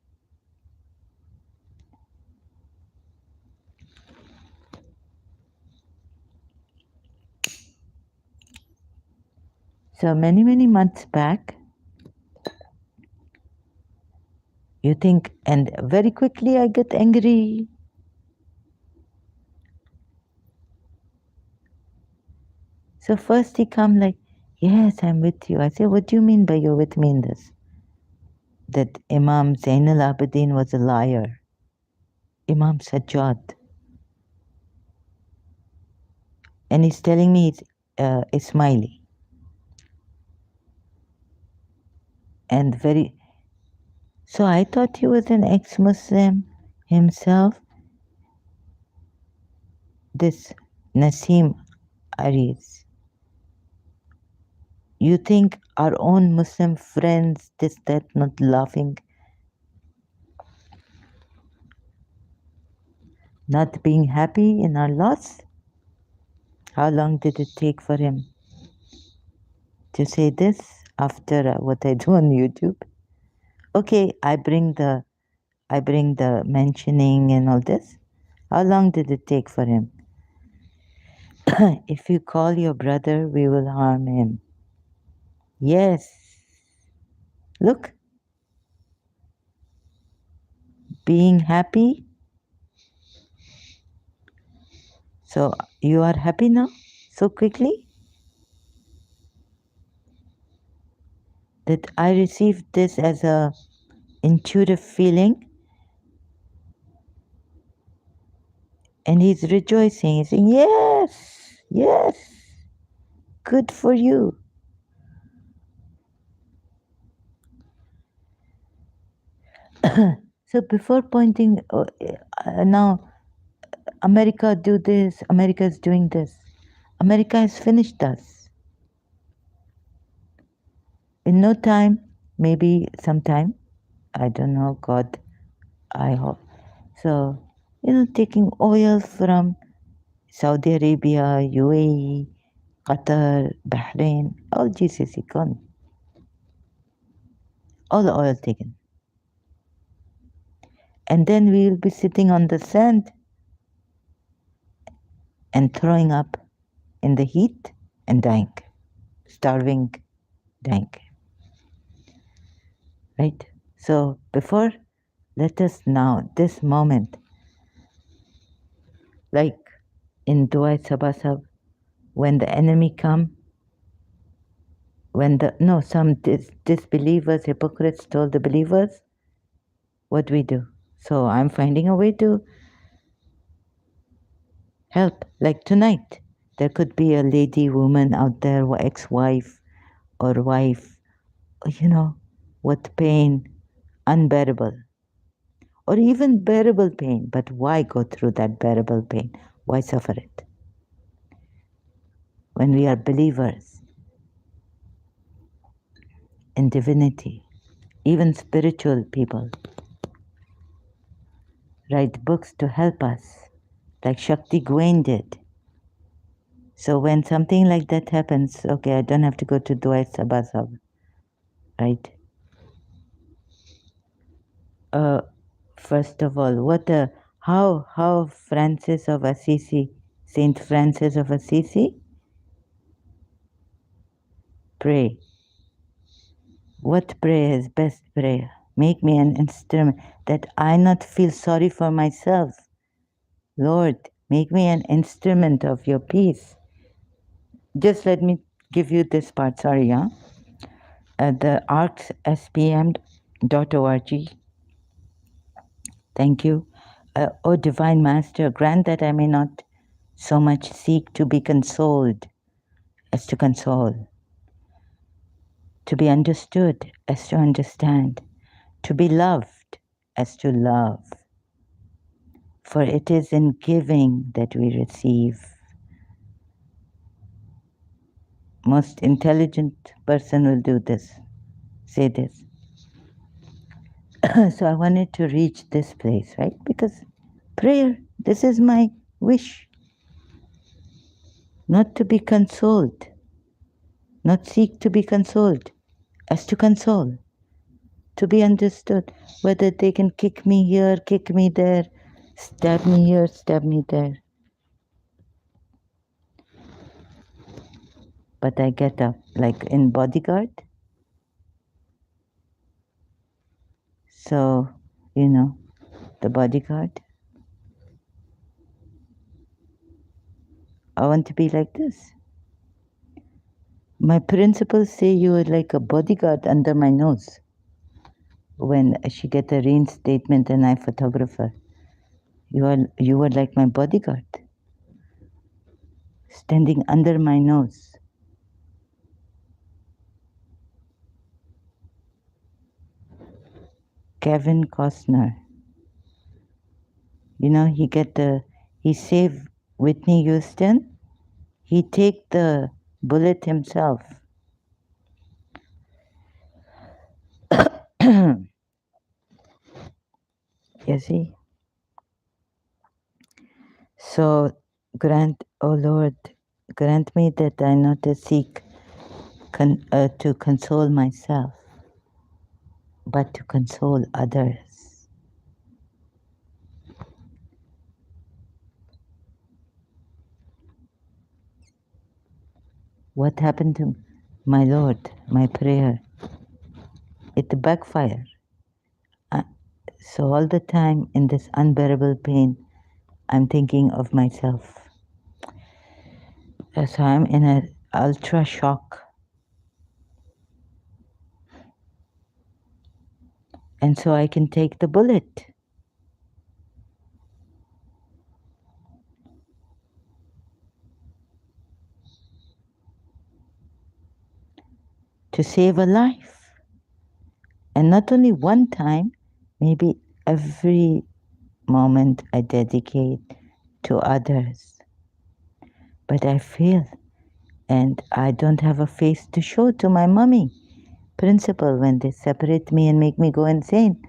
So many months back, you think, and very quickly I get angry. So first he come like, yes, I'm with you. I say, what do you mean by you're with me in this? That Imam Zain al-Abidin was a liar. Imam Sajjad. And he's telling me it's Ismaili. And very, so I thought he was an ex-Muslim himself. This Nasim Aris. You think our own Muslim friends, this, that, not laughing, not being happy in our loss? How long did it take for him to say this after what I do on YouTube? Okay, I bring the mentioning and all this. How long did it take for him? If you call your brother, we will harm him. Yes. Look, being happy. So you are happy now so quickly? That I received this as a intuitive feeling. And he's rejoicing. He's saying, yes, yes, good for you. So before pointing, now America do this, America is doing this. America has finished us. In no time, maybe sometime, I don't know, God, I hope. So, taking oil from Saudi Arabia, UAE, Qatar, Bahrain, all GCC gone. All the oil taken. And then we will be sitting on the sand and throwing up in the heat and dying, starving, dying. Right? So before, let us now, this moment, like in Duai Sabasab, when the enemy come, when some disbelievers, hypocrites told the believers, what we do. So I'm finding a way to help. Like tonight, there could be a lady, woman out there, ex-wife or wife, with pain, unbearable, or even bearable pain. But why go through that bearable pain? Why suffer it? When we are believers in divinity, even spiritual people write books to help us, like Shakti Gwain did. So when something like that happens, okay, I don't have to go to Dua Sabasab, right? Uh, First of all, how Francis of Assisi, Saint Francis of Assisi, pray. What prayer is best prayer? Make me an instrument that I not feel sorry for myself. Lord, make me an instrument of your peace. Just let me give you this part, sorry, yeah? The artspm.org. Thank you. O Divine Master, grant that I may not so much seek to be consoled as to console, to be understood as to understand, to be loved as to love. For it is in giving that we receive. Most intelligent person will do this, say this. So I wanted to reach this place, right? Because prayer, this is my wish. Not to be consoled, not seek to be consoled, as to console, to be understood, whether they can kick me here, kick me there, stab me here, stab me there. But I get up, like in Bodyguard. So, the Bodyguard. I want to be like this. My principals say you are like a bodyguard under my nose. When she get a reinstatement and I photographer, you were like my bodyguard, standing under my nose. Kevin Costner, he saved Whitney Houston. He take the bullet himself. You see? So grant, O Lord, grant me that I not to seek to console myself, but to console others. What happened to my Lord, my prayer? It backfired. So all the time in this unbearable pain, I'm thinking of myself. So I'm in an ultra shock. And so I can take the bullet. to save a life. And not only one time, maybe every moment I dedicate to others. But I feel, and I don't have a face to show to my mommy, principal, when they separate me and make me go insane.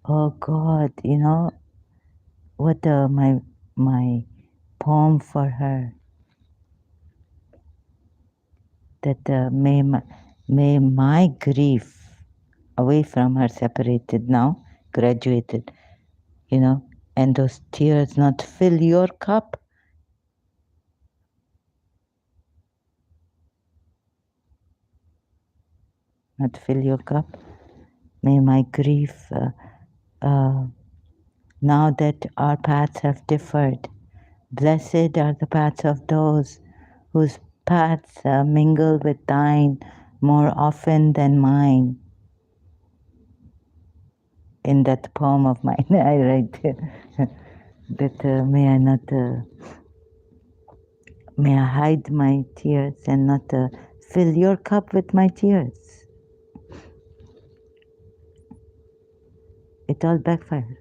Oh God, what my poem for her, that may my grief away from her, separated now, graduated, and those tears not fill your cup. Not fill your cup. May my grief, uh, now that our paths have differed, blessed are the paths of those whose paths mingle with thine more often than mine. In that poem of mine, I write that may I hide my tears and not fill your cup with my tears. It all backfired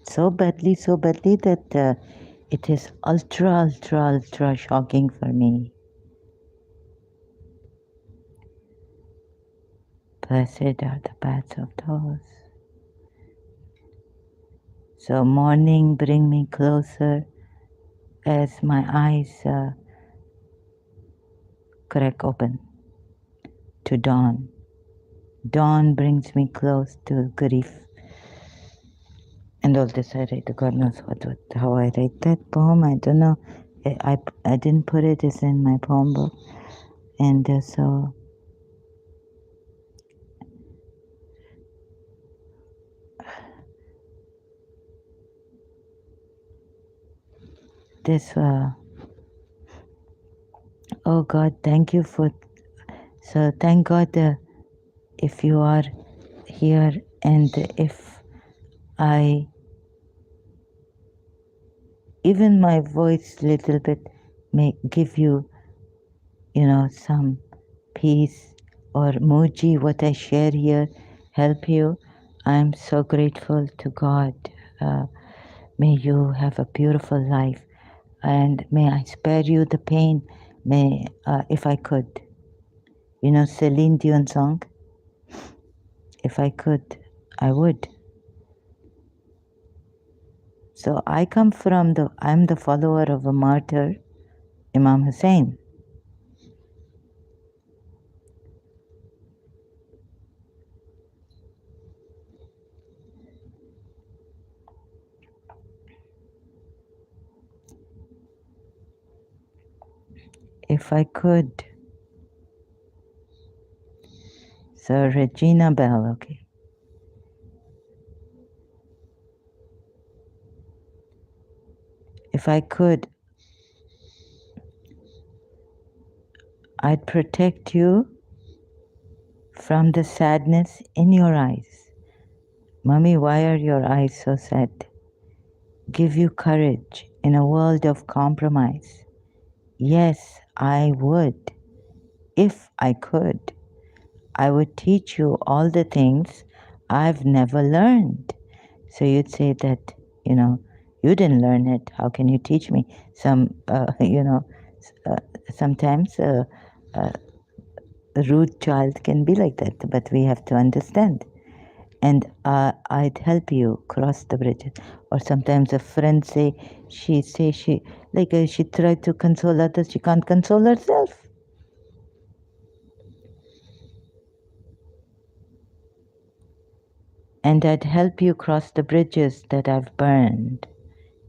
so badly that it is ultra shocking for me. Blessed are the paths of those. So morning bring me closer as my eyes crack open to dawn. Dawn brings me close to grief. And all this I write, God knows how I write that poem. I don't know. I didn't put it. It's in my poem book. And so this, oh God, thank you for, so thank God if you are here and if I, even my voice little bit may give you, some peace or Muji, what I share here, help you. I'm so grateful to God. May you have a beautiful life and may I spare you the pain. May, if I could, Celine Dion song, if I could, I would. So I'm the follower of a martyr, Imam Hussein. If I could, so Regina Bell, okay. If I could, I'd protect you from the sadness in your eyes. Mummy, why are your eyes so sad? Give you courage in a world of compromise. Yes, I would. If I could, I would teach you all the things I've never learned. So you'd say that, you didn't learn it. How can you teach me? Sometimes a rude child can be like that, but we have to understand. And I'd help you cross the bridges. Or sometimes a friend she tried to console others, she can't console herself. And I'd help you cross the bridges that I've burned.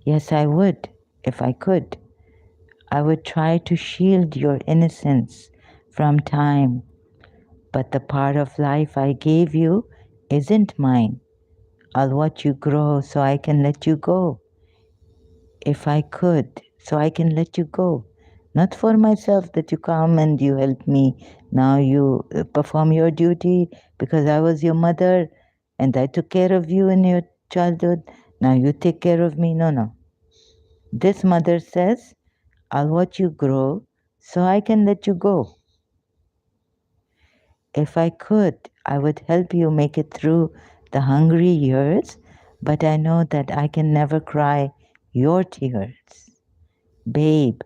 Yes, I would, if I could. I would try to shield your innocence from time, but the part of life I gave you isn't mine. I'll watch you grow so I can let you go. If I could, so I can let you go. Not for myself that you come and you help me. Now you perform your duty because I was your mother and I took care of you in your childhood. Now you take care of me. No, no. This mother says, I'll watch you grow so I can let you go. If I could, I would help you make it through the hungry years, but I know that I can never cry your tears, babe.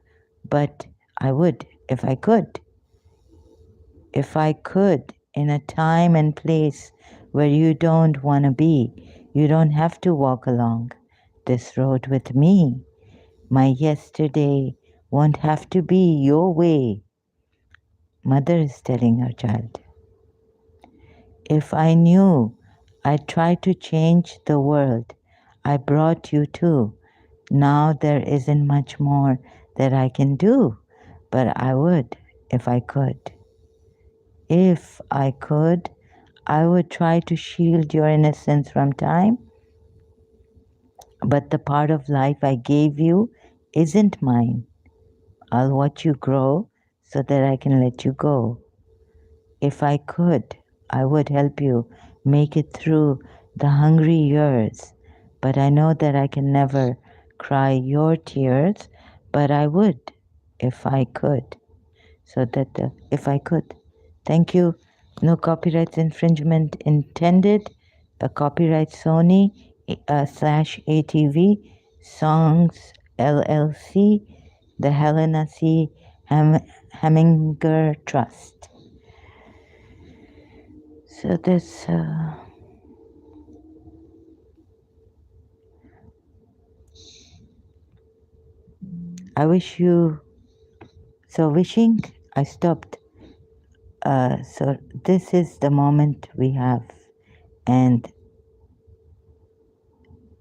But I would if I could. If I could, in a time and place where you don't want to be, you don't have to walk along this road with me. My yesterday won't have to be your way. Mother is telling her child. If I knew I'd try to change the world I brought you to, now there isn't much more that I can do, but I would if I could. If I could, I would try to shield your innocence from time, but the part of life I gave you isn't mine. I'll watch you grow so that I can let you go. If I could, I would help you make it through the hungry years, but I know that I can never cry your tears, but I would if I could. If I could. Thank you. No copyright infringement intended. A copyright Sony slash ATV Songs LLC, the Helena C. Heminger Trust. So this, I wish you, so wishing, I stopped. So this is the moment we have. And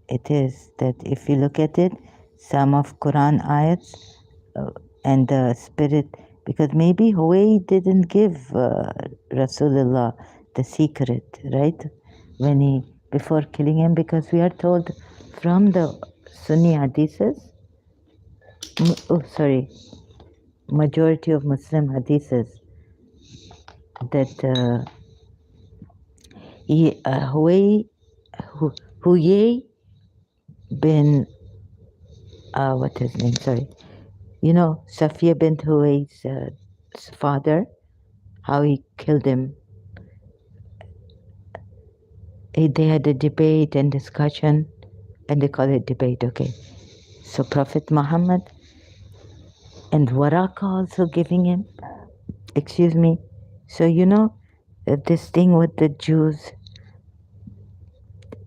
it is that if you look at it, some of Quran ayats uh, and the spirit, because maybe Huwai didn't give Rasulullah the secret, right? When he, before killing him, because we are told from the Sunni hadiths, majority of Muslim hadiths, that Huwai, Huyai bin, what his name, sorry, you know, Safiya bint Huwai's father, how he killed him. They had a debate and discussion, and they call it debate, okay. So Prophet Muhammad and Waraka also giving him, excuse me. So you know, this thing with the Jews,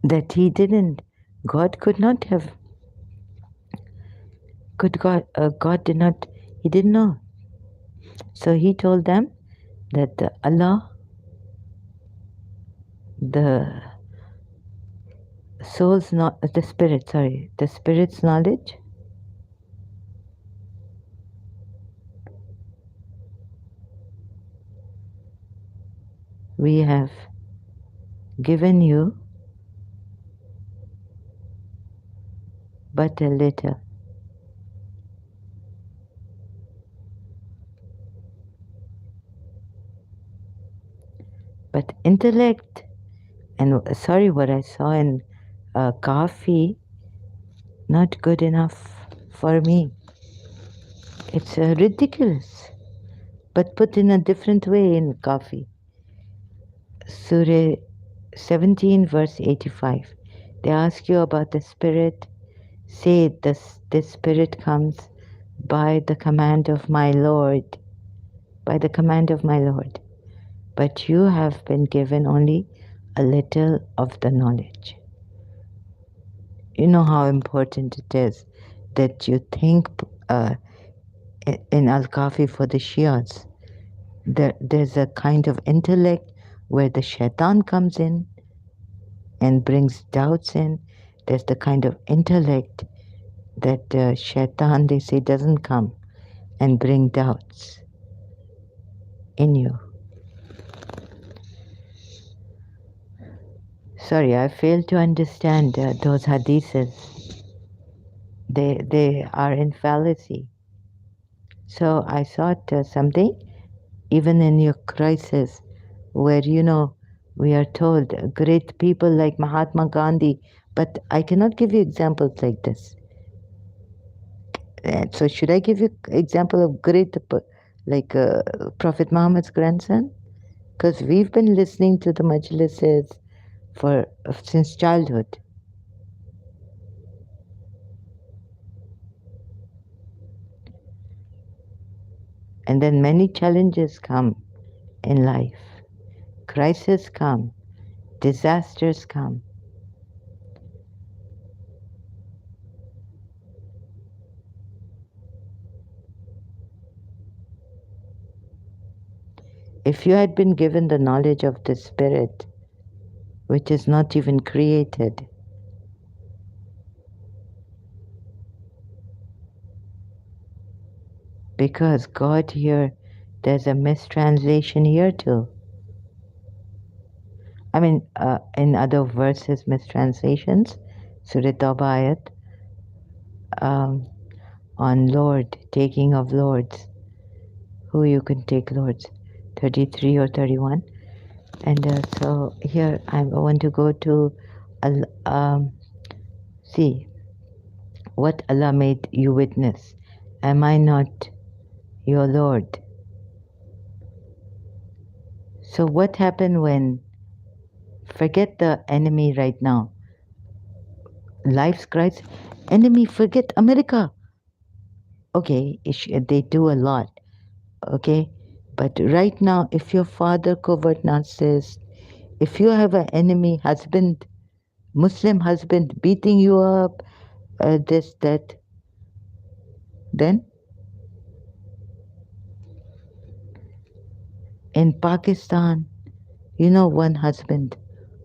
that he didn't, God could not have, God did not, he didn't know. So he told them that Allah, the soul's not, the spirit, sorry, the spirit's knowledge, we have given you but a little. But intellect, and sorry, what I saw in coffee, not good enough for me. It's ridiculous, but put in a different way in coffee. Surah 17, verse 85. They ask you about the spirit. Say, this spirit comes by the command of my Lord, by the command of my Lord. But you have been given only a little of the knowledge. You know how important it is that you think in Al-Kafi for the Shias. There's a kind of intellect where the shaitan comes in and brings doubts in. There's the kind of intellect that shaitan, they say, doesn't come and bring doubts in you. Sorry, I fail to understand those hadiths. They are in fallacy. So I thought something, even in your crisis, where, you know, we are told great people like Mahatma Gandhi, but I cannot give you examples like this. So should I give you example of great, like Prophet Muhammad's grandson? Because we've been listening to the majlises for since childhood. And then many challenges come in life. Crises come, disasters come. If you had been given the knowledge of the Spirit, which is not even created, because God here, there's a mistranslation here too. I mean, in other verses, mistranslations, Surah Tawbah ayat, um, on Lord, taking of Lords, who you can take Lords, 33 or 31. And so here I want to go to, see, what Allah made you witness. Am I not your Lord? So what happened when, forget the enemy right now, life's crisis, enemy, forget America. Okay, they do a lot, okay? But right now, if your father covert narcissist, if you have an enemy husband, Muslim husband beating you up, this, that, then in Pakistan, you know, one husband,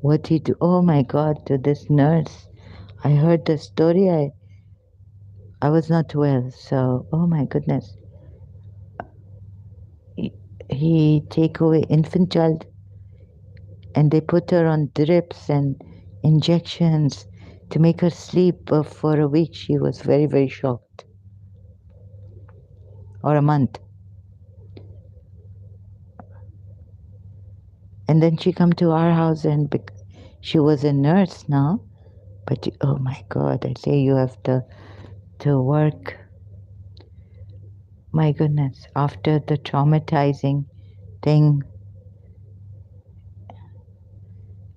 what he do? Oh my God, to this nurse. I heard the story. I was not well, so oh my goodness. He take away infant child and they put her on drips and injections to make her sleep for a week. She was very, very shocked. Or a month. And then she come to our house and she was a nurse now. But oh my God, I say you have to work. My goodness, after the traumatizing thing.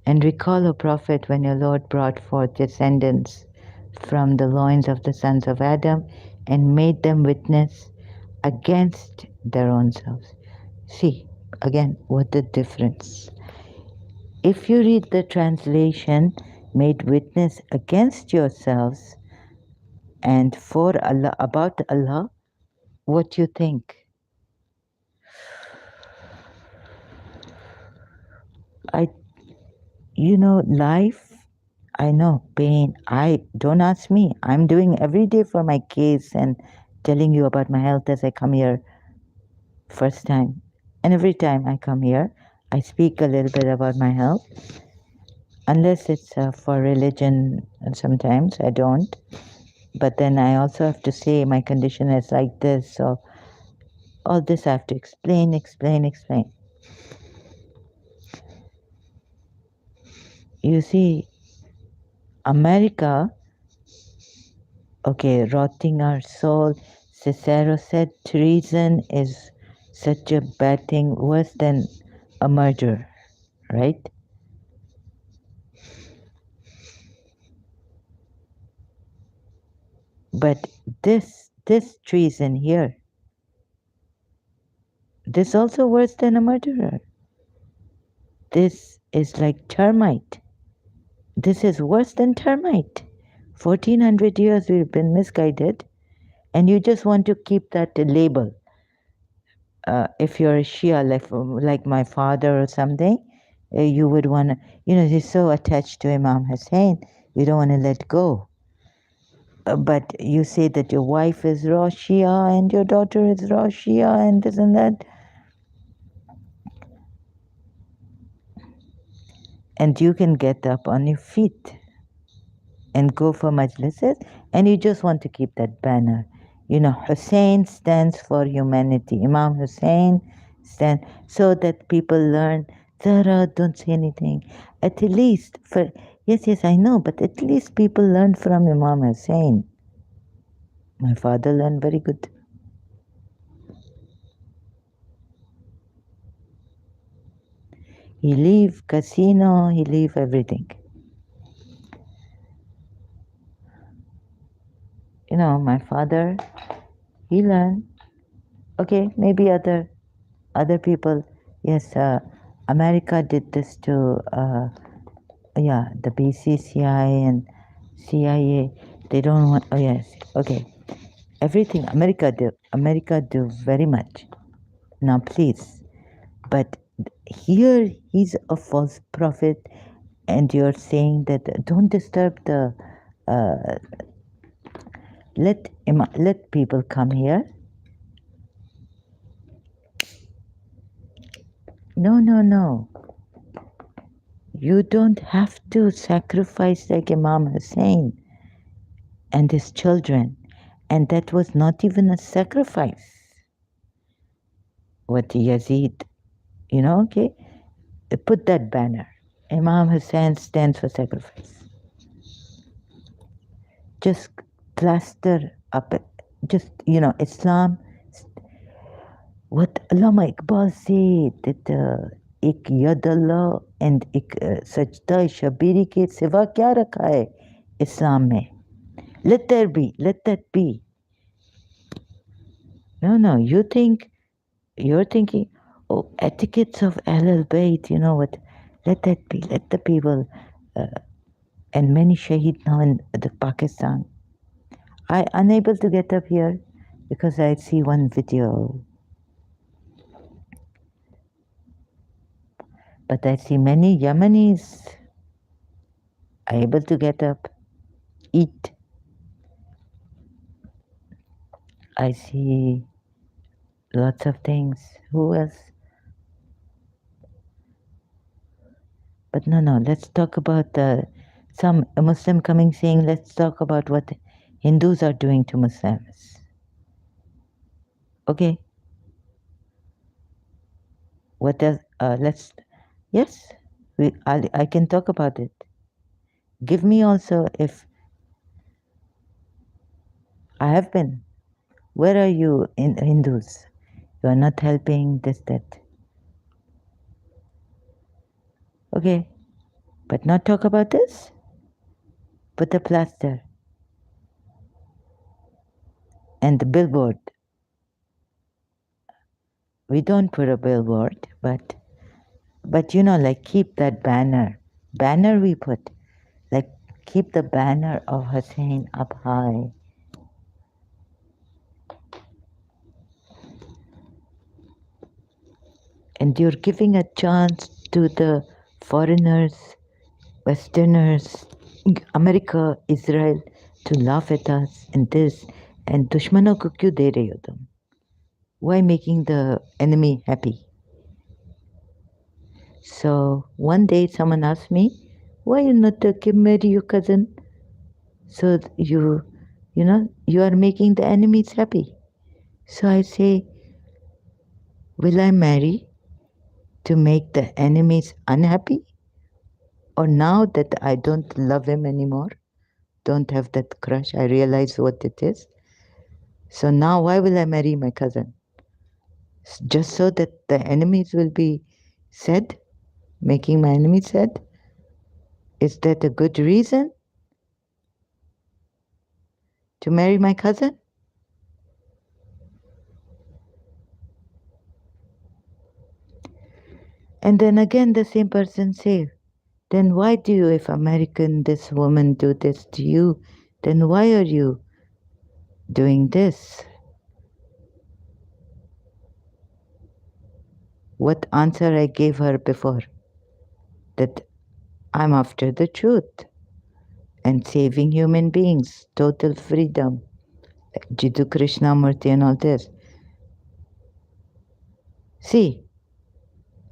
And recall, O Prophet, when your Lord brought forth descendants from the loins of the sons of Adam and made them witness against their own selves. See, again, what the difference. If you read the translation, made witness against yourselves and for Allah, about Allah, what you think? I, life, I know, pain. I don't ask me. I'm doing every day for my case and telling you about my health as I come here first time. And every time I come here, I speak a little bit about my health. Unless it's for religion, and sometimes I don't. But then I also have to say my condition is like this. So all this I have to explain, explain, explain. You see, America, okay, rotting our soul. Cicero said treason is such a bad thing, worse than a murder, right? But this treason here, this also worse than a murderer. This is like termite. This is worse than termite. 1400 years we've been misguided, and you just want to keep that label. If you're a Shia, like my father or something, you would want to, you're so attached to Imam Hussein, you don't want to let go. But you say that your wife is raw Shia and your daughter is raw Shia and this and that. And you can get up on your feet and go for majlises, and you just want to keep that banner. Hussein stands for humanity. Imam Hussein stands so that people learn. Zara, don't say anything. At least for yes, I know, but at least people learn from Imam Hussein. My father learned very good. He leave casino, he leave everything. You know, my father, he learned. Okay, maybe other people. Yes, America did this to yeah, the BCCI and CIA. They don't want. Oh yes, okay. Everything America do very much. Now please, but here he's a false prophet, and you're saying that don't disturb the. Uh, let people come here. No, no, no. You don't have to sacrifice like Imam Hussein and his children. And that was not even a sacrifice. What Yazid, okay? Put that banner. Imam Hussein stands for sacrifice. Just plaster up it. Just, Islam. What Allama Iqbal said that एक यद अल्लाह and एक सजदा शबीरी के सिवा क्या रखा है इस्लाम में. Let there be, let that be. No, you're thinking, oh, etiquettes of Ahlul Bayt, you know what? Let that be, let the people, and many shaheed now in the Pakistan. I unable to get up here because I see one video, but I see many Yemenis are able to get up, eat. I see lots of things. Who else? But no, let's talk about some Muslim coming saying, let's talk about what Hindus are doing to Muslims. Okay. What else? Yes, I can talk about it. Give me also if I have been. Where are you in Hindus? You are not helping this, that. Okay. But not talk about this? Put a plaster and the billboard. We don't put a billboard, but like keep that banner. Banner we put. Like keep the banner of Hussein up high. And you're giving a chance to the foreigners, Westerners, America, Israel to laugh at us and this. And दुश्मनों को क्यों दे रहे हो तुम? Why making the enemy happy? So one day someone asked me, why you not marry your cousin? So you are making the enemies happy. So I say, will I marry to make the enemies unhappy? Or now that I don't love him anymore, don't have that crush, I realize what it is. So now why will I marry my cousin? Just so that the enemies will be sad, making my enemies sad? Is that a good reason to marry my cousin? And then again the same person say, then why do you, if American, this woman do this to you, then why are you doing this? What answer I gave her before? That I'm after the truth and saving human beings, total freedom, Jiddu Krishnamurti and all this. See,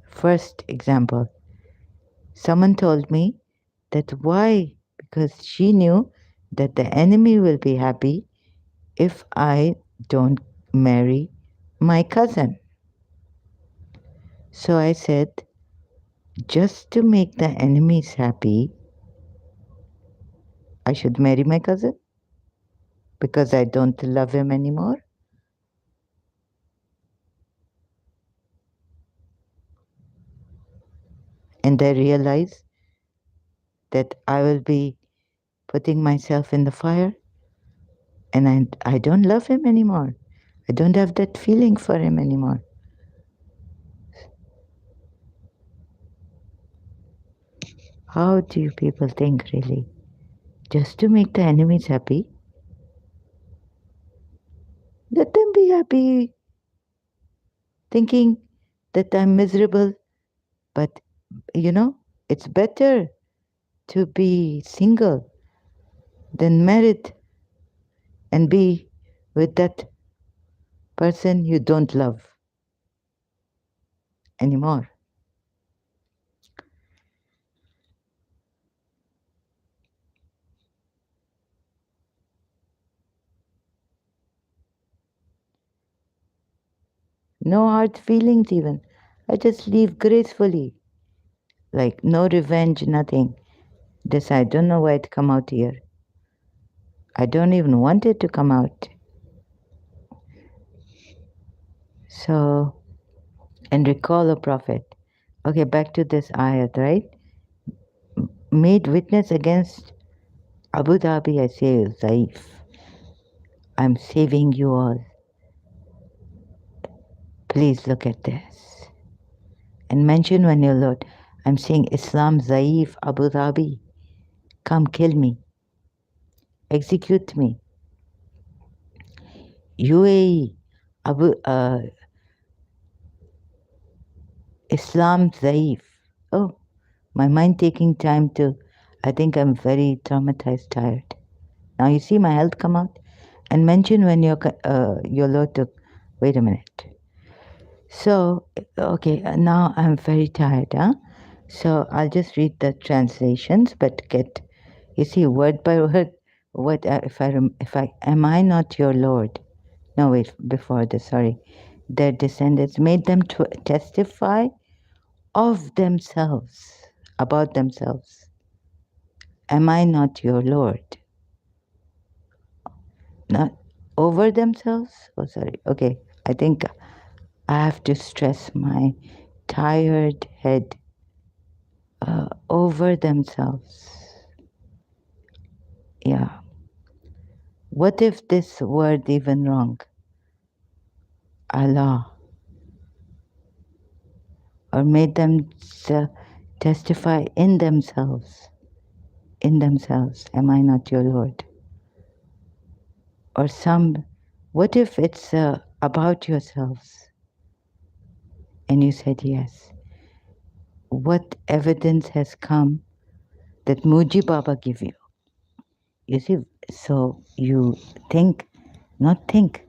first example, someone told me that why? Because she knew that the enemy will be happy if I don't marry my cousin. So I said, just to make the enemies happy, I should marry my cousin because I don't love him anymore. and I realize that I will be putting myself in the fire, and I don't love him anymore. I don't have that feeling for him anymore. How do you people think, really? Just to make the enemies happy? Let them be happy, thinking that I'm miserable. But, it's better to be single than married and be with that person you don't love anymore. No hard feelings, even. I just leave gracefully. Like, no revenge, nothing. This, I don't know why it come out here. I don't even want it to come out. So, and recall a prophet. Okay, back to this ayat, right? Made witness against Abu Dhabi, I say, Zaif. I'm saving you all. Please look at this. And mention when you Lord, I'm saying Islam, Zaif, Abu Dhabi. Come kill me. Execute me. UAE, Islam, Zaif. Oh, my mind taking time to, I think I'm very traumatized, tired. Now you see my health come out? And mention when your Lord took, wait a minute. So, okay, now I'm very tired, huh? So I'll just read the translations, but you see, word by word, what am I not your Lord? No, wait, before this, sorry. Their descendants made them testify of themselves, about themselves. Am I not your Lord? Not over themselves? Oh, sorry. Okay, I think I have to stress my tired head over themselves. Yeah. What if this word even wrong? Allah. Or made them testify in themselves. In themselves. Am I not your Lord? Or what if it's about yourselves? And you said yes. What evidence has come that Muji Baba give you? You see, so you think, not think,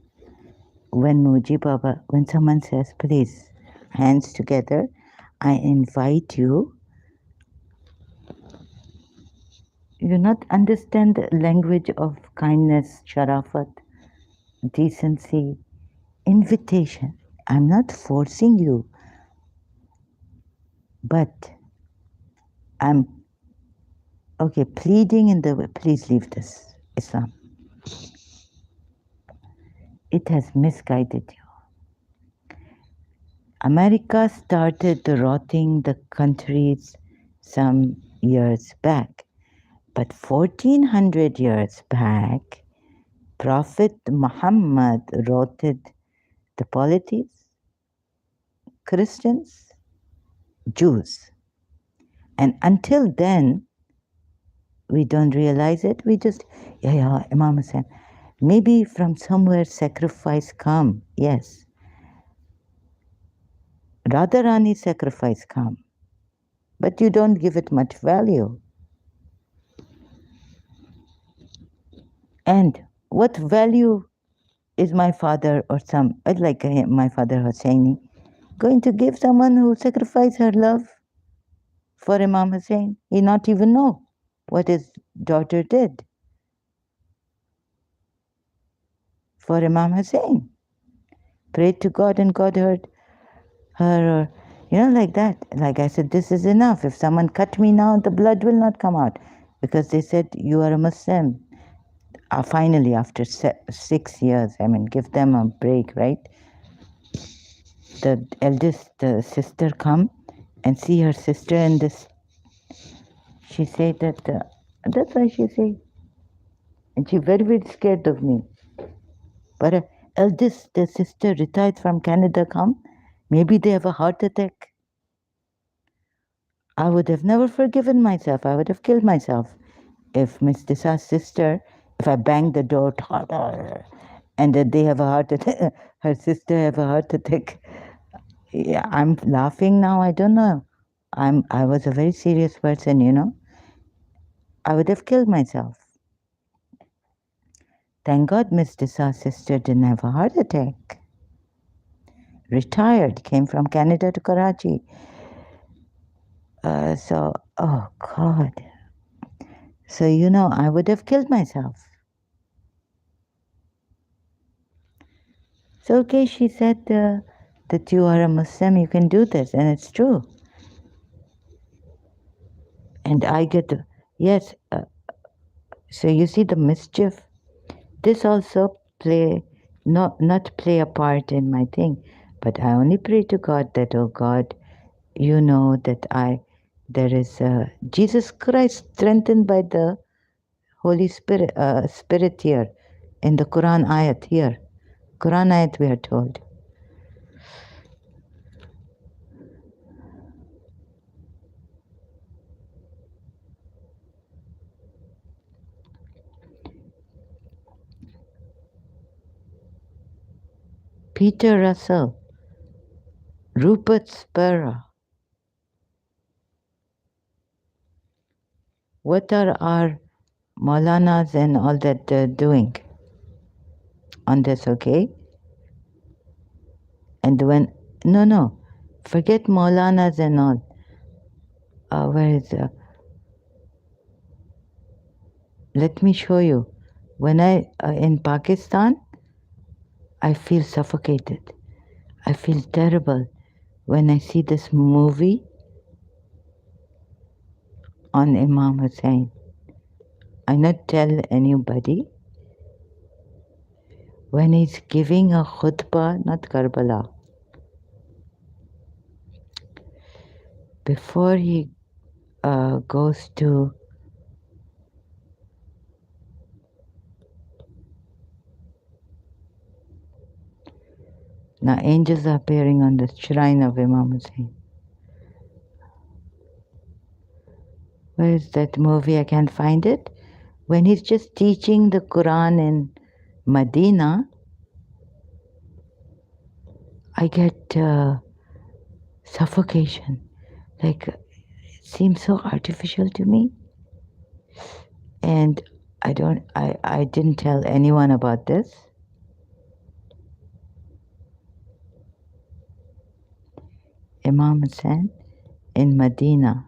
when Muji Baba, when someone says, please, hands together, I invite you, you not understand the language of kindness, sharafat, decency, invitation. I'm not forcing you, but I'm, okay, pleading in the way, please leave this, Islam. It has misguided you. America started rotting the countries some years back, but 1400 years back, Prophet Muhammad rotted the polities, Christians, Jews. And until then, we don't realize it. We just, yeah, Imam Hussain. Maybe from somewhere sacrifice come, yes. Radharani sacrifice come, but you don't give it much value. And what value is my father or like my father Hussaini, going to give someone who sacrificed her love for Imam Hussain? He not even know what his daughter did for Imam Hussain. Prayed to God and God heard her, or like that. Like I said, this is enough. If someone cut me now, the blood will not come out, because they said you are a Muslim. Finally, after 6 years, give them a break, right? The eldest sister come and see her sister in this. She said that, that's why she said, and she very, very scared of me. But eldest the sister retired from Canada come, maybe they have a heart attack. I would have never forgiven myself. I would have killed myself if Miss Desa's sister, if I banged the door and that they have a heart attack, her sister have a heart attack. Yeah, I'm laughing now. I don't know. I was a very serious person, you know. I would have killed myself. Thank God Miss Desa's sister didn't have a heart attack. Retired, came from Canada to Karachi. So, oh God. So, you know, I would have killed myself. So, okay, she said that you are a Muslim, you can do this, and it's true. And I get, yes, so you see the mischief. This also not play a part in my thing, but I only pray to God that, oh God, you know that there is Jesus Christ strengthened by the Holy Spirit, Spirit here, in the Quran ayat here. Quran ayat we are told. Peter Russell, Rupert Spurra, what are our Maulanas and all that doing on this, okay? And when, no, forget Maulanas and all. Where is, let me show you. When in Pakistan, I feel suffocated. I feel terrible when I see this movie on Imam Hussein. I not tell anybody. When he's giving a khutbah, not Karbala, before he goes to now angels are appearing on the shrine of Imam Hussein. Where is that movie? I can't find it. When he's just teaching the Quran in Medina, I get suffocation. Like, it seems so artificial to me. And I didn't tell anyone about this. Imam Hussein in Medina.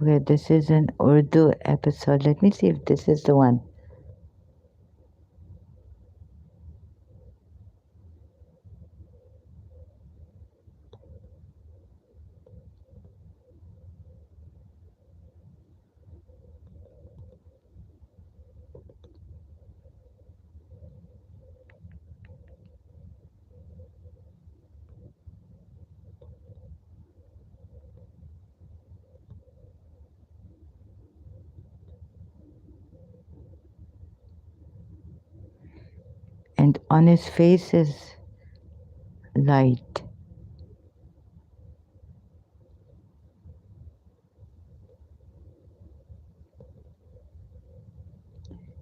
Okay, this is an Urdu episode. Let me see if this is the one. And on his face is light.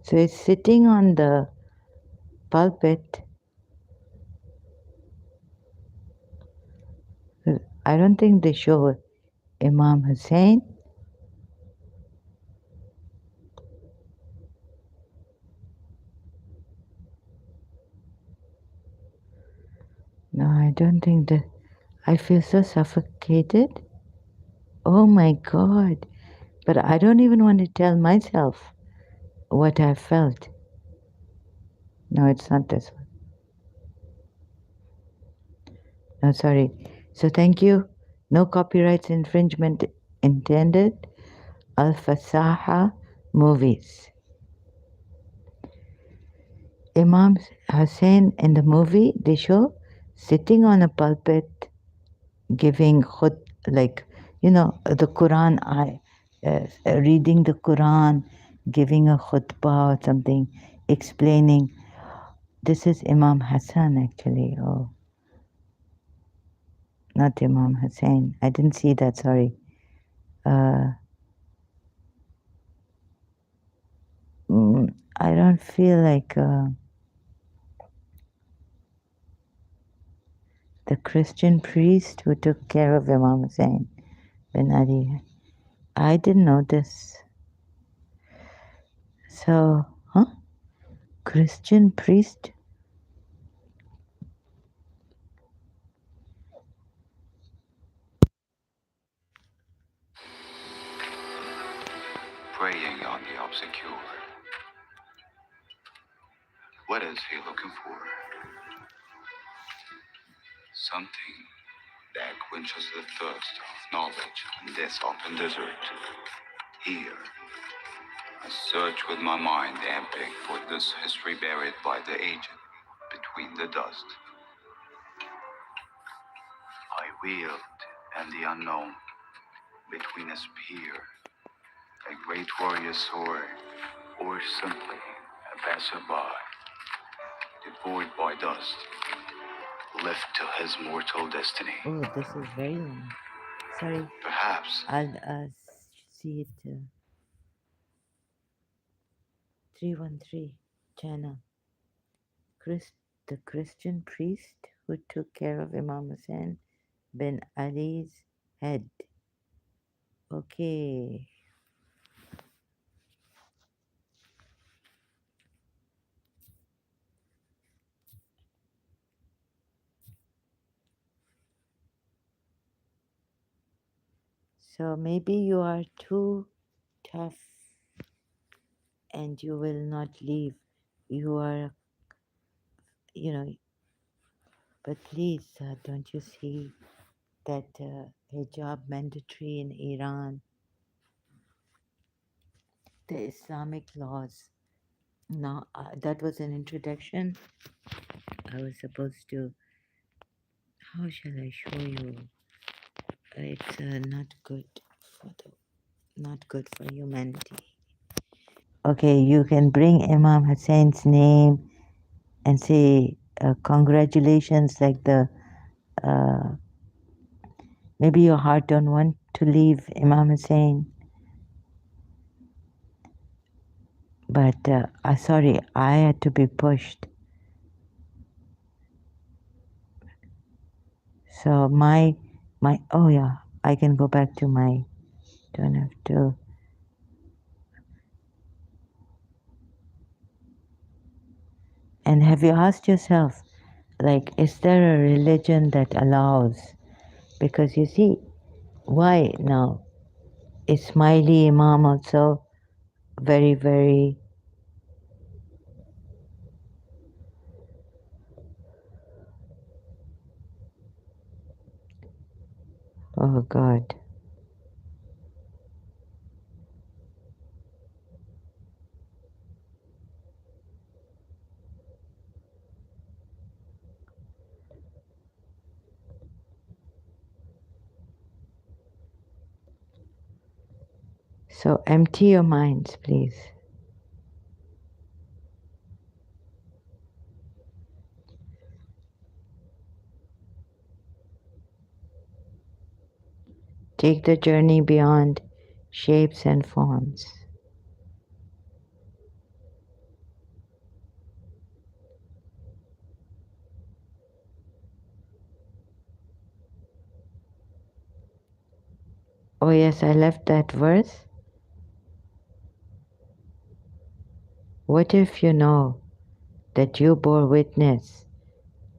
So he's sitting on the pulpit. I don't think they show Imam Hussein. No, I don't think that. I feel so suffocated. Oh my God. But I don't even want to tell myself what I felt. No, it's not this one. No, sorry. So thank you. No copyrights infringement intended. Al Fasaha movies. Imam Hussein in the movie they show sitting on a pulpit giving like, the Quran, reading the Quran, giving a khutbah or something, explaining. This is Imam Hassan actually. Oh, not Imam Hussein. I didn't see that, sorry. Uh, I don't feel like the Christian priest who took care of Imam Hussein bin Ali. I didn't know this. So, huh? Christian priest? Praying on the obscure. What is he looking for? Something that quenches the thirst of knowledge in this open desert. Here, I search with my mind amping for this history buried by the aged between the dust. I wheeled in the unknown between a spear, a great warrior's sword, or simply a passerby, devoid by dust, left to his mortal destiny. Oh, this is very long. Sorry, Perhaps I'll see it. 313, China. The Christian priest who took care of Imam Hussein bin Ali's head. Okay. So maybe you are too tough and you will not leave. You are, but please, don't you see that hijab mandatory in Iran, the Islamic laws? Now, that was an introduction. I was supposed to, how shall I show you? It's not good for humanity. Okay, you can bring Imam Hussein's name and say congratulations, like maybe your heart don't want to leave Imam Hussein, but sorry, I had to be pushed. So oh yeah, I can go back to my, don't have to. And have you asked yourself, like, is there a religion that allows? Because you see, why now? Ismaili Imam also very, very, oh God. So empty your minds, please. Take the journey beyond shapes and forms. Oh yes, I left that verse. What if you know that you bore witness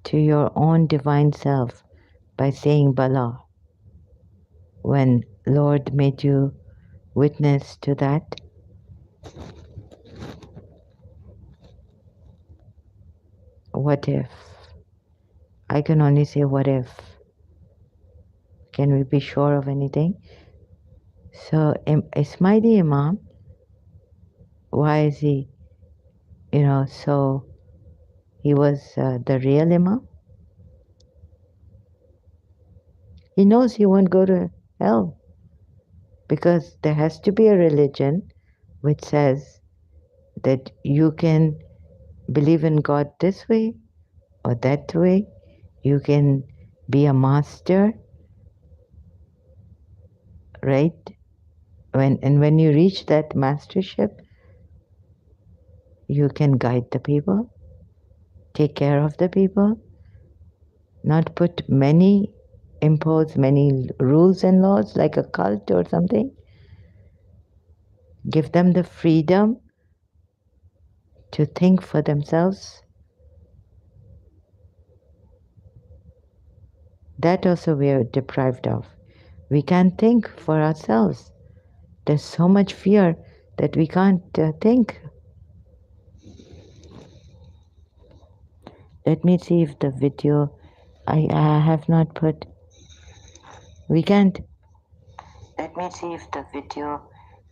to your own divine self by saying Bala when Lord made you witness to that? What if? I can only say what if. Can we be sure of anything? So Ismaili Imam, why is he, so he was the real Imam? He knows he won't go to hell because there has to be a religion which says that you can believe in God this way or that way. You can be a master, right? When you reach that mastership, you can guide the people, take care of the people, not impose many rules and laws like a cult or something. Give them the freedom to think for themselves. That also we are deprived of. We can't think for ourselves. There's so much fear that we can't think. Let me see if the video I have not put. We can't. Let me see if the video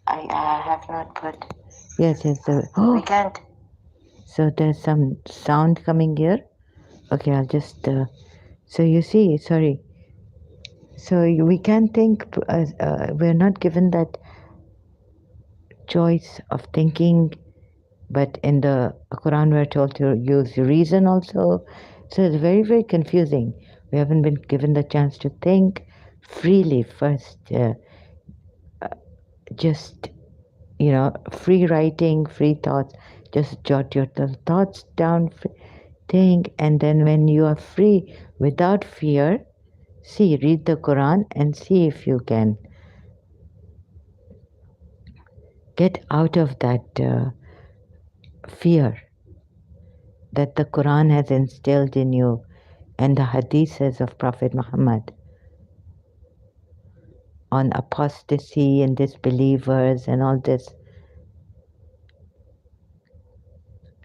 I have not put. Yes, yes. We can't. So there's some sound coming here. Okay, I'll just. So you see, sorry. So we can't think. We're not given that choice of thinking. But in the Quran, we're told to use reason also. So it's very, very confusing. We haven't been given the chance to think freely first. Just, free writing, free thoughts. Just jot your thoughts down, think, and then when you are free without fear, read the Quran and see if you can get out of that fear that the Quran has instilled in you and the hadiths of Prophet Muhammad on apostasy and disbelievers and all this,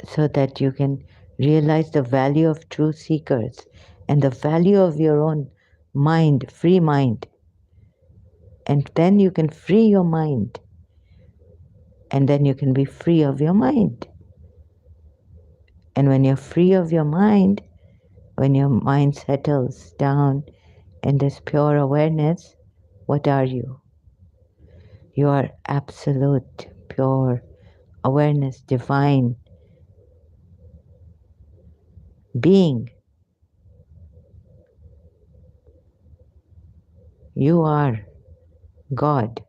so that you can realize the value of true seekers and the value of your own mind, free mind. And then you can free your mind, and then you can be free of your mind. And when you're free of your mind, when your mind settles down in this pure awareness, what are you? You are absolute, pure awareness, divine being. You are God.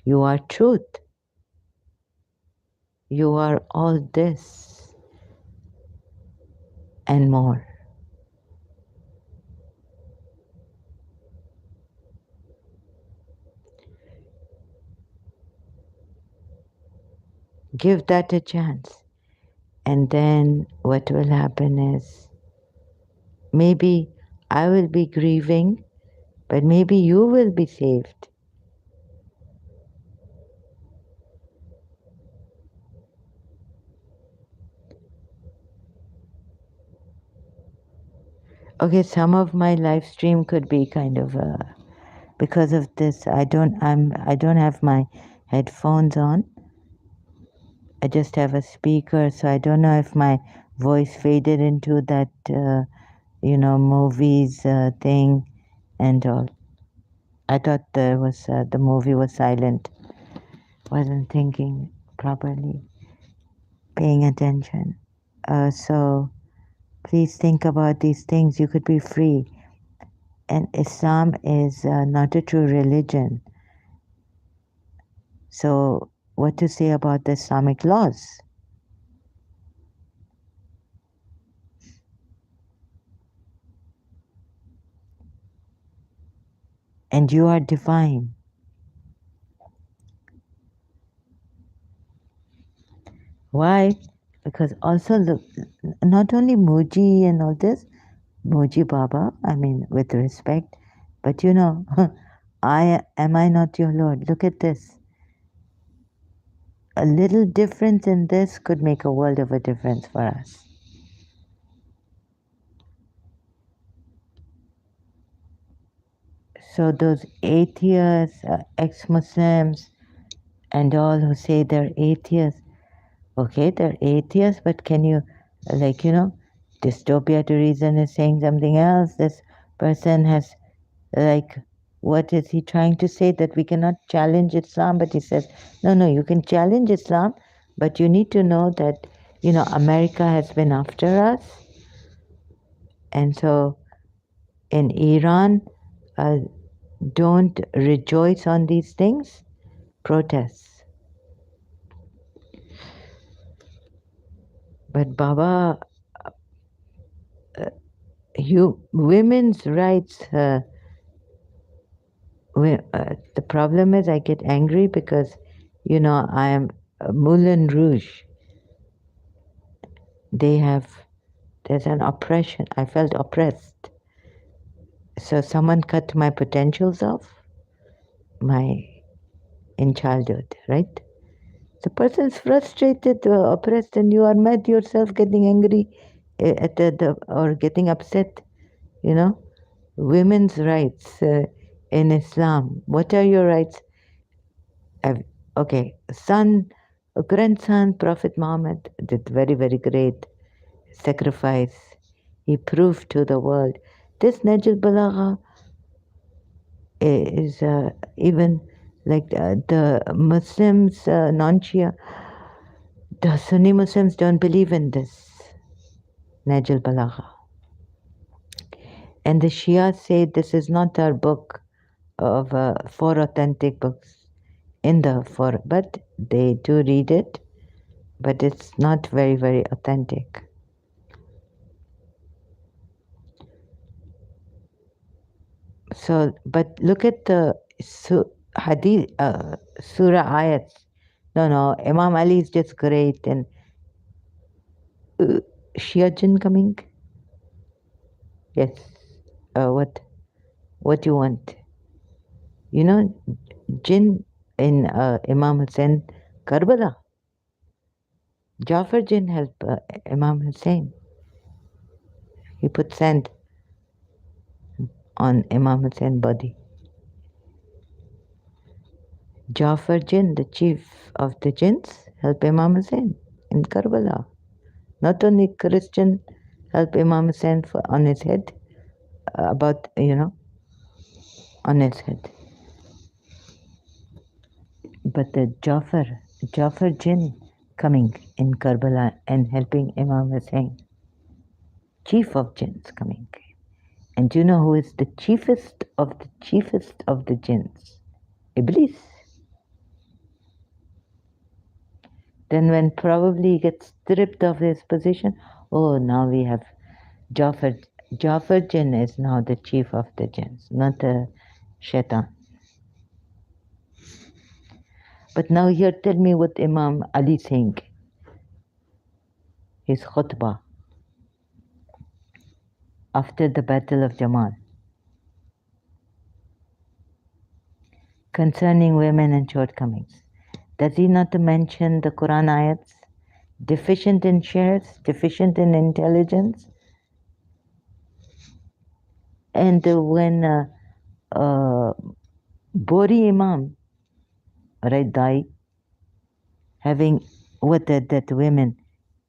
You are truth. You are all this and more. Give that a chance. And then what will happen is maybe I will be grieving, but maybe you will be saved. Okay, some of my live stream could be kind of because of this. I don't have my headphones on. I just have a speaker, so I don't know if my voice faded into that movies thing and all. I thought the movie was silent. Wasn't thinking properly, paying attention. So please think about these things. You could be free. And Islam is not a true religion. So what to say about the Islamic laws? And you are divine. Why? Because also look, not only Muji and all this, Muji Baba, I mean with respect, but am I not your Lord? Look at this. A little difference in this could make a world of a difference for us. So those atheists, ex-Muslims, and all who say they're atheists, okay, they're atheists, but can you, dystopia to reason is saying something else. This person has Like, what is he trying to say? That we cannot challenge Islam? But he says, no, no, you can challenge Islam, but you need to know that, America has been after us. And so in Iran, uh, don't rejoice on these things, protests. But Baba, women's rights, the problem is I get angry because, I am Moulin Rouge. There's an oppression. I felt oppressed. So someone cut my potentials off, in childhood, right? The person's frustrated, oppressed, and you are mad yourself, getting angry at or getting upset. You know, women's rights in Islam. What are your rights? Okay, grandson, Prophet Muhammad did very, very great sacrifice. He proved to the world. This Najil Balagha is even like the Muslims, non-Shia, the Sunni Muslims don't believe in this Najil Balagha. And the Shia say this is not our book of four authentic books in the four, but they do read it, but it's not very, very authentic. So, but look at the hadith, surah ayats. No, no, Imam Ali is just great. And Shia jinn coming? Yes. What do you want? You know, jinn in Imam Hussein Karbala. Jafar jinn helped Imam Hussein. He put sand on Imam Hussein's body. Jafar jinn, the chief of the jinns, helped Imam Hussein in Karbala. Not only Christian help Imam Hussein on his head, on his head. But the Jafar jinn coming in Karbala and helping Imam Hussein. Chief of jinns coming. And do you know who is the chiefest of the jinns? Iblis. Then when probably he gets stripped of his position, now we have Jafar. Jafar jinn is now the chief of the jinns, not the shaitan. But now here, tell me what Imam Ali saying, his khutbah after the Battle of Jamal, concerning women and shortcomings. Does he not mention the Quran ayats? Deficient in shares, deficient in intelligence. And when Bori Imam, right, died, having what that women,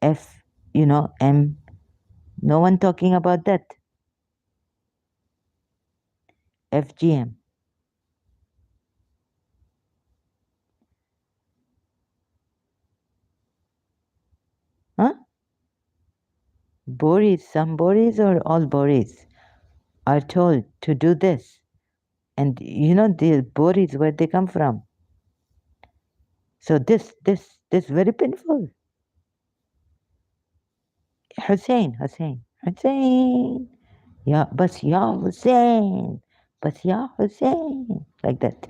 M, no one talking about that. FGM. Huh? Boris, some Boris or all Boris are told to do this. And the Boris, where they come from. So this very painful. Hussein. Yeah, bas ya Hussein. Bas ya Hussein. Like that.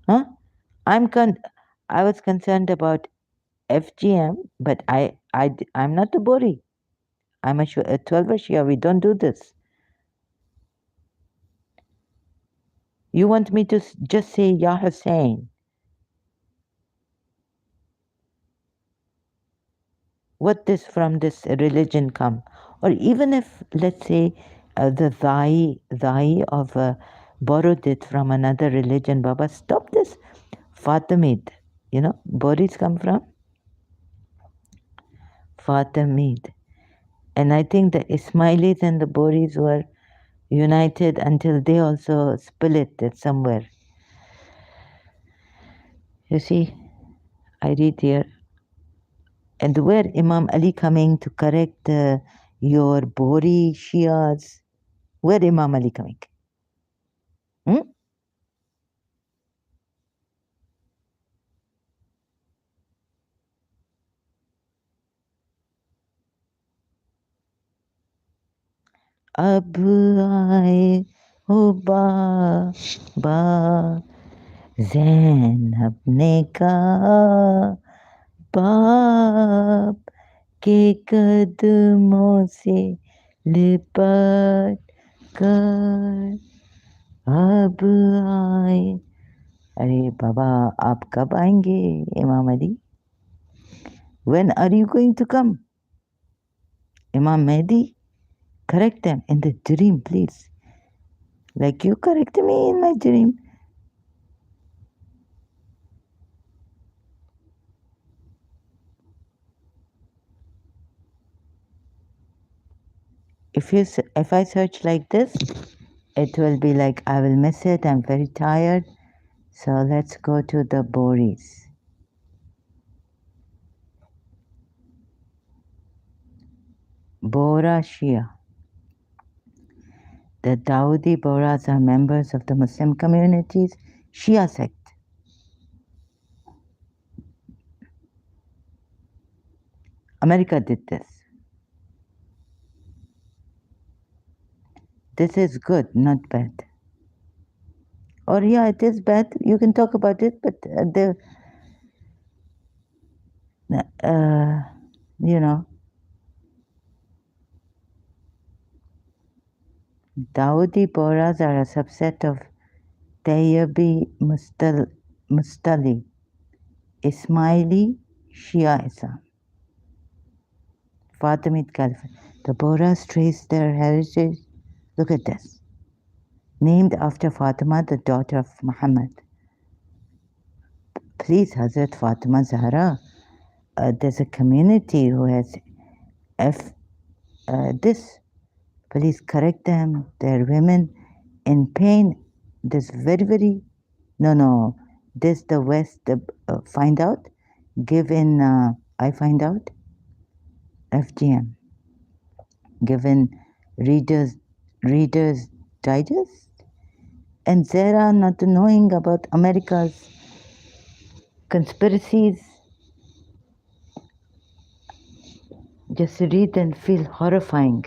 Huh? I was concerned about FGM, but I'm not a Bori. I'm a 12 Shia. We don't do this. You want me to just say Ya Hussein? What this from this religion come? Or even if, let's say, the Dai of borrowed it from another religion, Baba, stop this. Fatimid, Boris come from Fatimid. And I think the Ismailis and the Boris were, united until they also split it somewhere. You see, I read here, and where Imam Ali coming to correct your Bori Shias? Where Imam Ali coming? Hmm? अब आए हो बाबा ज़ैनब ने कहा बाप के कदमों से लिपट कर अब आए. अरे बाबा, आप कब आएंगे इमाम Ali? When are you going to come? Imam Mehdi, correct them in the dream, please. Like you correct me in my dream. If I search like this, it will be like I will miss it. I'm very tired. So let's go to the Boris. Bora Shia. The Dawoodi Bohras are members of the Muslim community's Shia sect. America did this. This is good, not bad. Or yeah, it is bad. You can talk about it, but you know, Dawoodi Bohras are a subset of Tayyibi Mustali, Ismaili Shia Islam, Fatimid Caliphate. The Bohras trace their heritage. Look at this. Named after Fatima, the daughter of Muhammad. Please, Hazrat Fatima Zahra, there's a community who has this. Please correct them. They're women in pain. This very, very, no. This the West, find out. Give in, I find out. FGM. Given Reader's Digest. And Zara not knowing about America's conspiracies. Just read and feel horrifying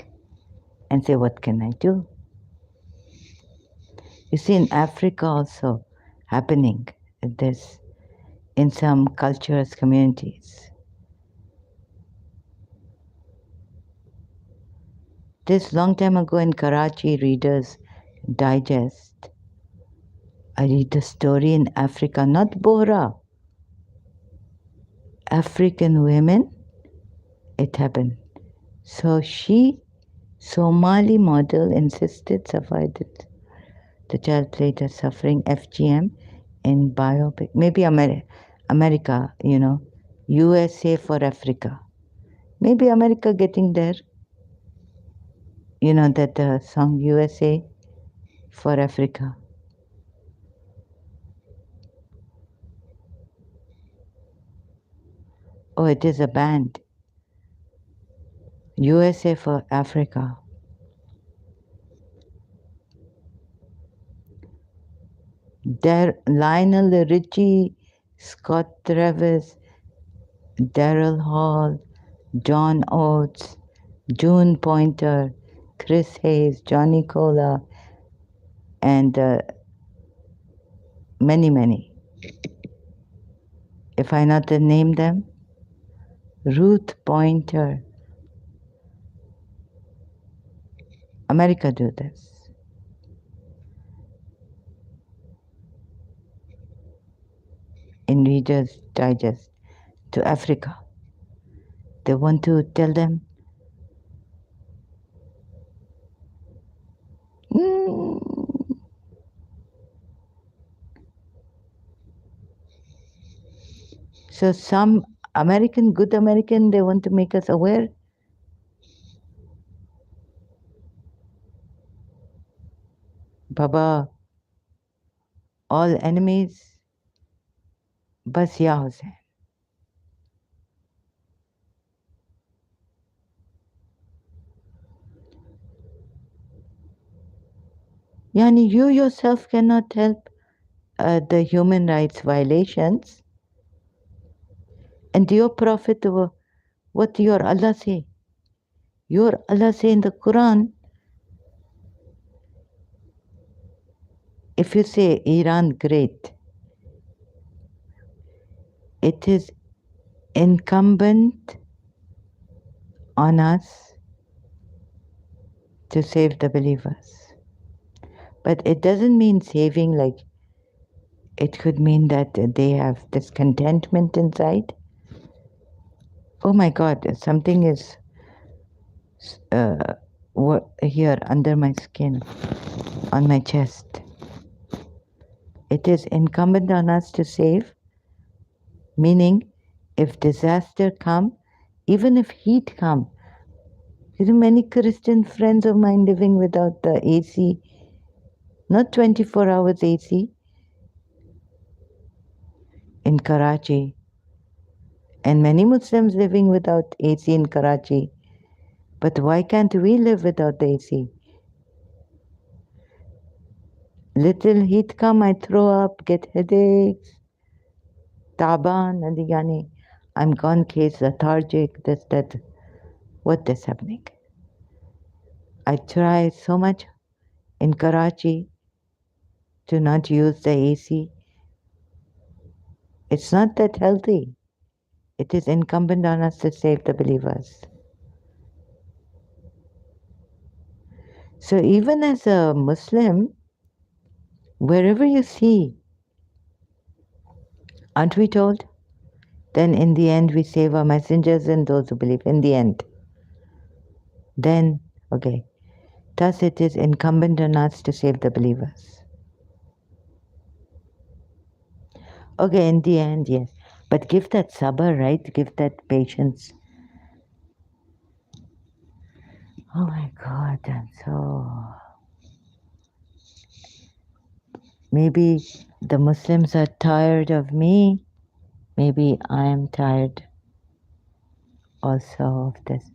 and say, what can I do? You see, in Africa also happening this in some cultures, communities. This long time ago in Karachi, Reader's Digest, I read a story in Africa, not Bohra, African women, it happened. So she, Somali model, insisted survived. The child played a suffering FGM in biopic. Maybe America, USA for Africa. Maybe America getting there. You know that song USA for Africa. Oh, it is a band. USA for Africa. Lionel Richie, Scott Travis, Daryl Hall, John Oates, June Pointer, Chris Hayes, Johnny Cola, and many. If I not to name them, Ruth Pointer. America do this. In Reader's Digest to Africa. They want to tell them, So some good American, they want to make us aware. Baba, all enemies, bas ya Hussein. Yani you yourself cannot help the human rights violations. And your Prophet, what your Allah say? Your Allah say in the Quran, if you say Iran great, it is incumbent on us to save the believers. But it doesn't mean saving like it could mean that they have discontentment inside. Oh my God, something is here under my skin, on my chest. It is incumbent on us to save, meaning if disaster come, even if heat come. You know, many Christian friends of mine living without the AC, not 24 hours AC, in Karachi, and many Muslims living without AC in Karachi. But why can't we live without the AC? Little heat come, I throw up, get headaches, taban, and yani, I'm gone case, lethargic, this, that. What is happening? I try so much in Karachi to not use the AC. It's not that healthy. It is incumbent on us to save the believers. So even as a Muslim, wherever you see, aren't we told? Then in the end we save our messengers and those who believe. In the end. Then, okay. Thus it is incumbent on us to save the believers. Okay, in the end, yes. But give that sabr, right? Give that patience. Oh my God, I'm so... Maybe the Muslims are tired of me. Maybe I am tired also of this.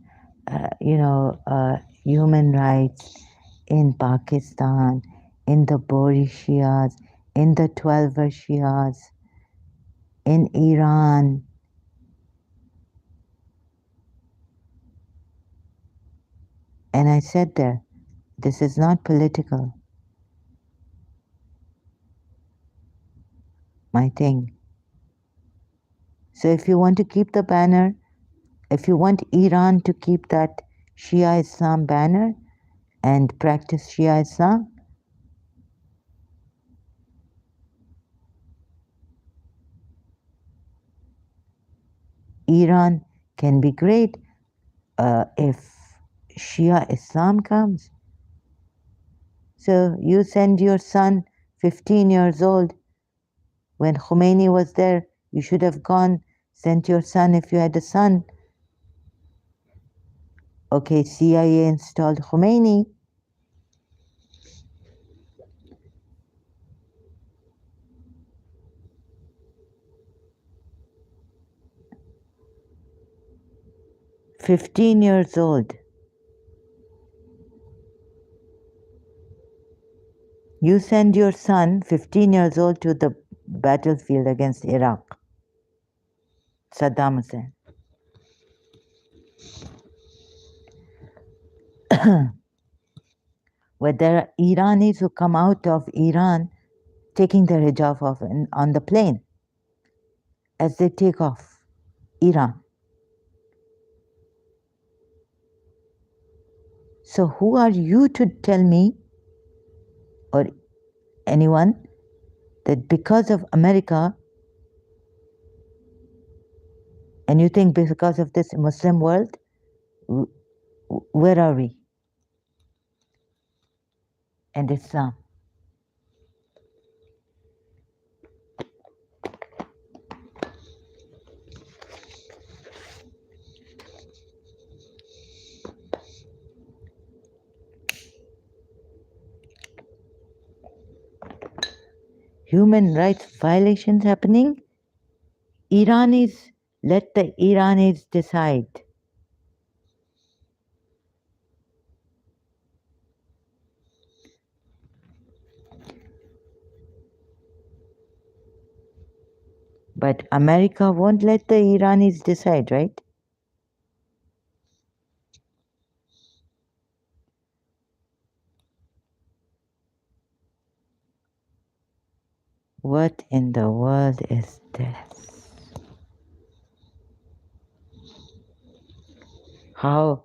Human rights in Pakistan, in the Bori Shias, in the 12 Shias, in Iran. And I said there, this is not political, my thing. So if you want to keep the banner, if you want Iran to keep that Shia Islam banner and practice Shia Islam, Iran can be great if Shia Islam comes. So you send your son, 15 years old, when Khomeini was there, you should have gone, sent your son if you had a son. Okay, CIA installed Khomeini. "15 years old. You send your son, 15 years old, to the battlefield against Iraq. Saddam Hussein. Where there are Iranis who come out of Iran taking their hijab off on the plane as they take off. Iran. So who are you to tell me or anyone that because of America, and you think because of this Muslim world, where are we? And Islam. human rights violations happening. Iranis, let the Iranis decide. But America won't let the Iranis decide, right? What in the world is this? How?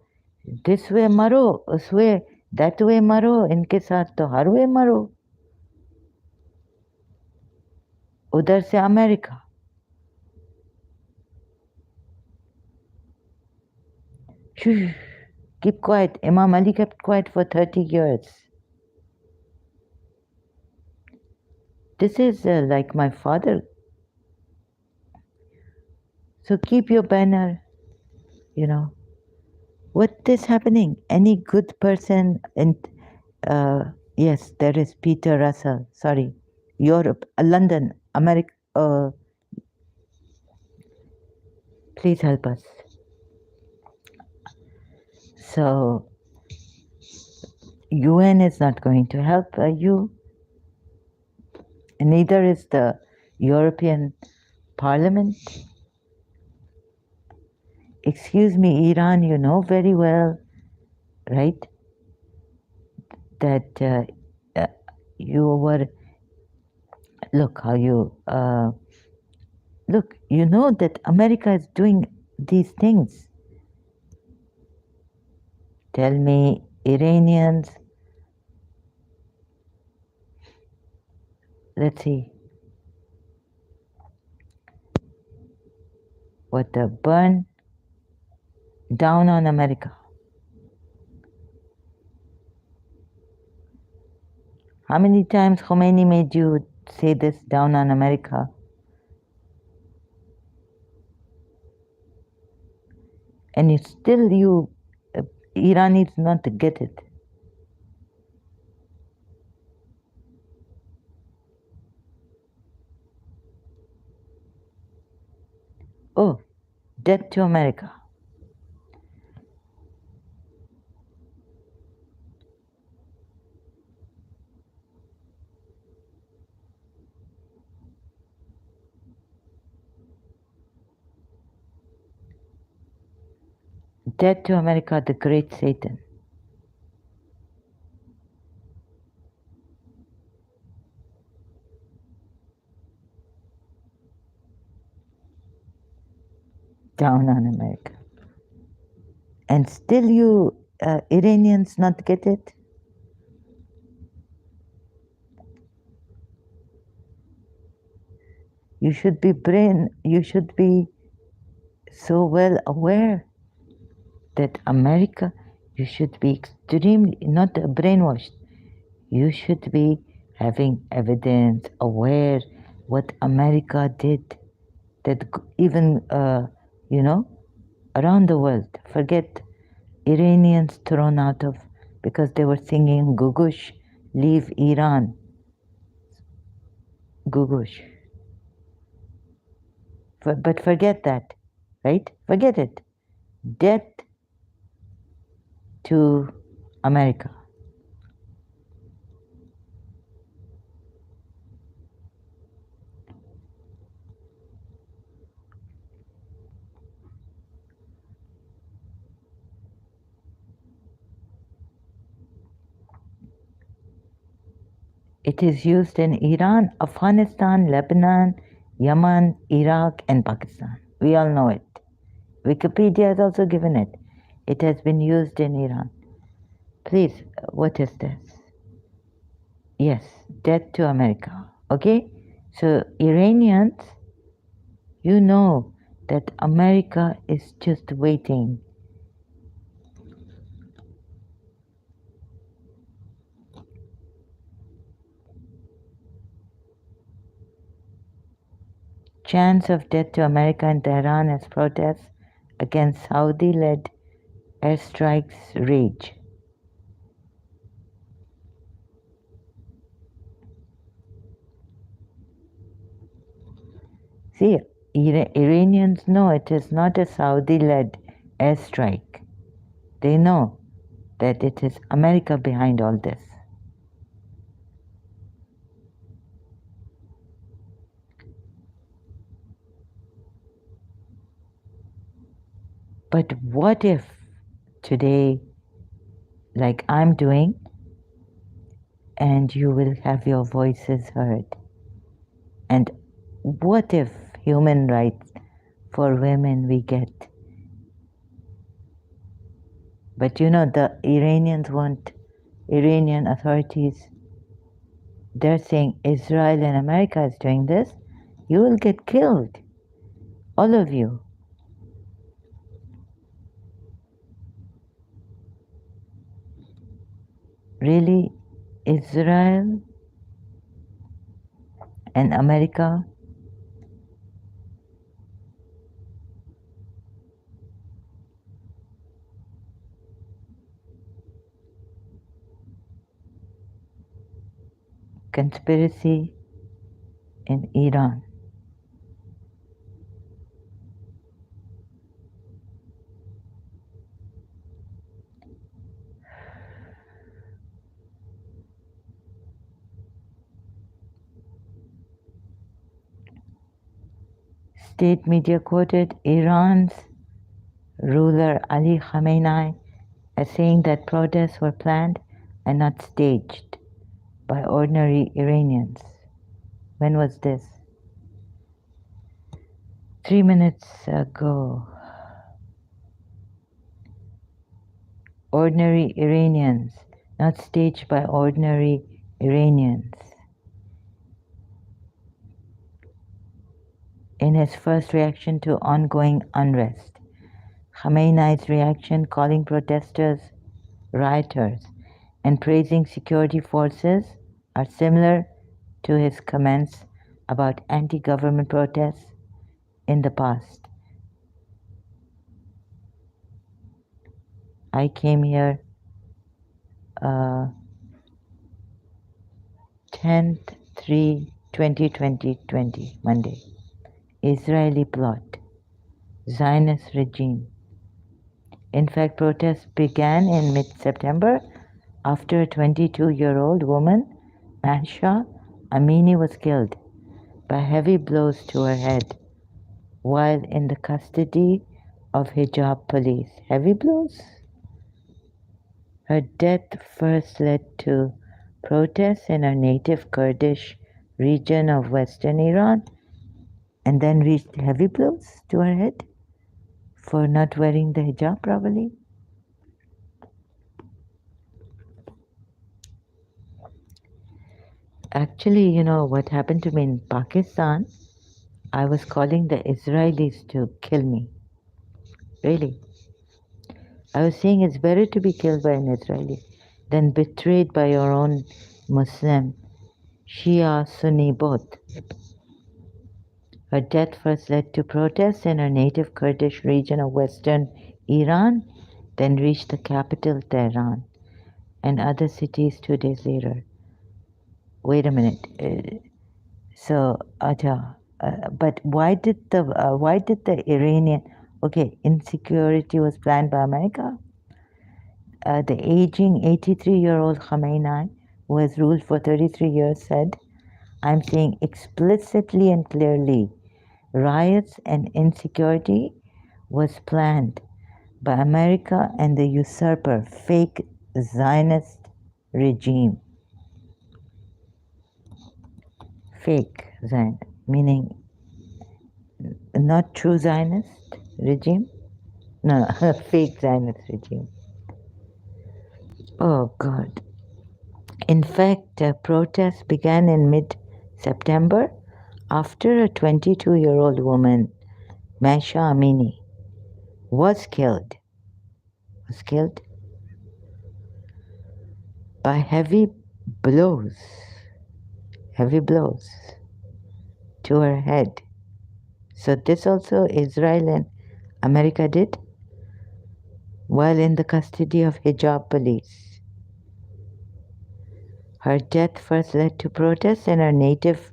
This way maro, उस way, that way maro, इनके साथ तो हर way मरो. उधर से America. Shh, keep quiet. Imam Ali kept quiet for 30 years. This is like my father. So keep your banner, you know. What is happening? Any good person in, yes, there is Peter Russell, sorry, Europe, London, America, please help us. So, UN is not going to help you, and neither is the European Parliament. Excuse me, Iran, you know very well, right, that you were, look how you, look, you know that America is doing these things. Tell me, Iranians, let's see, what the burn down on America. How many times Khomeini made you say this down on America? And you still, Iranis not to get it. Oh, death to America. Death to America, the great Satan. Down on America. And still you Iranians not get it? You should be so well aware that America, you should be extremely, not brainwashed. You should be having evidence, aware what America did, that even, around the world, forget Iranians thrown out of, because they were singing Gugush, leave Iran. Gugush. But forget that, right? Forget it. Death to America. It is used in Iran, Afghanistan, Lebanon, Yemen, Iraq, and Pakistan. We all know it. Wikipedia has also given it. It has been used in Iran. Please, what is this? Yes, death to America. Okay? So, Iranians, you know that America is just waiting. Chants of death to America in Tehran as protests against Saudi-led airstrikes rage. See, Iranians know it is not a Saudi-led airstrike. They know that it is America behind all this. But what if today, like I'm doing, and you will have your voices heard? And what if human rights for women we get? But you know, the Iranians want, Iranian authorities, they're saying Israel and America is doing this, you will get killed, all of you. Really, Israel and America, conspiracy in Iran. State media quoted Iran's ruler Ali Khamenei as saying that protests were planned and not staged by ordinary Iranians. When was this? 3 minutes ago. Ordinary Iranians, not staged by ordinary Iranians. In his first reaction to ongoing unrest, Khamenei's reaction calling protesters rioters and praising security forces are similar to his comments about anti-government protests in the past. I came here 10th 3 2020 Monday. Israeli plot, Zionist regime. In fact, protests began in mid-September after a 22-year-old woman, Mahsa Amini, was killed by heavy blows to her head while in the custody of hijab police. Heavy blows? Her death first led to protests in her native Kurdish region of western Iran and then reached heavy blows to her head for not wearing the hijab properly. Actually, you know what happened to me in Pakistan? I was calling the Israelis to kill me. Really. I was saying it's better to be killed by an Israeli than betrayed by your own Muslim, Shia, Sunni, both. Her death first led to protests in her native Kurdish region of western Iran, then reached the capital, Tehran, and other cities 2 days later. Wait a minute. But why did the Iranian? Okay, insecurity was planned by America. The aging 83-year-old Khamenei, who has ruled for 33 years, said, "I'm saying explicitly and clearly, riots and insecurity was planned by America and the usurper, fake Zionist regime." Fake Zionist, meaning not true Zionist regime? No, fake Zionist regime. Oh God. In fact, protests began in mid-September after a 22-year-old woman, Mahsa Amini, was killed by blows, heavy blows to her head. So this also Israel and America did while in the custody of hijab police. Her death first led to protests in her native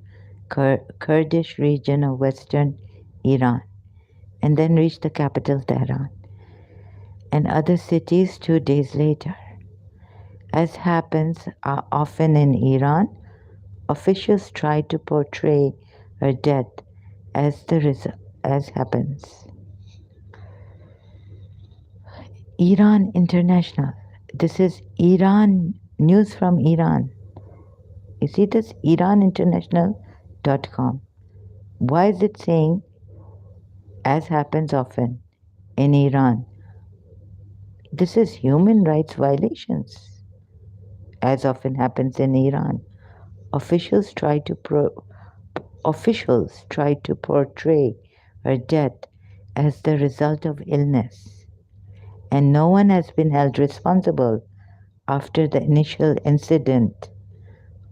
Kurdish region of western Iran, and then reached the capital Tehran and other cities 2 days later. As happens often in Iran, officials try to portray her death as happens. Iran International. This is Iran news from Iran. You see this IranInternational.com. Why is it saying as happens often in Iran? This is human rights violations, as often happens in Iran. Officials try to portray her death as the result of illness, and no one has been held responsible after the initial incident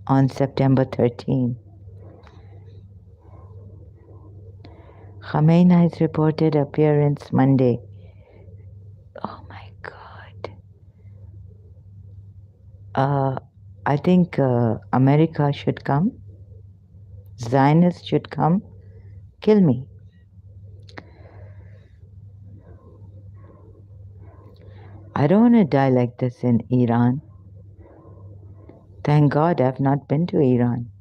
on September 13. Khamenei's reported appearance Monday. Oh my God. I think America should come. Zionists should come. Kill me. I don't want to die like this in Iran. Thank God I've not been to Iran.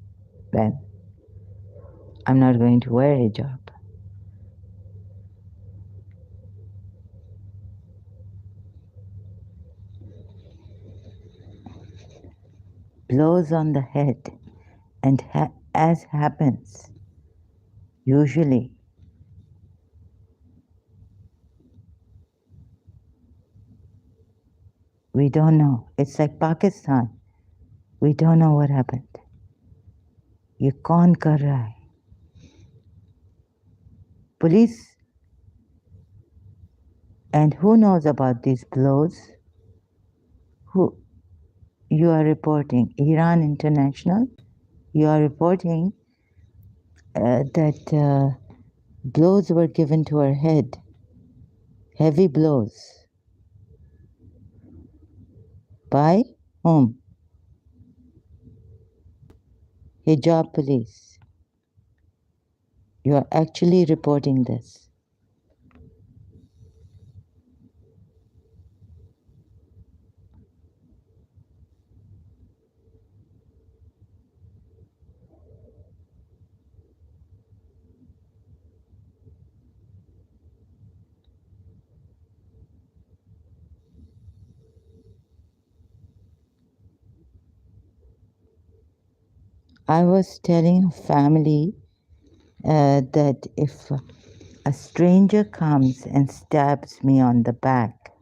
Then I'm not going to wear hijab. Blows on the head, and as happens, usually, we don't know. It's like Pakistan. We don't know what happened. ये कौन कर रहा है? Police, and who knows about these blows? Who you are reporting? Iran International. You are reporting that blows were given to her head. Heavy blows. By whom? Hijab police. You are actually reporting this. I was telling a family that if a stranger comes and stabs me on the back,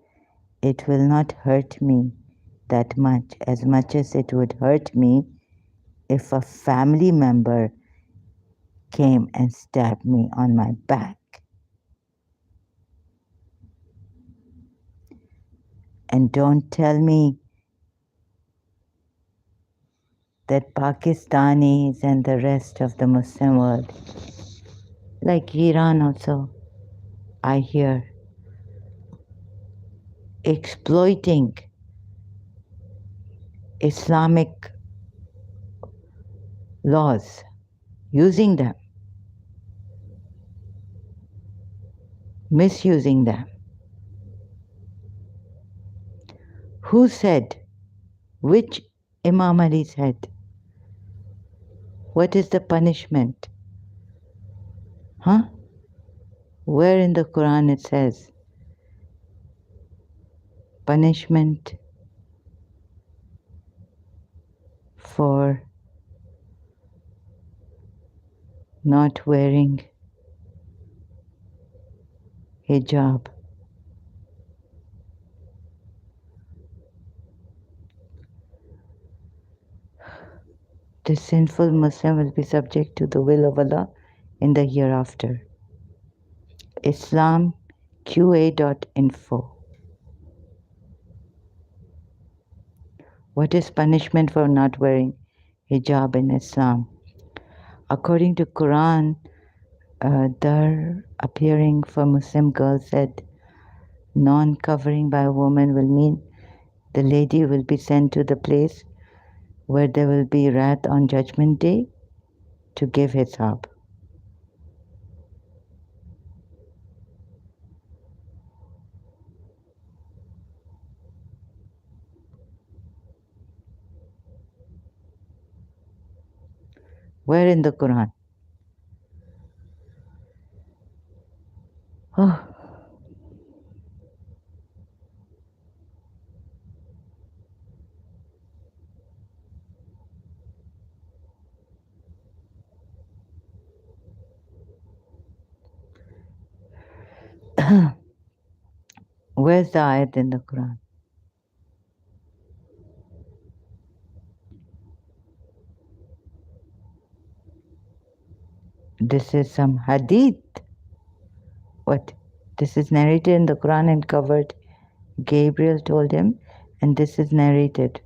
it will not hurt me that much as it would hurt me if a family member came and stabbed me on my back. And don't tell me that Pakistanis and the rest of the Muslim world, like Iran also, I hear, exploiting Islamic laws, using them, misusing them. Who said? Which Imam Ali said? What is the punishment? Huh? Where in the Quran it says punishment for not wearing hijab? The sinful Muslim will be subject to the will of Allah in the hereafter. IslamQA.info. What is punishment for not wearing hijab in Islam? According to Quran, there appearing for Muslim girls said non-covering by a woman will mean the lady will be sent to the place where there will be wrath on Judgment Day, to give hijab. Where in the Quran? Oh. Where's the ayat in the Quran? This is some hadith. What? This is narrated in the Quran and covered. Gabriel told him, and this is narrated.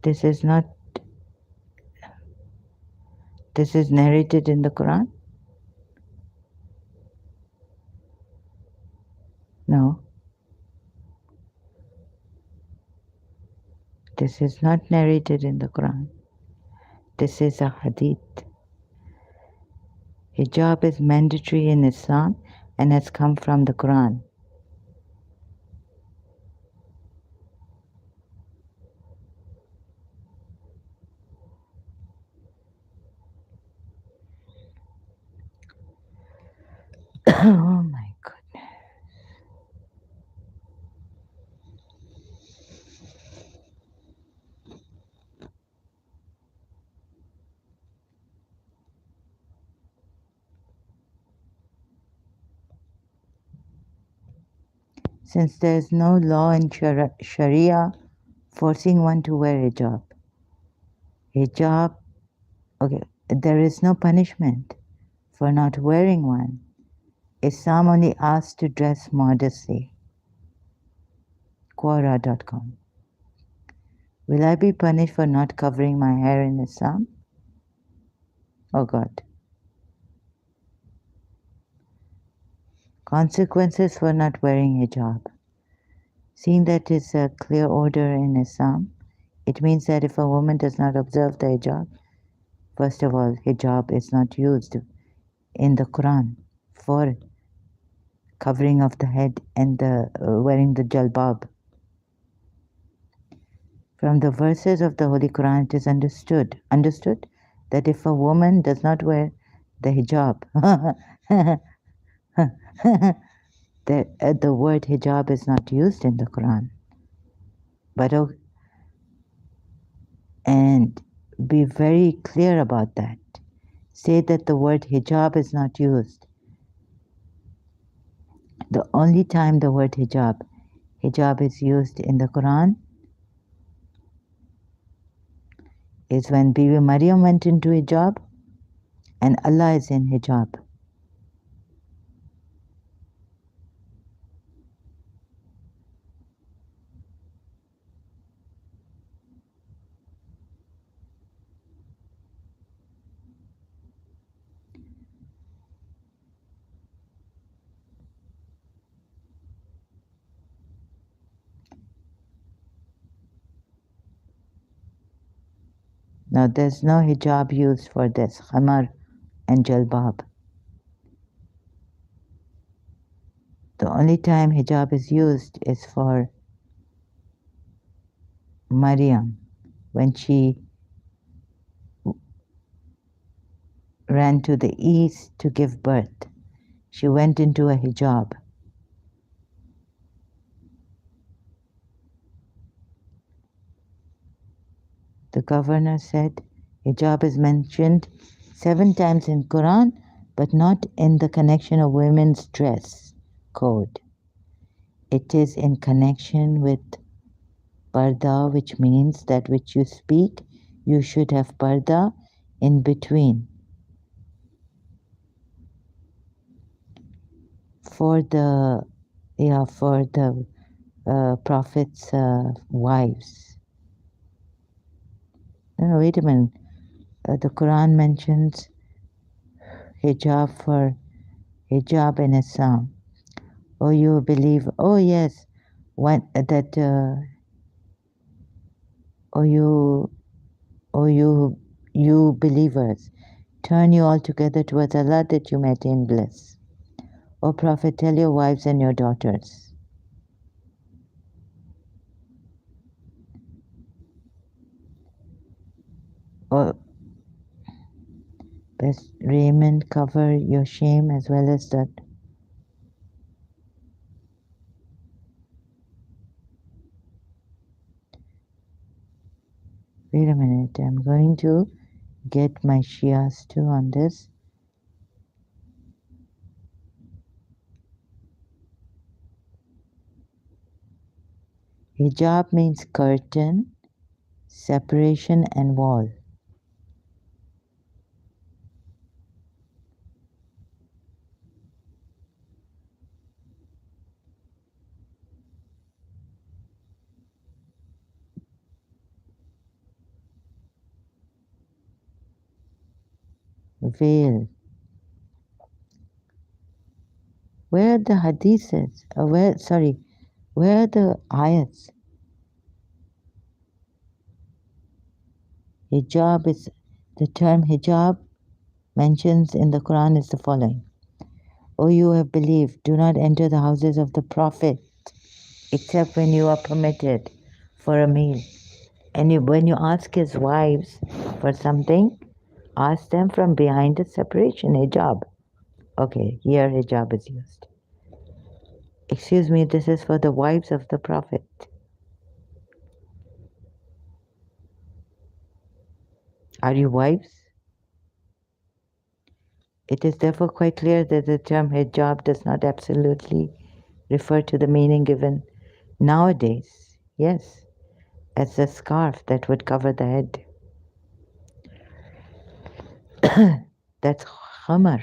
This is not. This is narrated in the Quran? No. This is not narrated in the Quran. This is a hadith. Hijab is mandatory in Islam and has come from the Quran. Oh my goodness. Since there is no law in Sharia forcing one to wear hijab, okay, there is no punishment for not wearing one. Islam only asks to dress modestly. Quora.com. Will I be punished for not covering my hair in Islam? Oh God. Consequences for not wearing hijab. Seeing that it's a clear order in Islam, it means that if a woman does not observe the hijab, first of all, hijab is not used in the Quran for covering of the head and the wearing the jalbab. From the verses of the Holy Quran, it is understood that if a woman does not wear the hijab, the word hijab is not used in the Quran. But and be very clear about that. Say that the word hijab is not used. The only time the word hijab is used in the Quran is when Bibi Maryam went into hijab and Allah is in hijab. Now there's no hijab used for this, khamar and jalbab. The only time hijab is used is for Maryam when she ran to the east to give birth. She went into a hijab. The governor said hijab is mentioned 7 times in Quran, but not in the connection of women's dress code. It is in connection with parda, which means that which you speak, you should have parda in between. For the Prophet's wives. No, wait a minute. The Quran mentions hijab in Islam. Oh, you believe? Oh, yes. O you believers, turn you altogether towards Allah that you may attain bliss. O Prophet, tell your wives and your daughters. O best raiment cover your shame as well as that. Wait a minute, I'm going to get my Shias too on this. Hijab means curtain, separation and wall. Veil. Where are the hadiths? Where are the ayats? Hijab is, the term hijab mentions in the Quran is the following. O you who have believed, do not enter the houses of the Prophet except when you are permitted for a meal. And when you ask his wives for something, ask them from behind a separation, hijab. Okay, here hijab is used. Excuse me, this is for the wives of the Prophet. Are you wives? It is therefore quite clear that the term hijab does not absolutely refer to the meaning given nowadays, yes, as the scarf that would cover the head. That's khamar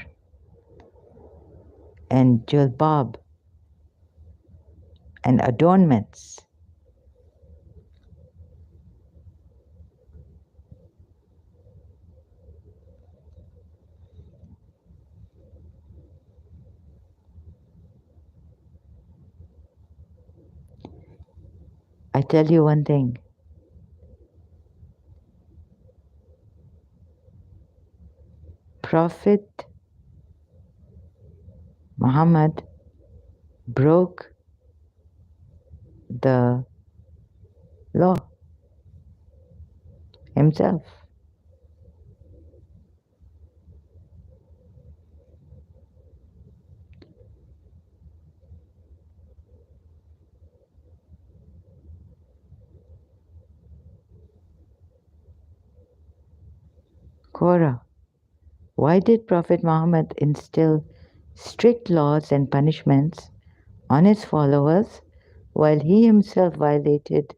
and jilbab and adornments. I tell you one thing. Prophet Muhammad broke the law himself. Korah. Why did Prophet Muhammad instill strict laws and punishments on his followers while he himself violated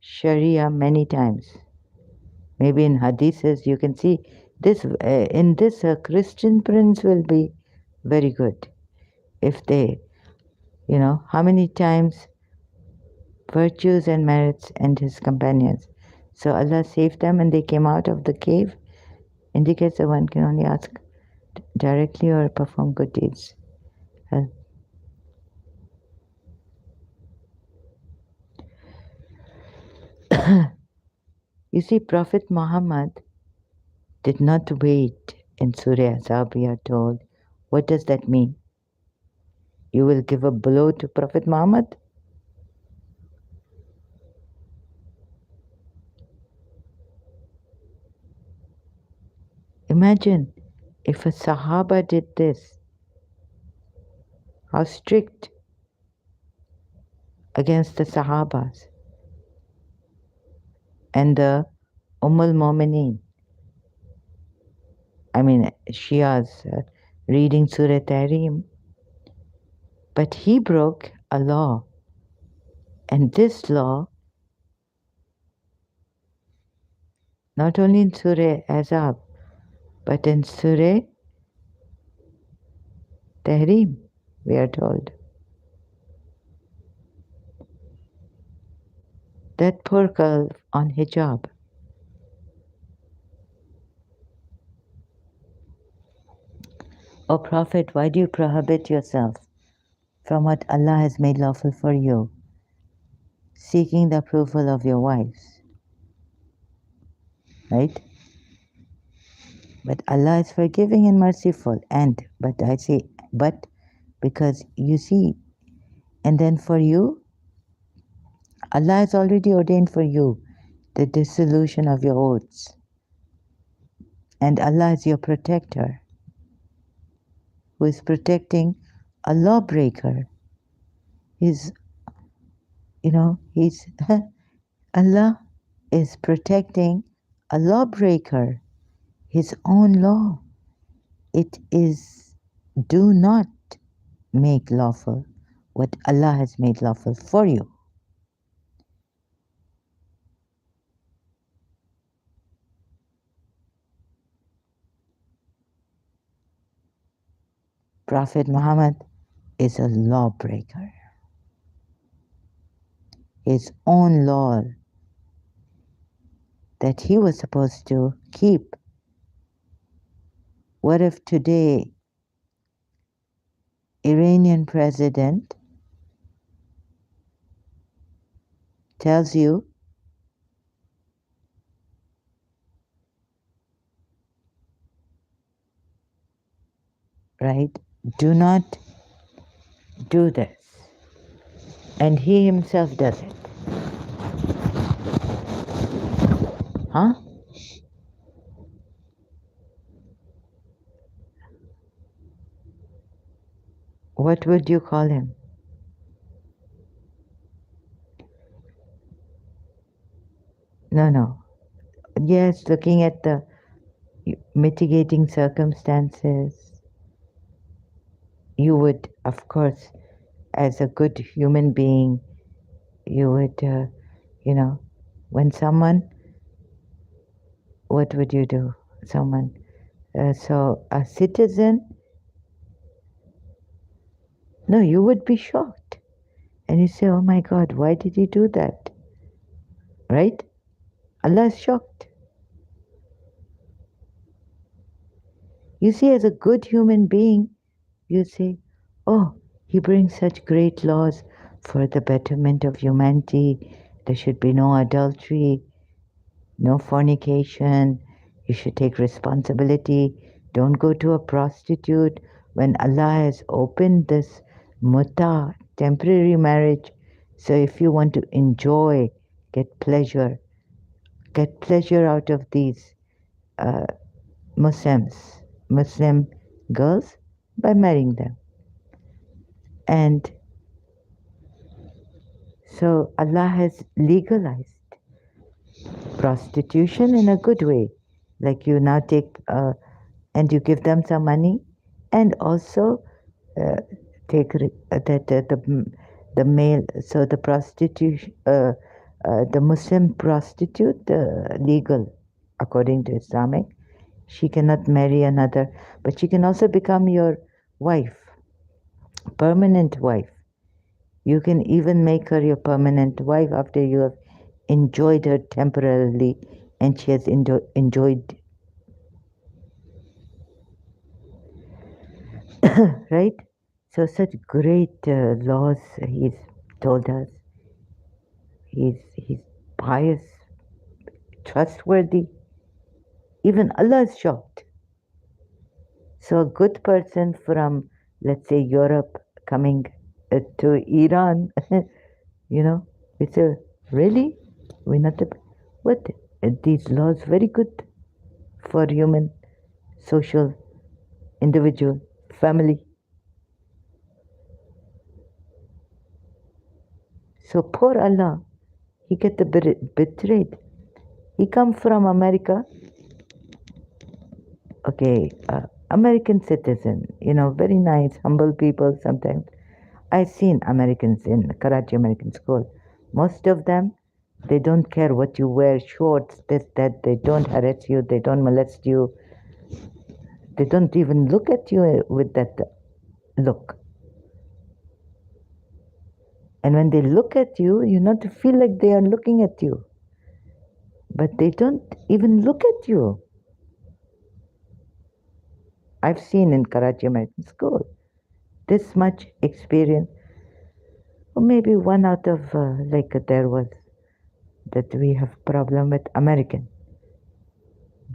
Sharia many times? Maybe in hadiths you can see this. In this, a Christian prince will be very good if they, how many times virtues and merits and his companions. So Allah saved them and they came out of the cave. Indicates that one can only ask directly or perform good deeds. You see, Prophet Muhammad did not wait in Surah Azab, we are told. What does that mean? You will give a blow to Prophet Muhammad? Imagine if a Sahaba did this, how strict against the Sahabas and the al Mu'mineen. I mean, Shias reading Surah Tahrim. But he broke a law. And this law, not only in Surah Azab, but in Surah Tahrim, we are told. That poor girl on hijab. O Prophet, why do you prohibit yourself from what Allah has made lawful for you, seeking the approval of your wives? right? But Allah is forgiving and merciful. But I say, but because you see, and then for you, Allah has already ordained for you the dissolution of your oaths. And Allah is your protector, who is protecting a lawbreaker. He's, he's, Allah is protecting a lawbreaker, his own law. It is, do not make lawful what Allah has made lawful for you. Prophet Muhammad is a lawbreaker. His own law that he was supposed to keep. What if today Iranian president tells you, right, do not do this, and he himself does it? Huh? What would you call him? No. Yes, looking at the mitigating circumstances, you would, of course, as a good human being, you would, when someone, what would you do? Someone, so a citizen, no, you would be shocked. And you say, oh my God, why did he do that? Right? Allah is shocked. You see, as a good human being, you say, oh, he brings such great laws for the betterment of humanity. There should be no adultery, no fornication. You should take responsibility. Don't go to a prostitute. When Allah has opened this muta, temporary marriage, so if you want to enjoy, get pleasure out of these uh, Muslim girls by marrying them. And so Allah has legalized prostitution in a good way. Like you now take and you give them some money, and also take the male. So the prostitution, the Muslim prostitute, legal according to Islamic. She cannot marry another, but she can also become your wife, permanent wife. You can even make her your permanent wife after you have enjoyed her temporarily and she has enjoyed, right? So such great laws he's told us. He's pious, trustworthy. Even Allah is shocked. So a good person from, let's say, Europe coming to Iran, we say, really? We're not the, what? These laws very good for human, social, individual, family. So poor Allah, he get the betrayed. He come from America, okay, American citizen, very nice, humble people sometimes. I've seen Americans in Karachi American School. Most of them, they don't care what you wear, shorts, this, that. They don't harass you. They don't molest you. They don't even look at you with that look. And when they look at you, you not feel like they are looking at you. But they don't even look at you. I've seen in Karachi American School this much experience. Or maybe one out of, there was that we have problem with American.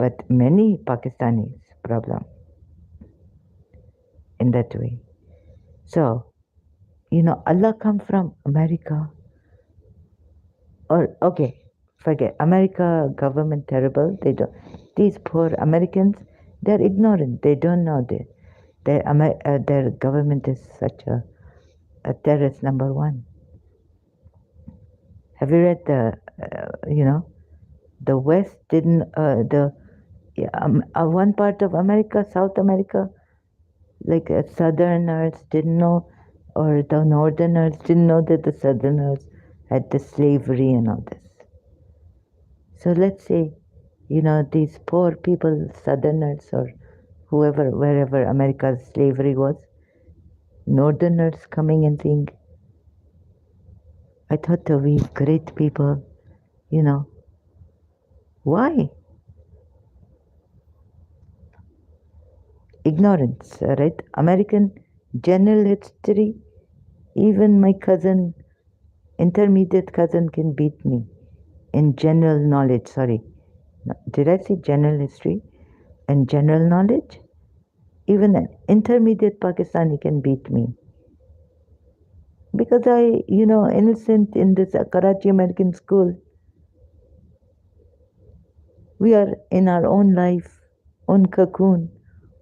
but many Pakistanis problem in that way. So, Allah come from America, or okay, forget America government terrible. They don't. These poor Americans, they're ignorant. They don't know that their government is such a terrorist number one. Have you read the West didn't the yeah, one part of America, South America, like Southerners didn't know, or the Northerners didn't know that the Southerners had the slavery and all this. So let's say, these poor people, Southerners or whoever, wherever America's slavery was, Northerners coming and saying, I thought that we great people, you know, why? Ignorance, right? American general history, even my cousin, intermediate cousin can beat me in general knowledge. Sorry, did I say general history? And general knowledge? Even an intermediate Pakistani can beat me. Because innocent in this Karachi American school, we are in our own life, own cocoon,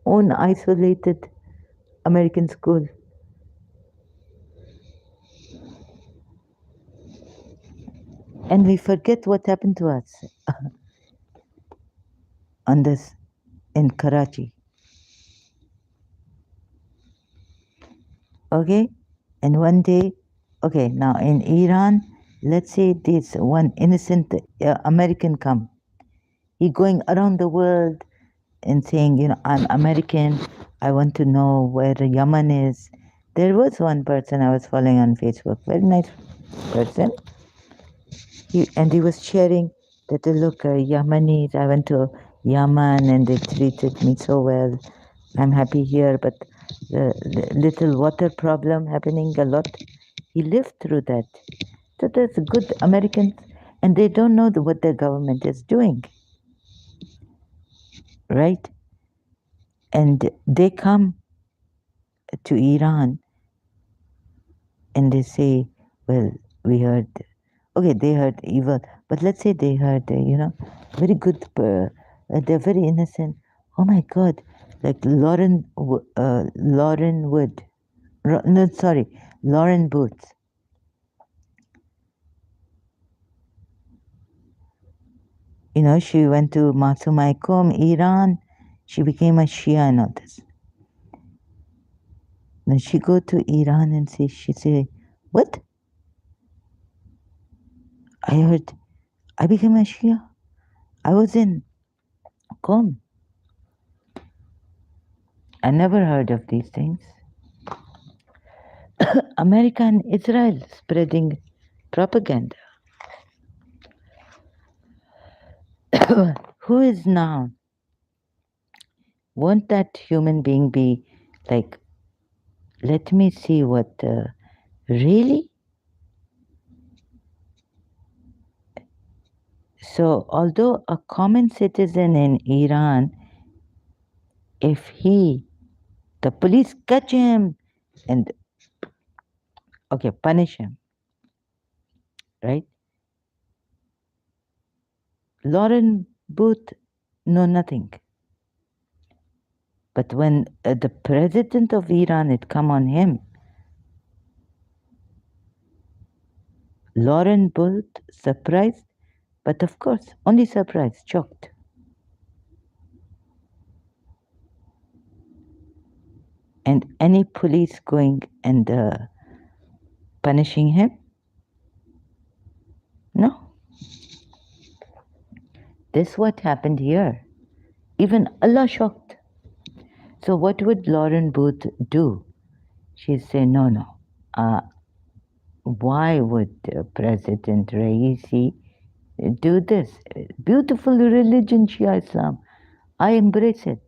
own isolated American school. And we forget what happened to us on this in Karachi. Okay? And one day, okay, now in Iran, let's say this one innocent American come. He going around the world and saying, I'm American. I want to know where Yemen is. There was one person I was following on Facebook, very nice person. He was sharing that, look, Yemenis, I went to Yemen and they treated me so well. I'm happy here, but the little water problem happening a lot. He lived through that. So there's good Americans, and they don't know what their government is doing, right? And they come to Iran and they say, well, we heard, okay, they heard evil, but let's say they heard, very good, they're very innocent. Oh my God, like Lauren Wood, no, sorry, Lauren Booth. She went to Masumaikum, Iran. She became a Shia and all this. Then she go to Iran and she say, what? I heard I became a Shia. I was in Qom. I never heard of these things. America and Israel spreading propaganda. Who is now? Won't that human being be like, let me see what, really? So, although a common citizen in Iran, if the police catch him and, okay, punish him, right? Lauren Booth, no, nothing. But when the president of Iran had come on him, Lauren Booth surprised, but of course, only surprised, shocked. And any police going and punishing him? No. This what happened here. Even Allah shocked. So what would Lauren Booth do? She'd say, no. Why would President Raisi do this? Beautiful religion, Shia Islam. I embrace it.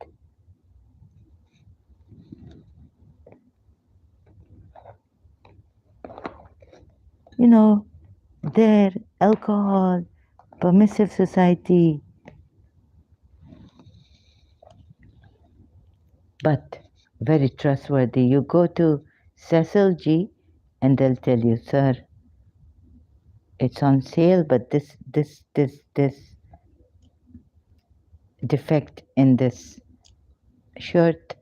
Their alcohol, permissive society, but very trustworthy. You go to Cecil G and they'll tell you, sir, it's on sale, but this defect in this shirt.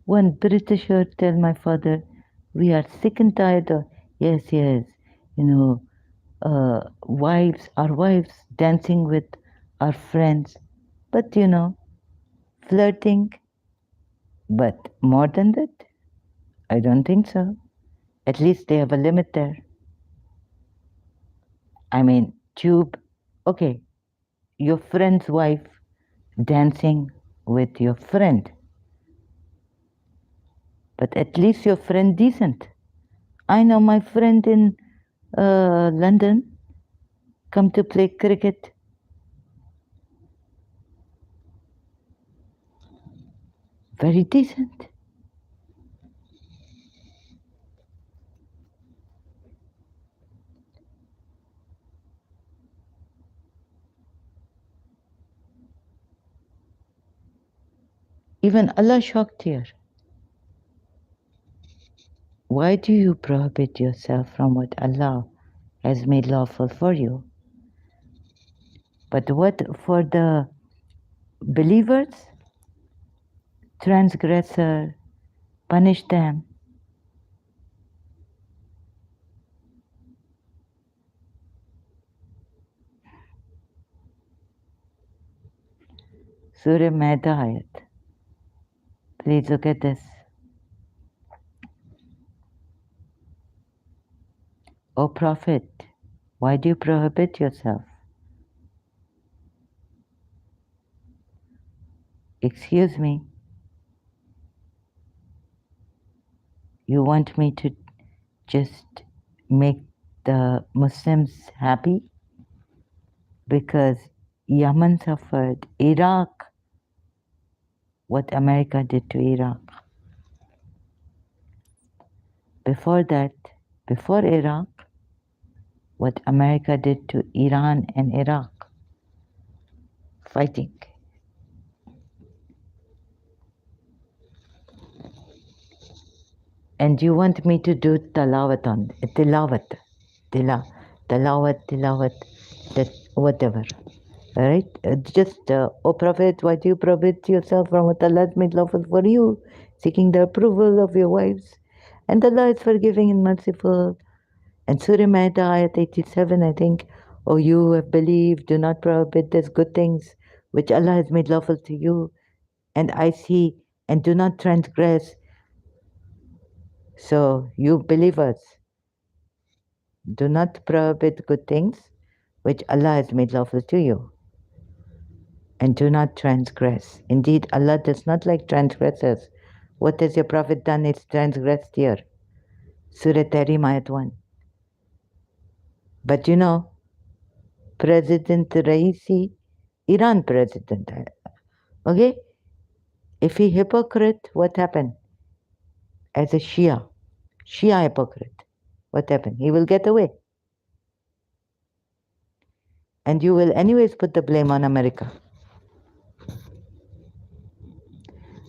One Britisher tell my father, we are sick and tired of, yes, yes, you know, our wives dancing with our friends, but flirting, but more than that, I don't think so. At least they have a limit there. I mean, tube, okay, your friend's wife dancing with your friend, but at least your friend decent. I know my friend in London come to play cricket. Very decent. Even Allah shocked here. Why do you prohibit yourself from what Allah has made lawful for you? But what for the believers, transgressor, punish them. Surah Maida ayat. Please look at this. O Prophet, why do you prohibit yourself? Excuse me, you want me to just make the Muslims happy? Because Yemen suffered, Iraq, what America did to Iraq. Before that, before Iraq, what America did to Iran and Iraq, fighting. And you want me to do tilawat on tilawat, that whatever. All right? O Prophet, why do you prohibit yourself from what Allah has made lawful for you, seeking the approval of your wives? And Allah is forgiving and merciful. And Surah Maida, ayat 87, I think, O you who have believed, do not prohibit these good things which Allah has made lawful to you. And I see, and do not transgress. So, you believers, do not prohibit good things which Allah has made lawful to you. And do not transgress. Indeed, Allah does not like transgressors. What has your Prophet done is transgressed here. Surah Tahrim, ayat 1. But President Raisi, Iran president, okay? If he hypocrite, what happened? As a Shia hypocrite, what happened? He will get away. And you will anyways put the blame on America.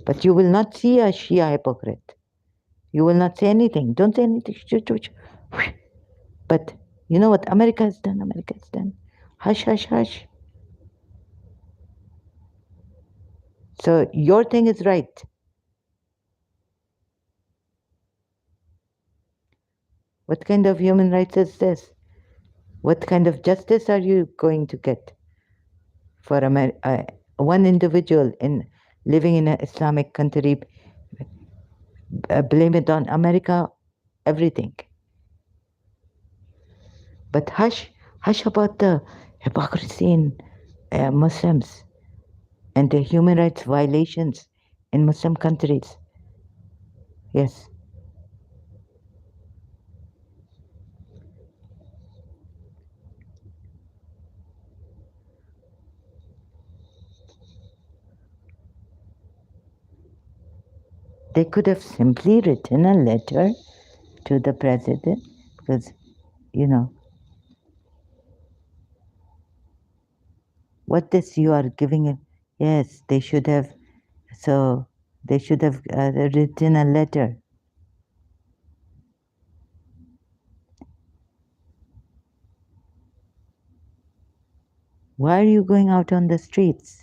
But you will not see a Shia hypocrite. You will not say anything. Don't say anything. But you know what America has done? America has done. Hush, hush, hush. So your thing is right. What kind of human rights is this? What kind of justice are you going to get for one individual in living in an Islamic country? Blame it on America, everything. But hush, hush about the hypocrisy in Muslims and the human rights violations in Muslim countries. Yes. They could have simply written a letter to the president because, you know, what this you are giving it. Yes, they should have. So they should have written a letter. Why are you going out on the streets?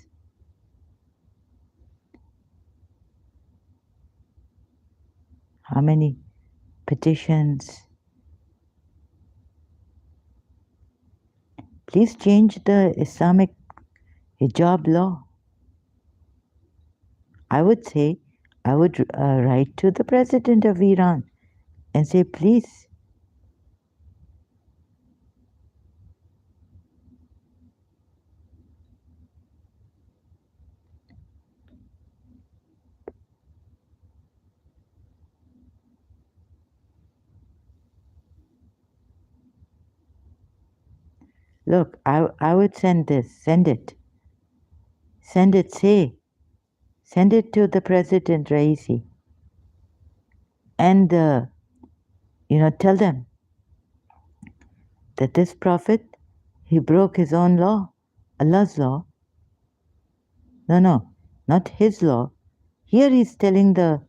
How many petitions? Please change the Islamic hijab law. I would say, I would write to the president of Iran and say, please, look, I would send this, send it, say, send it to the president Raisi, and tell them that this prophet, he broke his own law, Allah's law. No, not his law. Here he's telling the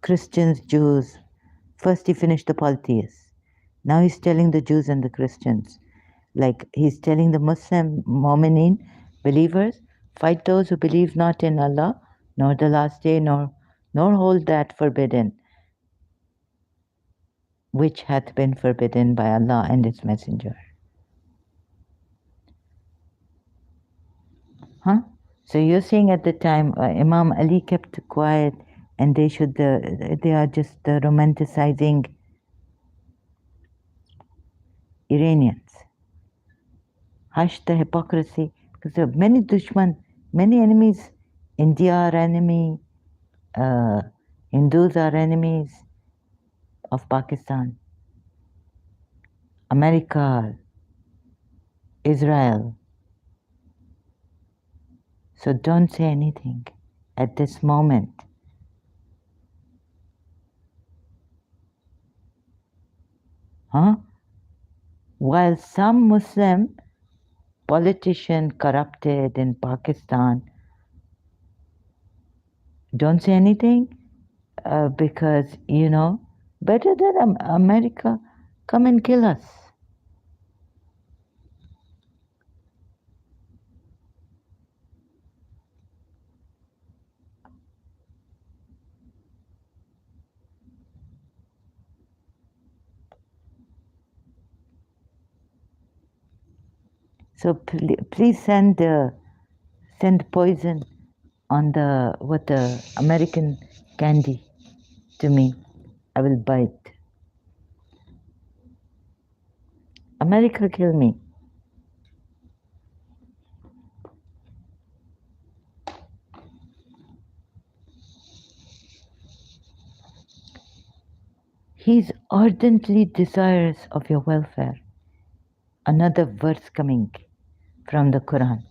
Christians, Jews. First he finished the polytheists. Now he's telling the Jews and the Christians. Like he's telling the Muslim Mu'mineen believers, fight those who believe not in Allah, nor the last day, nor hold that forbidden, which hath been forbidden by Allah and His Messenger. Huh? So you're saying at the time Imam Ali kept quiet, and they should they are just romanticizing Iranians. Hush the hypocrisy, because there are many dushman, many enemies. India are enemy, Hindus are enemies of Pakistan, America, Israel. So don't say anything at this moment. Huh? While some Muslim politician corrupted in Pakistan, don't say anything because, better than America come and kill us. So please send poison on the American candy to me. I will bite. America kill me. He's ardently desirous of your welfare. Another verse coming from the Quran.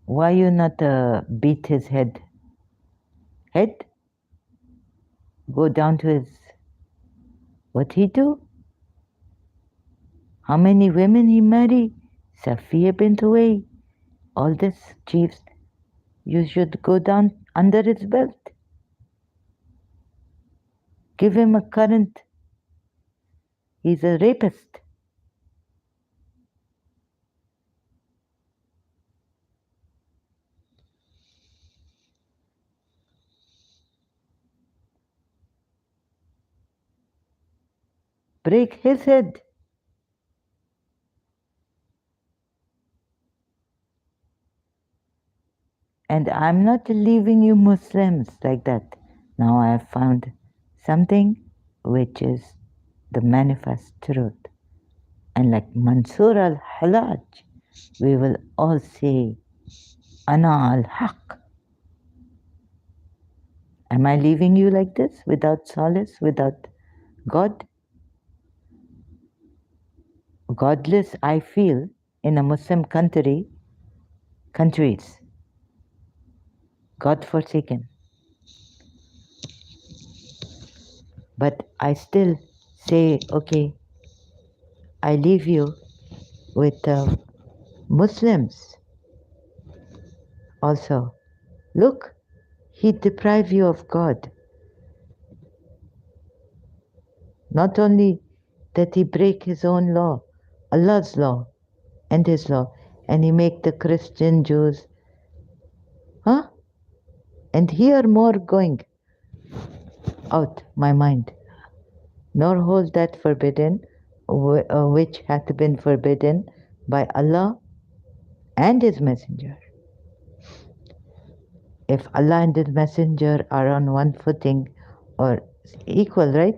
Why you not beat his head? Head? Go down to his... What he do? How many women he marry? Safiya bint Huway. All this, chiefs. You should go down under his belt. Give him a current. He's a rapist. Break his head. And I'm not leaving you Muslims like that. Now I have found something which is the manifest truth. And like Mansur al-Halaj, we will all say, Ana al-Haq. Am I leaving you like this, without solace, without God? Godless, I feel, in a Muslim country, countries, God forsaken. But I still say, okay, I leave you with Muslims also. Look, he deprive you of God. Not only that he break his own law, Allah's law and his law, and he make the Christian Jews, huh? And here more going out my mind, nor hold that forbidden which hath been forbidden by Allah and his messenger. If Allah and his messenger are on one footing or equal, right?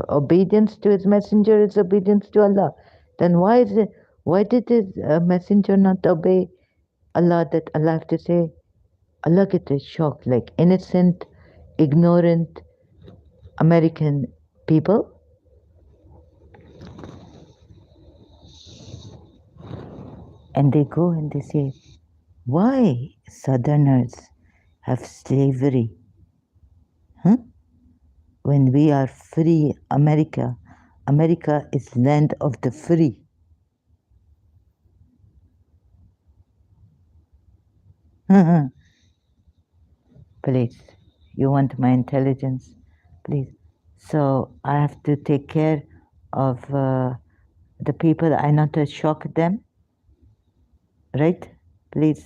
Obedience to his messenger is obedience to Allah. Then why did his messenger not obey Allah, that Allah have to say? Allah gets shocked, like innocent, ignorant American people. And they go and they say, why Southerners have slavery? Huh? When we are free, America is land of the free. Please, you want my intelligence? Please. So I have to take care of the people. I not to shock them, right? Please,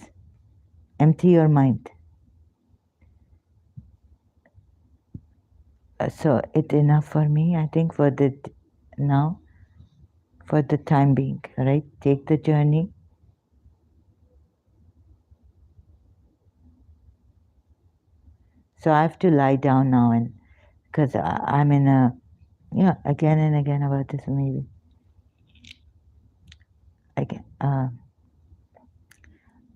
empty your mind. So it's enough for me, I think, for the now, for the time being, right? Take the journey. So I have to lie down now, and because I'm in a, yeah, again and again about this maybe. Again,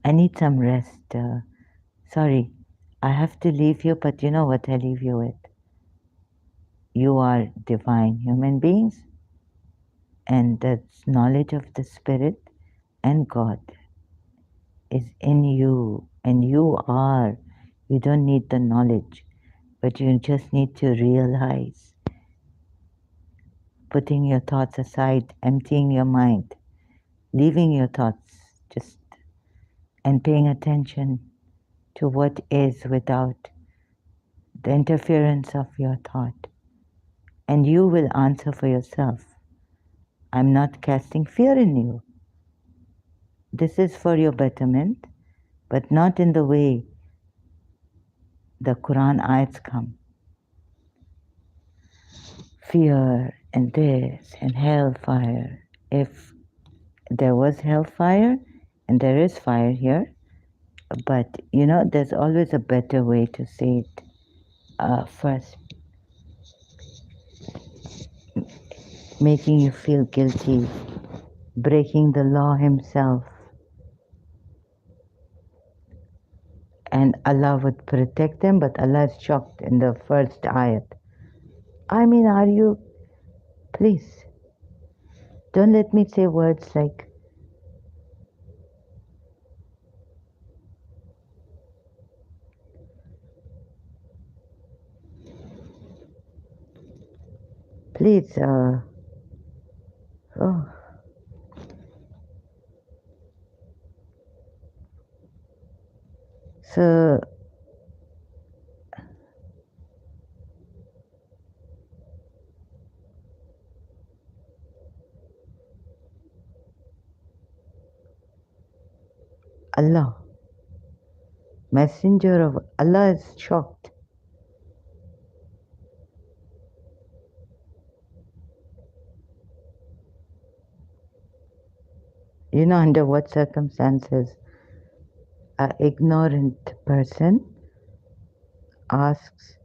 I need some rest. Sorry, I have to leave you, but you know what I leave you with? You are divine human beings, and the knowledge of the Spirit and God is in you, and you are. You don't need the knowledge, but you just need to realize, putting your thoughts aside, emptying your mind, leaving your thoughts just, and paying attention to what is without the interference of your thought. And you will answer for yourself. I'm not casting fear in you. This is for your betterment, but not in the way the Quran ayats come. Fear and this and hellfire. If there was hellfire, and there is fire here, but you know, there's always a better way to say it. First, making you feel guilty, breaking the law himself, and Allah would protect them, but Allah is shocked in the first ayat. I mean, are you, please, don't let me say words like, please, oh, so, Allah, messenger of Allah is shocked. You know, under what circumstances an ignorant person asks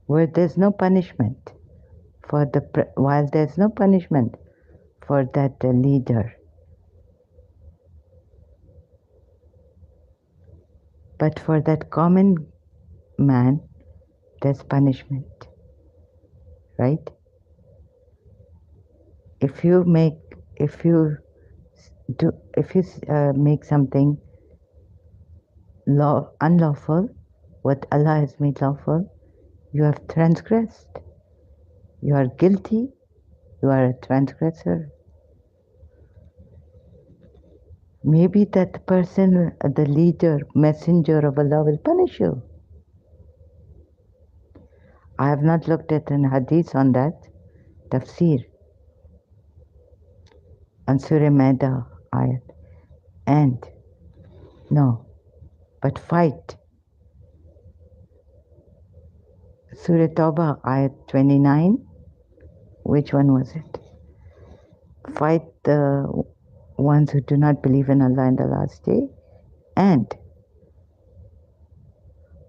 where there's no punishment for while there's no punishment for that leader, but for that common man there's punishment, right? If you If you make something unlawful, what Allah has made lawful, you have transgressed. You are guilty. You are a transgressor. Maybe that person, the leader, messenger of Allah, will punish you. I have not looked at an hadith on that. Tafsir. On Surah Maida ayat. And, no, but fight. Surah Tawbah ayat 29. Which one was it? Fight the ones who do not believe in Allah in the last day and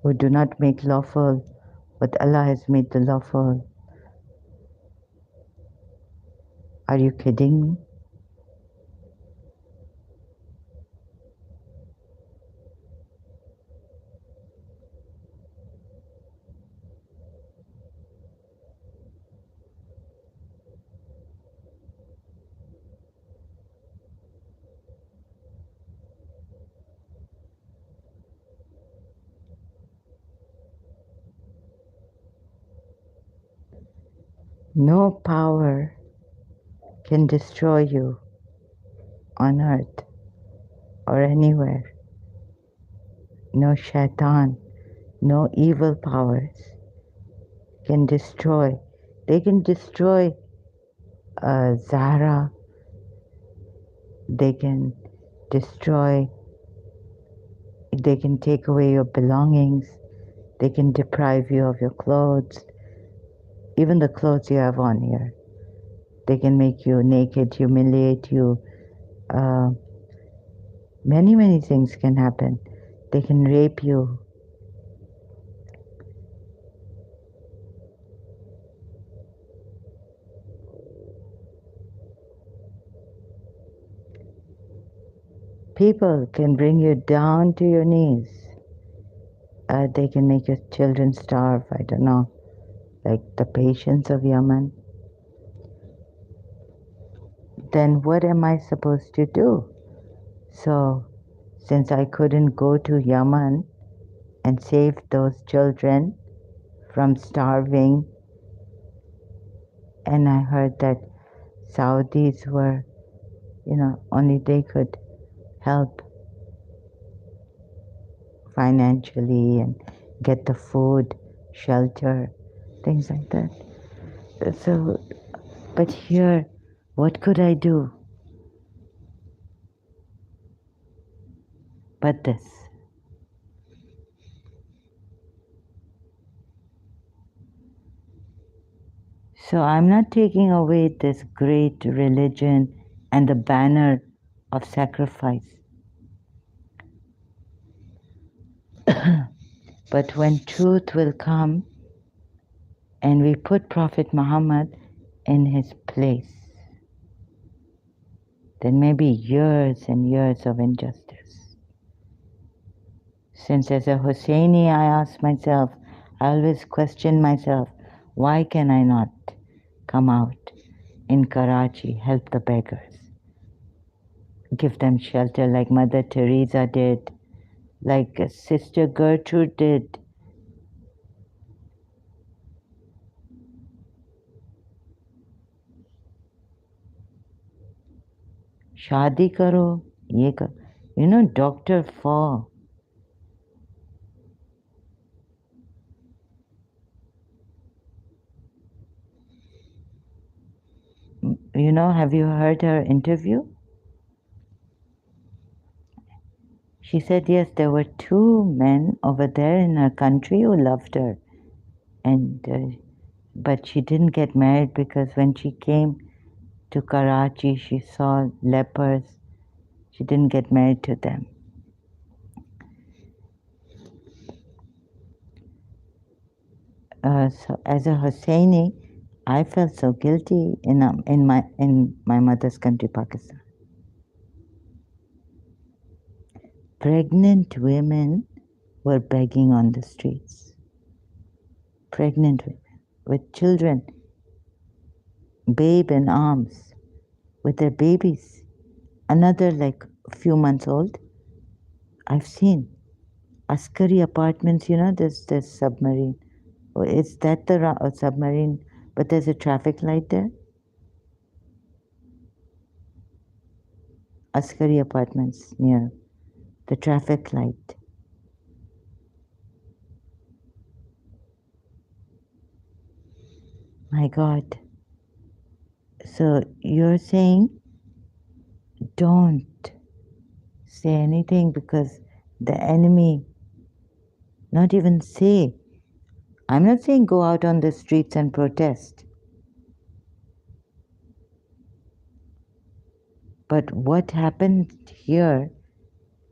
who do not make lawful what Allah has made the lawful. Are you kidding me? No power can destroy you on earth or anywhere. No shaitan, no evil powers can destroy. They can destroy Zahra, they can destroy, they can take away your belongings, they can deprive you of your clothes, even the clothes you have on here. They can make you naked, humiliate you. Many, many things can happen. They can rape you. People can bring you down to your knees. They can make your children starve, I don't know, like the patients of Yemen. Then what am I supposed to do? So, since I couldn't go to Yemen and save those children from starving, and I heard that Saudis were, only they could help financially and get the food, shelter, things like that. So, but here, what could I do but this? So I'm not taking away this great religion and the banner of sacrifice. But when truth will come and we put Prophet Muhammad in his place, then maybe years and years of injustice. Since as a Husseini I ask myself, I always question myself, why can I not come out in Karachi, help the beggars, give them shelter like Mother Teresa did, like Sister Gertrude did. Shadi karo, ye karo. Dr. Fo, have you heard her interview? She said, yes, there were two men over there in her country who loved her. But she didn't get married because when she came to Karachi, she saw lepers. She didn't get married to them. So as a Husseini, I felt so guilty in my mother's country, Pakistan. Pregnant women were begging on the streets. Pregnant women with children, babe in arms, with their babies. another like a few months old. I've seen Askari apartments, you know, there's this submarine. Oh, is that the submarine? But there's a traffic light there. Askari apartments near the traffic light. My God. So you're saying don't say anything because the enemy, not even say. I'm not saying go out on the streets and protest. But what happened here,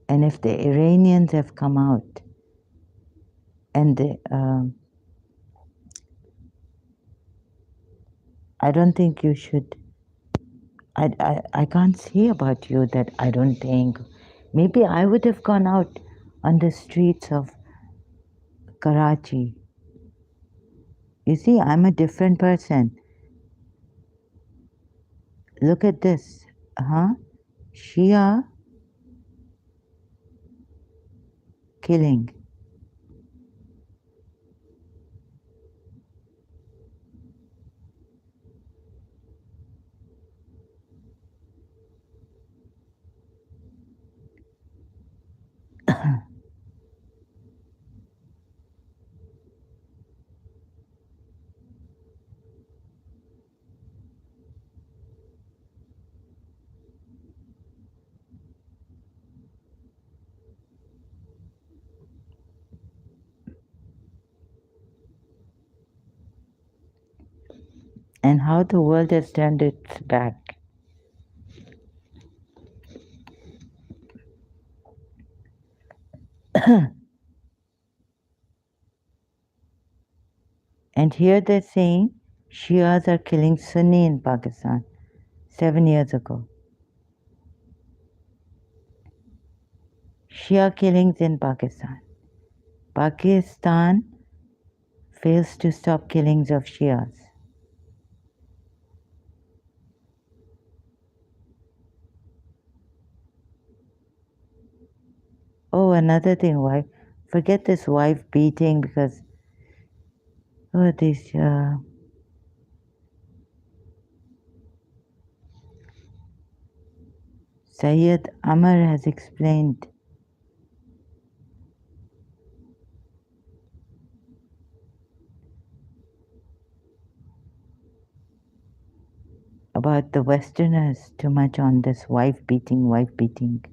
and if the Iranians have come out and I don't think you should. I can't say about you that I don't think. Maybe I would have gone out on the streets of Karachi. You see, I'm a different person. Look at this. Huh? Shia killing. And how the world has turned its back. And here they're saying Shias are killing Sunni in Pakistan 7 years ago. Shia killings in Pakistan. Pakistan fails to stop killings of Shias. Oh, another thing, wife. Forget this wife beating because, oh, this Sayyid Amar has explained about the Westerners too much on this wife beating, wife beating.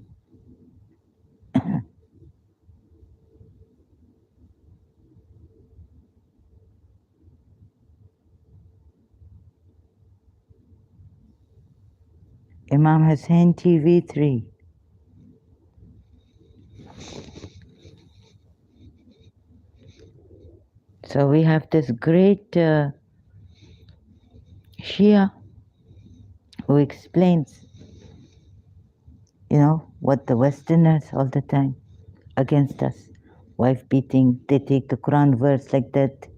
Imam Hussein TV3. So we have this great Shia who explains, you know, what the Westerners all the time against us. Wife beating, they take the Quran verse like that.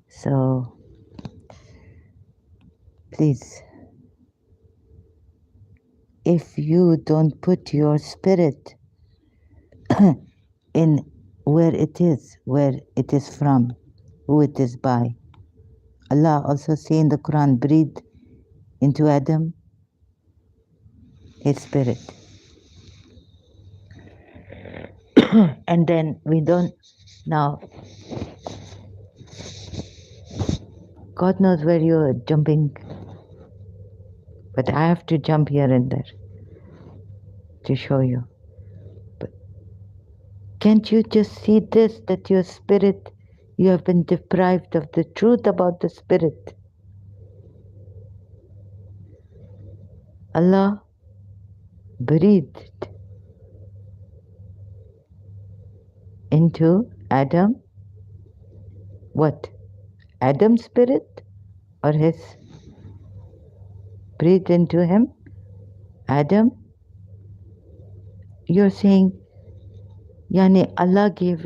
So please, if you don't put your spirit in where it is from, who it is by. Allah also say in the Quran, breathe into Adam his spirit. And then we don't, now, God knows where you're jumping, but I have to jump here and there to show you. But can't you just see this, that your spirit, you have been deprived of the truth about the spirit? Allah breathed into Adam what? Adam's spirit or his? Breathed into him? Adam? You're saying, Yani Allah gave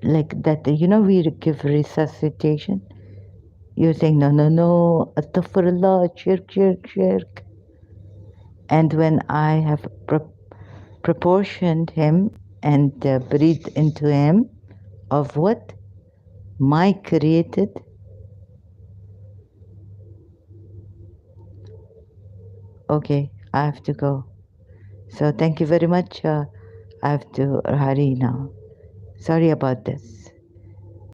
like that, you know, we give resuscitation. you're saying, no, no, no, astaghfirullah, shirk, shirk, shirk. And when I have proportioned him and breathed into him of what? My created. Okay, I have to go. So thank you very much. I have to hurry now. Sorry about this.